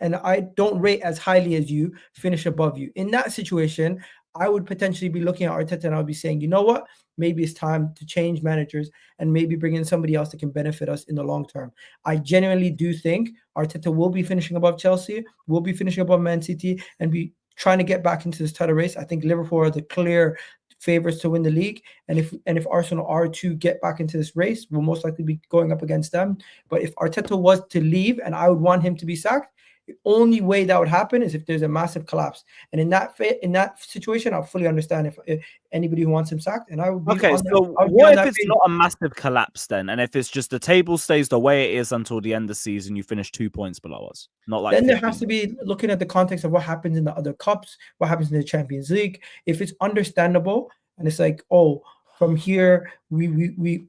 and I don't rate as highly as you finish above you? In that situation, I would potentially be looking at Arteta and I would be saying, you know what? Maybe it's time to change managers and maybe bring in somebody else that can benefit us in the long term. I genuinely do think Arteta will be finishing above Chelsea, will be finishing above Man City, and be trying to get back into this title race. I think Liverpool are the clear favorites to win the league, and if Arsenal are to get back into this race, we'll most likely be going up against them. But if Arteta was to leave, and I would want him to be sacked, the only way that would happen is if there's a massive collapse. And in that situation, I'll fully understand if anybody who wants him sacked. And I would be Okay, on so that, what if it's not a massive collapse then? And if it's just the table stays the way it is until the end of the season, you finish 2 points below us? Not like then 15. there has to be looking at the context of what happens in the other cups, what happens in the Champions League. If it's understandable and it's like, oh, from here we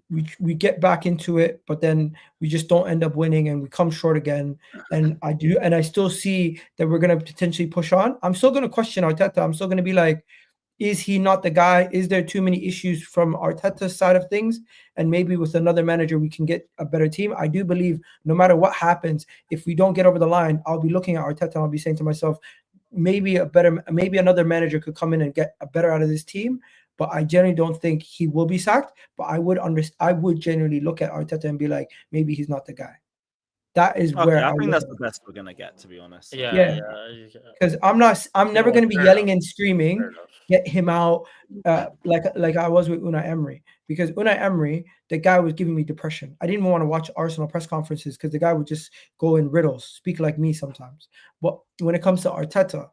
get back into it, but then we just don't end up winning and we come short again. And I still see that we're gonna potentially push on. I'm still gonna question Arteta. I'm still gonna be like, is he not the guy? Is there too many issues from Arteta's side of things? And maybe with another manager, we can get a better team. I do believe no matter what happens, if we don't get over the line, I'll be looking at Arteta and I'll be saying to myself, maybe another manager could come in and get a better out of this team. But I generally don't think he will be sacked. But I would genuinely look at Arteta and be like, maybe he's not the guy. That is where I think that's the best we're gonna get, to be honest. Yeah. Because I'm never gonna be yelling and screaming, get him out, like I was with Unai Emery. Because Unai Emery, the guy was giving me depression. I didn't even want to watch Arsenal press conferences because the guy would just go in riddles, speak like me sometimes. But when it comes to Arteta,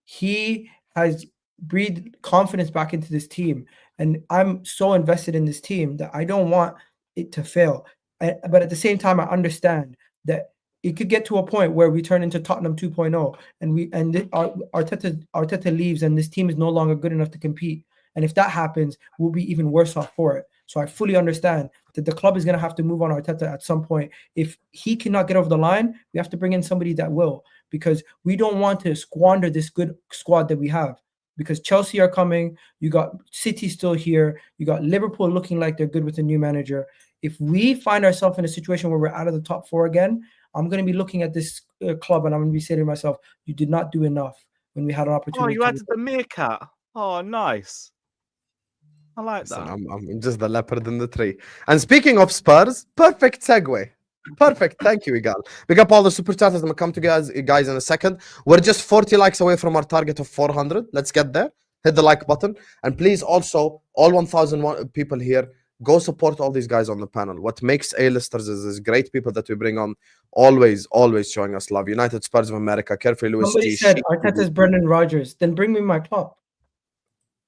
he has breathed confidence back into this team, and I'm so invested in this team that I don't want it to fail. But at the same time, I understand that it could get to a point where we turn into Tottenham 2.0 and Arteta leaves and this team is no longer good enough to compete. And if that happens, we'll be even worse off for it. So I fully understand that the club is going to have to move on Arteta at some point. If he cannot get over the line, we have to bring in somebody that will, because we don't want to squander this good squad that we have. Because Chelsea are coming, you got City still here, you got Liverpool looking like they're good with a new manager. If we find ourselves in a situation where we're out of the top 4 again, I'm going to be looking at this club and I'm going to be saying to myself, you did not do enough when we had an opportunity. Oh, you added the meerkat. Oh, nice. I like that. I'm just the leopard in the tree. And speaking of Spurs, perfect segue. Perfect. Thank you, Egal. Big up all the super chatters. I'm going to come to you guys in a second. We're just 40 likes away from our target of 400. Let's get there. Hit the like button. And please also, all 1,000 people here, go support all these guys on the panel. What makes A-listers is these great people that we bring on, always showing us love. United Spurs of America, Carefree Lewis. Somebody said Arteta's Brendan Rodgers. Then bring me my club.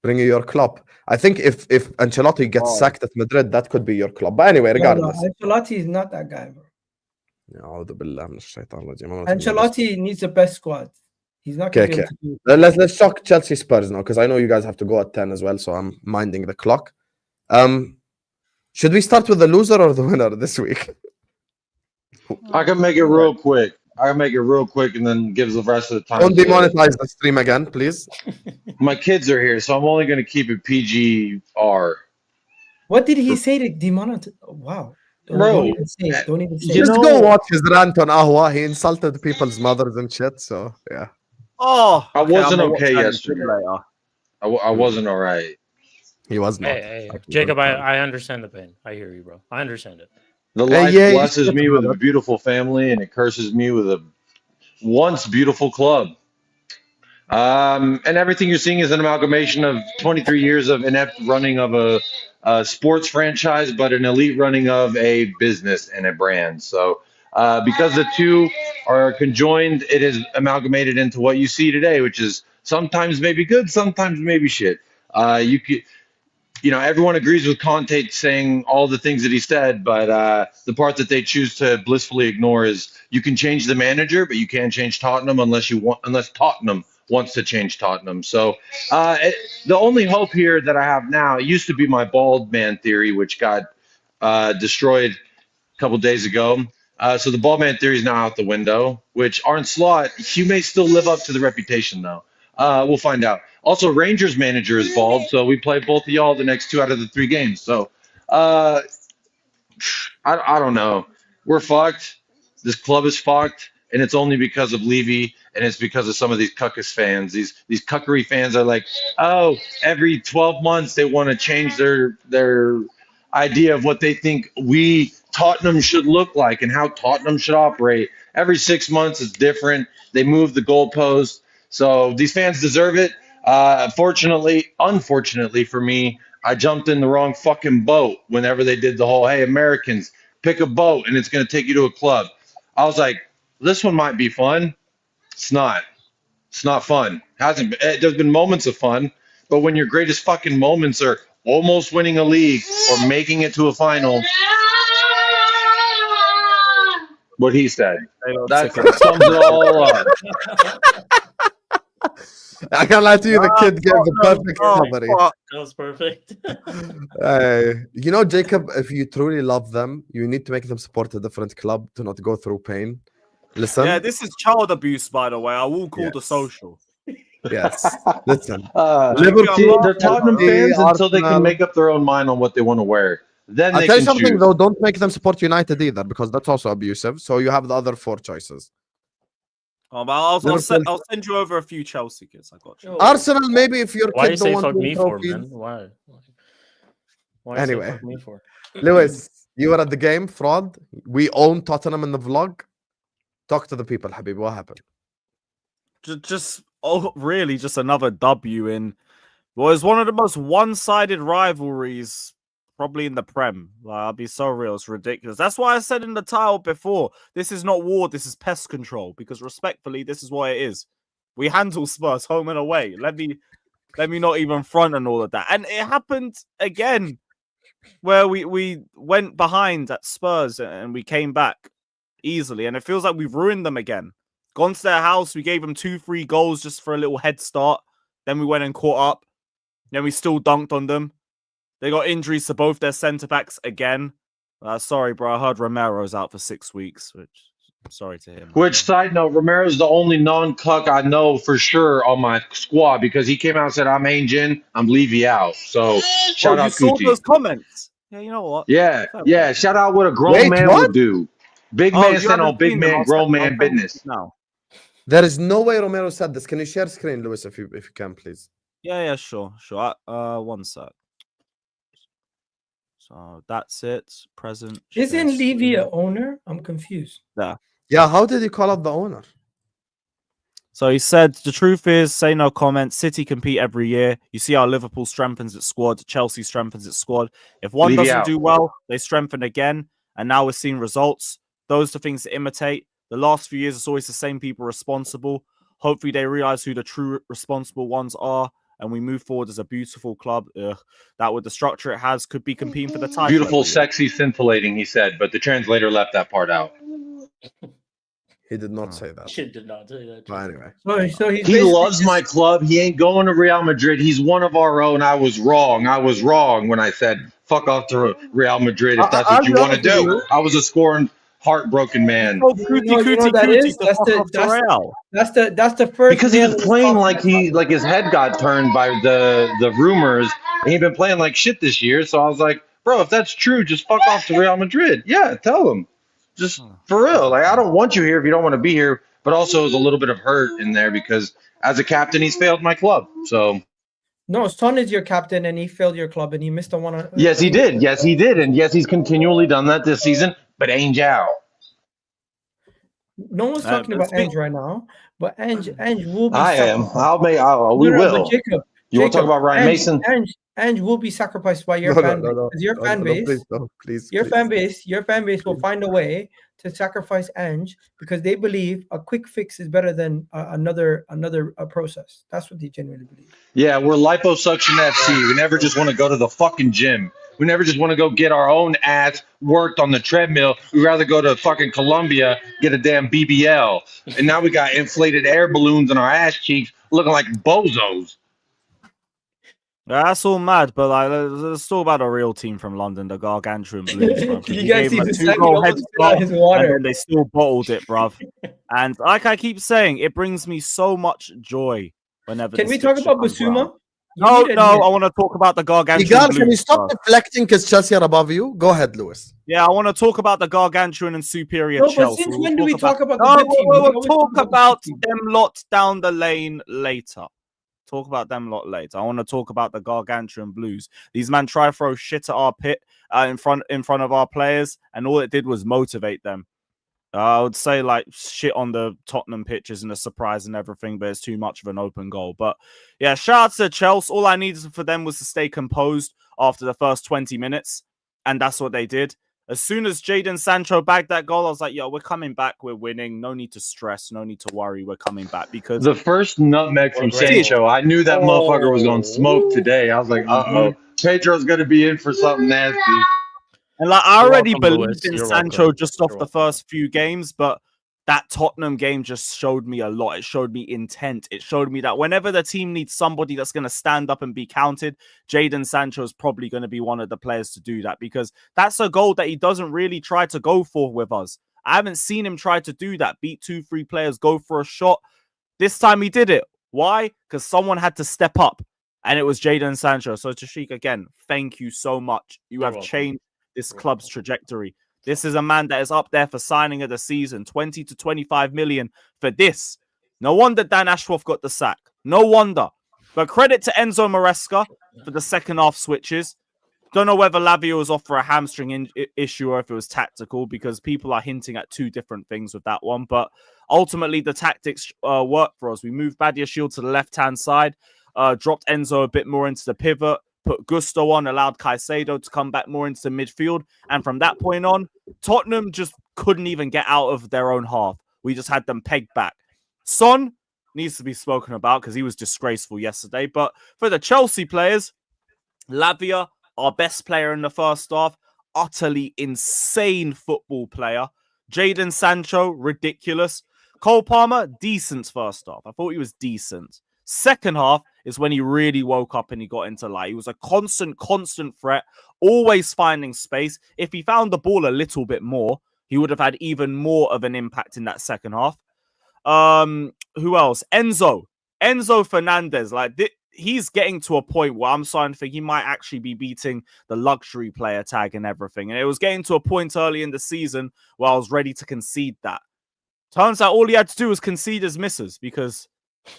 Bring you your club. I think if Ancelotti gets sacked at Madrid, that could be your club. But anyway, regardless. No, Ancelotti is not that guy, bro. Ancelotti needs the best squad. He's not going to be able to do it. Let's talk Chelsea Spurs now, because I know you guys have to go at 10 as well, so I'm minding the clock. Should we start with the loser or the winner this week? I can make it real quick. And then give the rest of the time. Don't demonetize the stream again, please. My kids are here, so I'm only going to keep it PGR. What did he say to demonetize? Wow. Don't even say it. Just go watch his rant on Ahwa. He insulted people's mothers and shit, so yeah. Oh, I wasn't okay yesterday. I wasn't all right. He was not. Hey, Jacob, I understand the pain. I hear you, bro. I understand it. The life blesses me with a beautiful family, and it curses me with a once beautiful club. And everything you're seeing is an amalgamation of 23 years of inept running of a sports franchise, but an elite running of a business and a brand. So, because the two are conjoined, it is amalgamated into what you see today, which is sometimes maybe good, sometimes maybe shit. You could, everyone agrees with Conte saying all the things that he said, but the part that they choose to blissfully ignore is you can change the manager, but you can't change Tottenham unless Tottenham wants to change Tottenham. So the only hope here that I have now, it used to be my bald man theory, which got destroyed a couple days ago. So the bald man theory is now out the window, which Arne Slot, you may still live up to the reputation, though. We'll find out. Also, Rangers manager is bald, so we play both of y'all the next 2 out of the 3 games. So I don't know. We're fucked. This club is fucked, and it's only because of Levy, and it's because of some of these cuckus fans. These cuckery fans are like, oh, every 12 months they want to change their idea of what they think Tottenham should look like and how Tottenham should operate. Every 6 months is different. They move the goalpost. So these fans deserve it. Unfortunately for me, I jumped in the wrong fucking boat whenever they did the whole, hey, Americans, pick a boat and it's going to take you to a club. I was like, this one might be fun. It's not. It's not fun. There's been moments of fun, but when your greatest fucking moments are almost winning a league or making it to a final, what he said. That sums it all up. I can't lie to you, the kid gave the perfect summary. That was perfect. Jacob, if you truly love them, you need to make them support a different club to not go through pain. Listen. Yeah, this is child abuse, by the way. I will call the social. Yes. Listen. Liverpool, they're Tottenham fans until they can make up their own mind on what they want to wear. Then I'll they tell you can something, choose. though. Don't make them support United either, because that's also abusive. So you have the other 4 choices. Oh, but I'll send you over a few Chelsea kids. I got you. Arsenal, maybe if your Why kid you don't say want fuck to me win for, trophies. man? Why? Why you Anyway. say fuck me for? Lewis, you were at the game, fraud. We own Tottenham in the vlog. Talk to the people, Habib. What happened? Really just another W in what is one of the most one-sided rivalries probably in the Prem. I'll be so real, it's ridiculous. That's why I said in the title before, this is not war, this is pest control, because respectfully, this is what it is. We handle Spurs home and away. Let me not even front and all of that. And it happened again where we went behind at Spurs and we came back easily, and it feels like we've ruined them again. Gone to their house, we gave them 2-3 goals just for a little head start. Then we went and caught up. Then we still dunked on them. They got injuries to both their centre-backs again. Sorry, bro. I heard Romero's out for 6 weeks, which sorry to him. Which, side note, Romero's the only non-cuck I know for sure on my squad because he came out and said, I'm Angin, I'm Levy out. So, shout out you saw Kuti. those comments. Yeah, you know what? Yeah. Shout out what a grown man would do. Big man stand on big man, grown man business. No. There is no way Romero said this. Can you share screen, Lewis, if you can, please? Yeah, sure. One sec. So that's it. Present. Isn't Levy an owner? I'm confused. Yeah, how did he call out the owner? So he said, the truth is, say no comment. City compete every year. You see how Liverpool strengthens its squad. Chelsea strengthens its squad. If one doesn't do well, they strengthen again. And now we're seeing results. Those are things to imitate. The last few years, it's always the same people responsible. Hopefully they realize who the true responsible ones are. And we move forward as a beautiful club. That with the structure it has could be competing for the title. Beautiful, sexy, scintillating, he said, but the translator left that part out. He did not say that. She did not say that. But anyway. So he loves my club. He ain't going to Real Madrid. He's one of our own. I was wrong when I said fuck off to Real Madrid if that's what you want to do. I was a scorned, heartbroken man. That's the first. Because he was playing like his head got turned by the rumors, and he'd been playing like shit this year. So I was like, bro, if that's true, just fuck off to Real Madrid. Yeah, tell him. Just for real. Like, I don't want you here if you don't want to be here. But also, there's a little bit of hurt in there because as a captain, he's failed my club. So. No, Son is your captain, and he failed your club, and he missed the one. Yes, he did. And yes, he's continually done that this season. But Angel. No one's talking about Ange right now, but Ange will be. I am. sacrificed. We No, will. but Jacob, You want to talk about Ryan Mason? Ange will be sacrificed by your fan base. Because your fan base, your fan base will find a way to sacrifice Ange because they believe a quick fix is better than another process. That's what they genuinely believe. Yeah, we're liposuction FC. We never just want to go to the fucking gym. We never just want to go get our own ass worked on the treadmill. We'd rather go to fucking Colombia, get a damn BBL. And now we got inflated air balloons on our ass cheeks looking like bozos. That's all mad, but like, let's talk about a real team from London, the Gargantuan Blues. Bro. You guys see the two-goal head start, his water. and then they still bottled it, bruv. And like I keep saying, it brings me so much joy whenever. Can we talk about Basuma? No, I want to talk about the Gargantuan Egal, Blues. can you stop deflecting because Chelsea are above you? Go ahead, Lewis. Yeah, I want to talk about the Gargantuan and superior No, Chelsea. but since when do we talk about the No, good team? we'll talk about them lot down the lane later. Talk about them lot later. I want to talk about the Gargantuan Blues. These men try to throw shit at our pit in front of our players, and all it did was motivate them. I would say like shit on the Tottenham pitch isn't a surprise and everything, but it's too much of an open goal. But yeah, shout out to Chelsea. All I needed for them was to stay composed after the first 20 minutes, and that's what they did. As soon as Jadon Sancho bagged that goal, I was like, yo, we're coming back. We're winning. No need to stress. No need to worry. We're coming back because The first nutmeg from Sancho, I knew that motherfucker was going to smoke today. I was like, uh-oh, Pedro's going to be in for something nasty. And like I You're already welcome, believed Lewis. in You're Sancho welcome. just off You're the first few games, but that Tottenham game just showed me a lot. It showed me intent. It showed me that whenever the team needs somebody that's going to stand up and be counted, Jadon Sancho is probably going to be one of the players to do that because that's a goal that he doesn't really try to go for with us. I haven't seen him try to do that. Beat 2-3 players, go for a shot. This time he did it. Why? Because someone had to step up, and it was Jadon Sancho. So to Shikh, again, thank you so much. You have changed this club's trajectory. This is a man that is up there for signing of the season, 20 to 25 million for this. No wonder Dan Ashworth got the sack. No wonder. But credit to Enzo Maresca for the second half switches. Don't know whether Lavia was off for a hamstring issue or if it was tactical because people are hinting at two different things with that one. But ultimately, the tactics worked for us. We moved Badiashile to the left-hand side, dropped Enzo a bit more into the pivot, put Gusto on, allowed Caicedo to come back more into the midfield. And from that point on, Tottenham just couldn't even get out of their own half. We just had them pegged back. Son needs to be spoken about because he was disgraceful yesterday. But for the Chelsea players, Lavia, our best player in the first half, utterly insane football player. Jadon Sancho, ridiculous. Cole Palmer, decent first half. I thought he was decent. Second half is when he really woke up and he got into light. He was a constant threat, always finding space. If he found the ball a little bit more, he would have had even more of an impact in that second half. Who else? Enzo Fernandez. He's getting to a point where I'm starting to think he might actually be beating the luxury player tag and everything. And it was getting to a point early in the season where I was ready to concede that. Turns out all he had to do was concede his misses because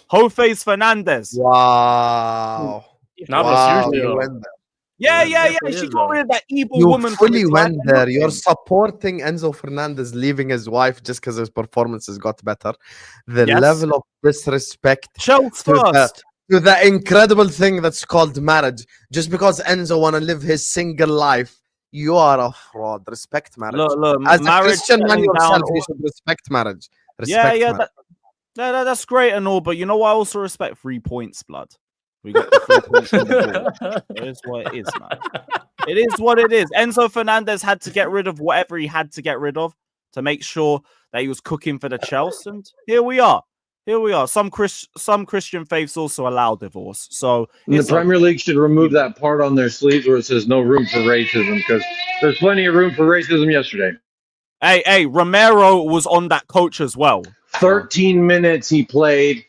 Jose Fernandez. Wow. Nah, but Wow, seriously, you though. went there. Yeah. definitely She is, got though. rid of that evil You woman. fully from went there. You're Nothing. supporting Enzo Fernandez leaving his wife just because his performances got better. The Yes. level of disrespect Chelsea to first. the incredible thing that's called marriage. Just because Enzo want to live his single life, you are a fraud. Respect marriage. Look, As a marriage Christian man settling yourself, down, you should respect marriage. Yeah, Respect yeah, marriage. that's great and all, but you know what? I also respect 3 points, blood. We got the 3 points on the board. It is what it is, man. It is what it is. Enzo Fernandez had to get rid of whatever he had to get rid of to make sure that he was cooking for the Chelsea, and here we are. Some Christian faiths also allow divorce, so And the it's okay. Premier League should remove that part on their sleeves where it says no room for racism because there's plenty of room for racism yesterday. Hey, Romero was on that coach as well. 13 minutes he played.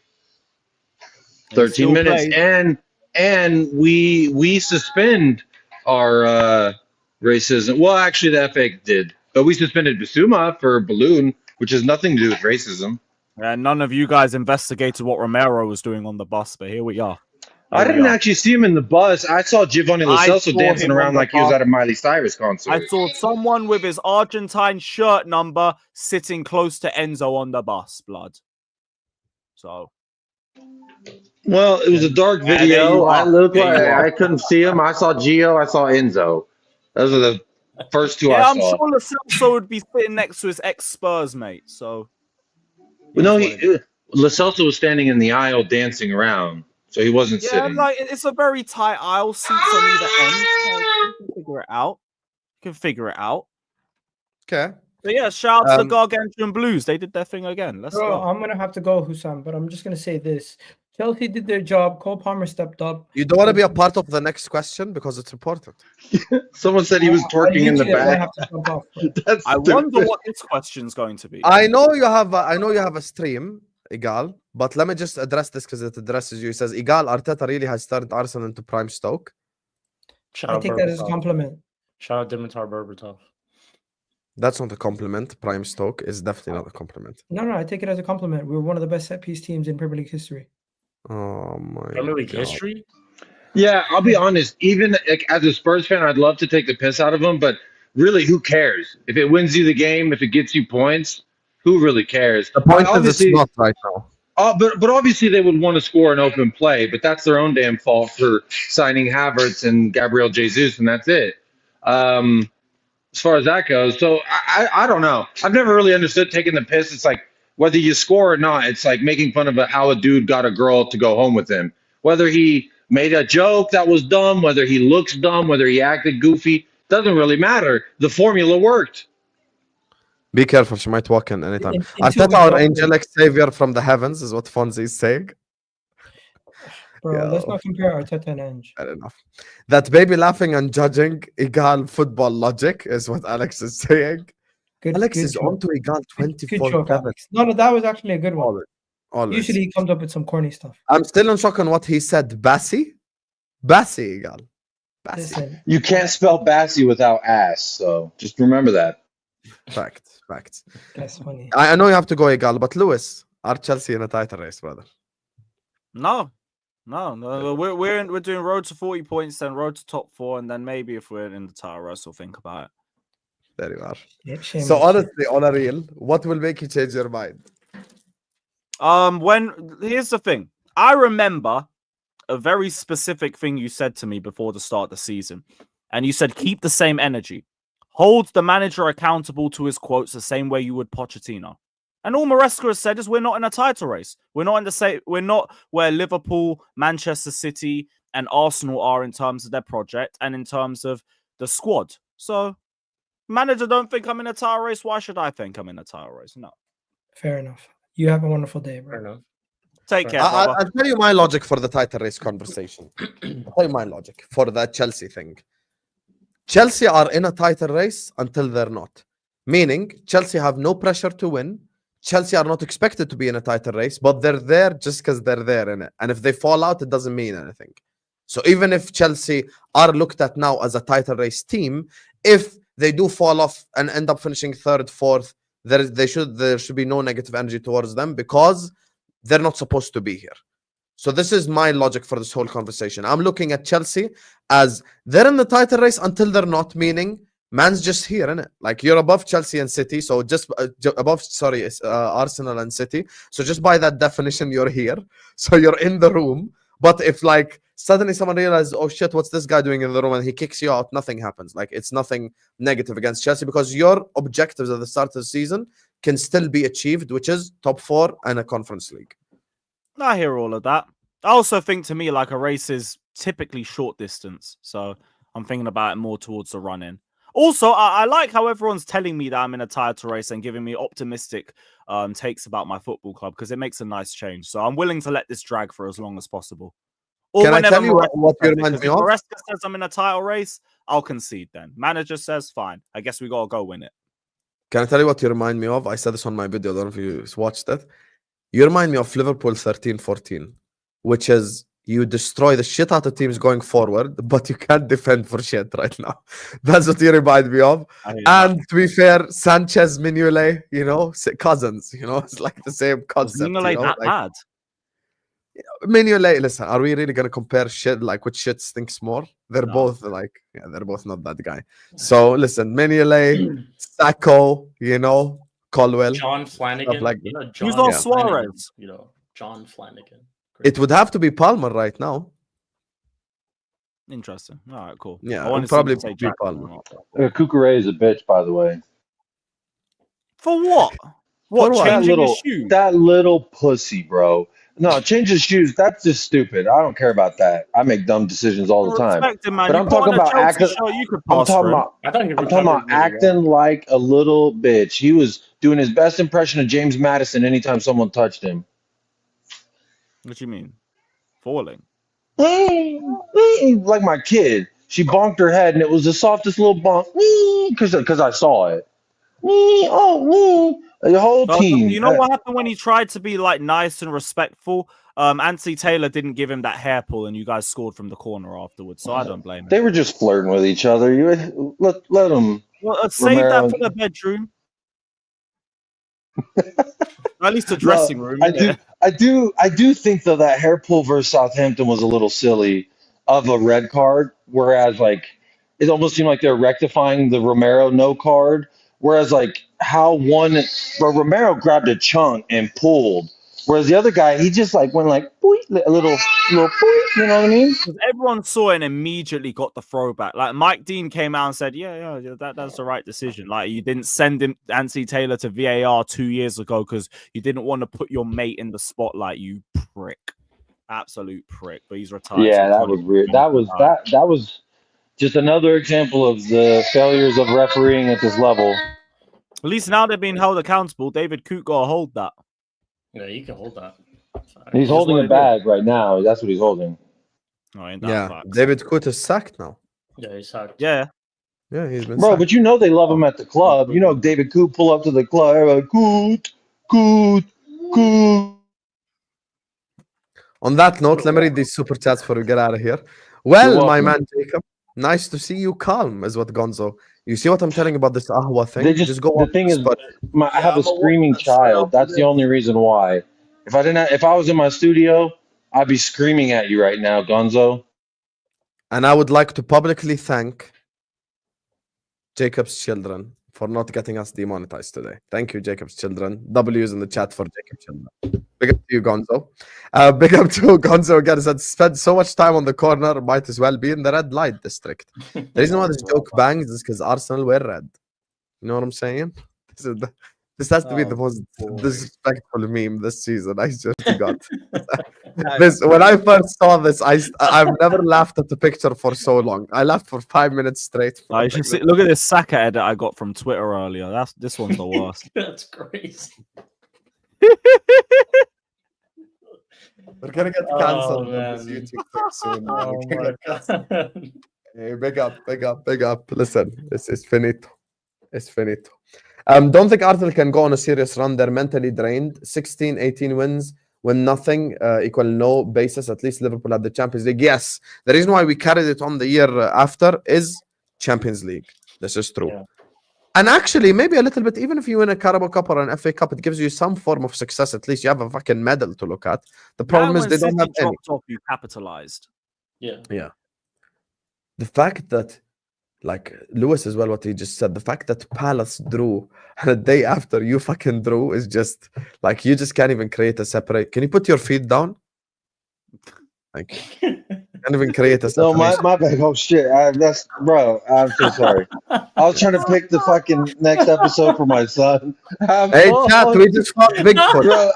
13 still minutes, played. and we suspend our racism. Well, actually, the FA did, but we suspended Basuma for balloon, which has nothing to do with racism. None of you guys investigated what Romero was doing on the bus, but here we are. I Here we didn't are. actually see him in the bus. I saw Giovanni Lo I Celso saw dancing him on around the like he was bus. at a Miley Cyrus concert. I saw someone with his Argentine shirt number sitting close to Enzo on the bus, blood. So, Well, it was a dark yeah, there you video. I are. looked There you like are. I couldn't see him. I saw Gio. I saw Enzo. Those are the first two Yeah, I I'm saw. sure Lo Celso would be sitting next to his ex-Spurs mate. So, But no, it is what it is. Lo Celso was standing in the aisle dancing around, so he wasn't Yeah, sitting. like it's a very tight aisle, seats on either end. Like, you can figure it out. You can figure it out. Okay. But yeah, shout out to the Um, Gargantuan Blues. They did their thing again. Let's Bro, go. I'm gonna have to go, Hussam, but I'm just gonna say this: Chelsea did their job. Cole Palmer stepped up. You don't want to be a part of the next question because it's important. Someone said he was twerking in the Literally, I might back. have to jump off, bro. That's I stupid. wonder what this question's going to be. I know you have a stream, Egal, but let me just address this because it addresses you. It says Egal Arteta really has turned Arsenal into prime Stoke. Shout I out take that as a Berbatov. compliment. Shout out Dimitar Berbatov. That's not a compliment. Prime Stoke is definitely not a compliment. No, I take it as a compliment. We were one of the best set piece teams in Premier League history. Oh my Premier League God. history? Yeah, I'll be honest. Even like, as a Spurs fan, I'd love to take the piss out of him, but really, who cares? If it wins you the game, if it gets you points, who really cares? The point is it's Obviously, not right now. but obviously they would want to score an open play, but that's their own damn fault for signing Havertz and Gabriel Jesus, and that's it. As far as that goes, so I don't know. I've never really understood taking the piss. It's like whether you score or not, it's like making fun of how a dude got a girl to go home with him. Whether he made a joke that was dumb, whether he looks dumb, whether he acted goofy, doesn't really matter. The formula worked. Be careful, she might walk in anytime. In 2 Arteta, weeks, our hopefully. angelic savior from the heavens, is what Fonzie is saying. Bro, let's Yo. not compare Arteta and Ange. Fair enough. That baby laughing and judging Egal football logic is what Alex is saying. Good, Alex good is joke. on to Egal Good 24/7. joke, Alex. No, that was actually a good one. Always. Always. Usually he comes up with some corny stuff. I'm still in shock on what he said. Bassi? Bassi, Egal. Bassi. Listen, You can't spell Bassi without ass, so just remember that. Facts. that's funny. I know you have to go, Egal, but Lewis, are Chelsea in a title race, brother? No. We're doing road to 40 points, then road to top 4, and then maybe if we're in the title race, we'll think about it. There you are. Yeah, shame So on you. honestly, on a real, what will make you change your mind? Here's the thing. I remember a very specific thing you said to me before the start of the season, and you said keep the same energy, hold the manager accountable to his quotes the same way you would Pochettino. And all Maresca has said is we're not in a title race. We're not in the same. We're not where Liverpool, Manchester City, and Arsenal are in terms of their project and in terms of the squad. So, manager don't think I'm in a title race. Why should I think I'm in a title race? No. Fair enough. You have a wonderful day, Fair bro. enough. Take care, I'll brother. tell you my logic for the title race conversation. I'll tell you my logic for that Chelsea thing. Chelsea are in a title race until they're not. Meaning, Chelsea have no pressure to win. Chelsea are not expected to be in a title race, but they're there just because they're there in it. And if they fall out, it doesn't mean anything. So even if Chelsea are looked at now as a title race team, if they do fall off and end up finishing third, fourth, there should be no negative energy towards them because they're not supposed to be here. So this is my logic for this whole conversation. I'm looking at Chelsea as they're in the title race until they're not, meaning man's just here, innit? Like you're above Chelsea and City, so just above, Arsenal and City. So just by that definition, you're here. So you're in the room. But if like suddenly someone realizes, oh shit, what's this guy doing in the room? And he kicks you out, nothing happens. Like it's nothing negative against Chelsea because your objectives at the start of the season can still be achieved, which is top 4 and a Conference League. I hear all of that. I also think to me like a race is typically short distance. So I'm thinking about it more towards the run-in. Also, I like how everyone's telling me that I'm in a title race and giving me optimistic takes about my football club because it makes a nice change. So I'm willing to let this drag for as long as possible. Or Can I whenever tell you what you Maresca remind says me it. of? If Maresca says I'm in a title race, I'll concede then. Manager says, fine. I guess we got to go win it. Can I tell you what you remind me of? I said this on my video. I don't know if you watched it. You remind me of Liverpool 13-14, which is you destroy the shit out of teams going forward, but you can't defend for shit right now. That's what you remind me of. And to be fair, Sanchez, Mignolet, cousins, it's like the same Was concept. Mignolet that bad? Mignolet, listen, are we really gonna compare shit like which shit stinks more? They're No. both like, yeah, they're both not that guy. So listen, Mignolet, Sacco, you know, Colwell, John Flanagan. like you that. know, Who's John on Yeah. Flanagan, Suarez? you know, John Flanagan. It would have to be Palmer right now. Interesting. All right, cool. Yeah, I it want would to see probably you say be Jackson Palmer. or not. Cucurella is a bitch, by the way. For what? What? For what? Changing his little, shoes? that little pussy, bro. No, change his shoes. That's just stupid. I don't care about that. I make dumb decisions all the time. Respect him, man. But You I'm put talking on a about Chelsea acting. shirt, you could I'm pass talking for him. about. I thought he I'm talking about recovered really acting well. like a little bitch. He was doing his best impression of James Madison anytime someone touched him. What do you mean? Falling? Like my kid. She bonked her head and it was the softest little bonk. Because I saw it. The whole But team. you know what happened when he tried to be like nice and respectful? Anthony Taylor didn't give him that hair pull, and you guys scored from the corner afterwards. So I don't blame him. They were just flirting with each other. You let them. Well, save Romero- that for the bedroom. Or at least the dressing room. innit? I do think though that hair pull versus Southampton was a little silly of a red card, whereas like it almost seemed like they're rectifying the Romero no card, whereas like how Romero grabbed a chunk and pulled, whereas the other guy he just like went like boink, a little boink, you know what I mean? 'Cause everyone saw it and immediately got the throwback. Like Mike Dean came out and said, "Yeah, that's the right decision." Like you didn't send him Anthony Taylor to VAR 2 years ago because you didn't want to put your mate in the spotlight. You prick, absolute prick. But he's retired. Yeah, so that can't was even weird. complain about it. That was just another example of the failures of refereeing at this level. At least now they're being held accountable. David Coote got to hold that. Yeah, you can hold that. He's Just holding what a it bag right now. That's what he's holding. Oh, ain't that Yeah, facts? David Coote is sacked now. Yeah, he's sacked. Yeah. Yeah, he's been Bro, sacked. but you know they love him at the club. You know David Coote pull up to the club, everybody, Coote. On that note, let me read these super chats before we get out of here. Well, You're my welcome. man Jacob, nice to see you calm, is what Gonzo. You see what I'm telling about this Ahwa thing? They just go the up thing to is, Spurs. I have a screaming child. That's the only reason why. If I was in my studio, I'd be screaming at you right now, Gonzo. And I would like to publicly thank Jacob's children for not getting us demonetized today. Thank you, Jacob's children. W's in the chat for Jacob's children. Big up to you, Gonzo. Big up to Gonzo again. Said spent so much time on the corner, might as well be in the red light district. The reason why this joke bangs is because Arsenal were red. You know what I'm saying? This has to be the most disrespectful meme this season. I swear to God. When I first saw this, I've never laughed at the picture for so long. I laughed for 5 minutes straight. You should see, look at this Saka edit I got from Twitter earlier. This one's the worst. That's crazy. We're gonna get cancelled on this man. YouTube clip soon. Oh my god. Hey, big up. Listen, it's finito. It's finito. Don't think Arsenal can go on a serious run. They're mentally drained. 16, 18 wins when nothing equal no basis. At least Liverpool had the Champions League. Yes, the reason why we carried it on the year after is Champions League. This is true. Yeah. And actually, maybe a little bit, even if you win a Carabao Cup or an FA Cup, it gives you some form of success. At least you have a fucking medal to look at. The problem is they don't have any. Dropped off, you capitalized. Yeah. The fact that, like Lewis as well, what he just said, the fact that Palace drew and the day after you fucking drew is just like you just can't even create a separate. Can you put your feet down? Like, can't even create a No, separation. my bad. Oh shit, bro. I'm so sorry. I was trying to pick the fucking next episode for my son. Hey, chat, we just found Bigfoot. Bro,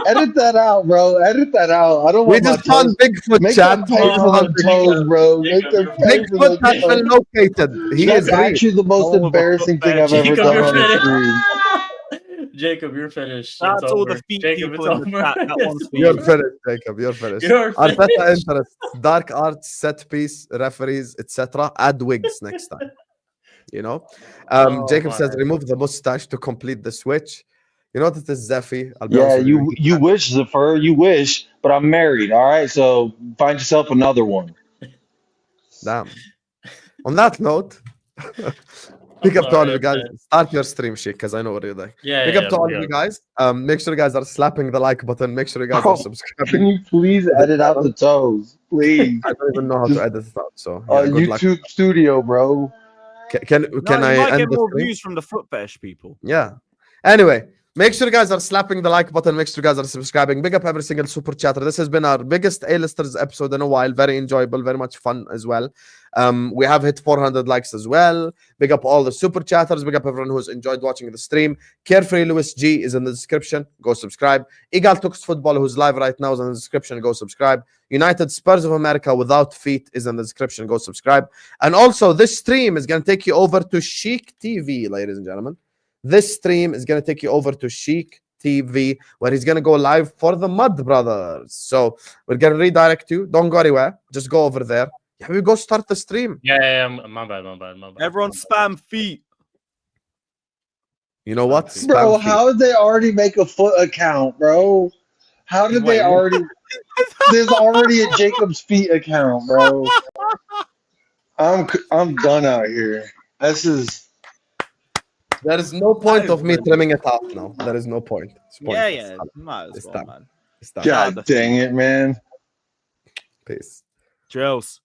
edit that out, bro. Edit that out. I don't We want my just found toes. Bigfoot, Make chat. them pay for the toes, bro. Make them pay for Bigfoot the has been toes. located. He That's is real. actually the most embarrassing thing I've ever Jacob, done you're on a finished. stream. Jacob, you're finished. That's It's all over. the feet Jacob, it's people in the over. chat. That one's for You're you. finished, Jacob. You're finished. You're Arteta finished. interests, dark arts, set piece, referees, etc. Add wigs next time. You know, Jacob my. says remove the mustache to complete the switch. You know what it is, Zeffy? I'll be Yeah, honest with you wish, Zafar, you wish, but I'm married. All right, so find yourself another one. Damn. On that note, Big up to all of sorry, you guys. man. Start your stream, Shikh, because I know what you're doing. Yeah, Big yeah, up to all of yeah. you guys. Make sure you guys are slapping the like button. Make sure you guys Bro, are subscribing. Can you please edit out the toes, please? I don't even know how Just- to edit it out. So yeah, good luck. YouTube Studio, bro. Can No, I you might end get the more stream? views from the foot fetish people. Yeah. Anyway, make sure you guys are slapping the like button. Make sure you guys are subscribing. Big up every single super chatter. This has been our biggest A-listers episode in a while. Very enjoyable, very much fun as well. We have hit 400 likes as well. Big up all the super chatters. Big up everyone who's enjoyed watching the stream. Carefree Lewis G is in the description. Go subscribe. Egal Talks Football, who's live right now, is in the description. Go subscribe. United Spurs of America without feet is in the description. Go subscribe. And also, this stream is going to take you over to Shikh TV, ladies and gentlemen. This stream is going to take you over to Shikh TV, where he's going to go live for the Mud Brothers. So we're going to redirect you. Don't go anywhere. Just go over there. Yeah, we go start the stream. Yeah, my bad. Everyone spam feet. You know what? Bro, Spam feed. how did they already make a foot account, bro? How did they Wait. already? There's already a Jacob's Feet account, bro. I'm done out here. This is There is no point is of me brilliant. trimming it out now. There is no point. It's Yeah, pointless. yeah. Might as It's well, done. man. It's done. God dang it, man. Peace. Jels.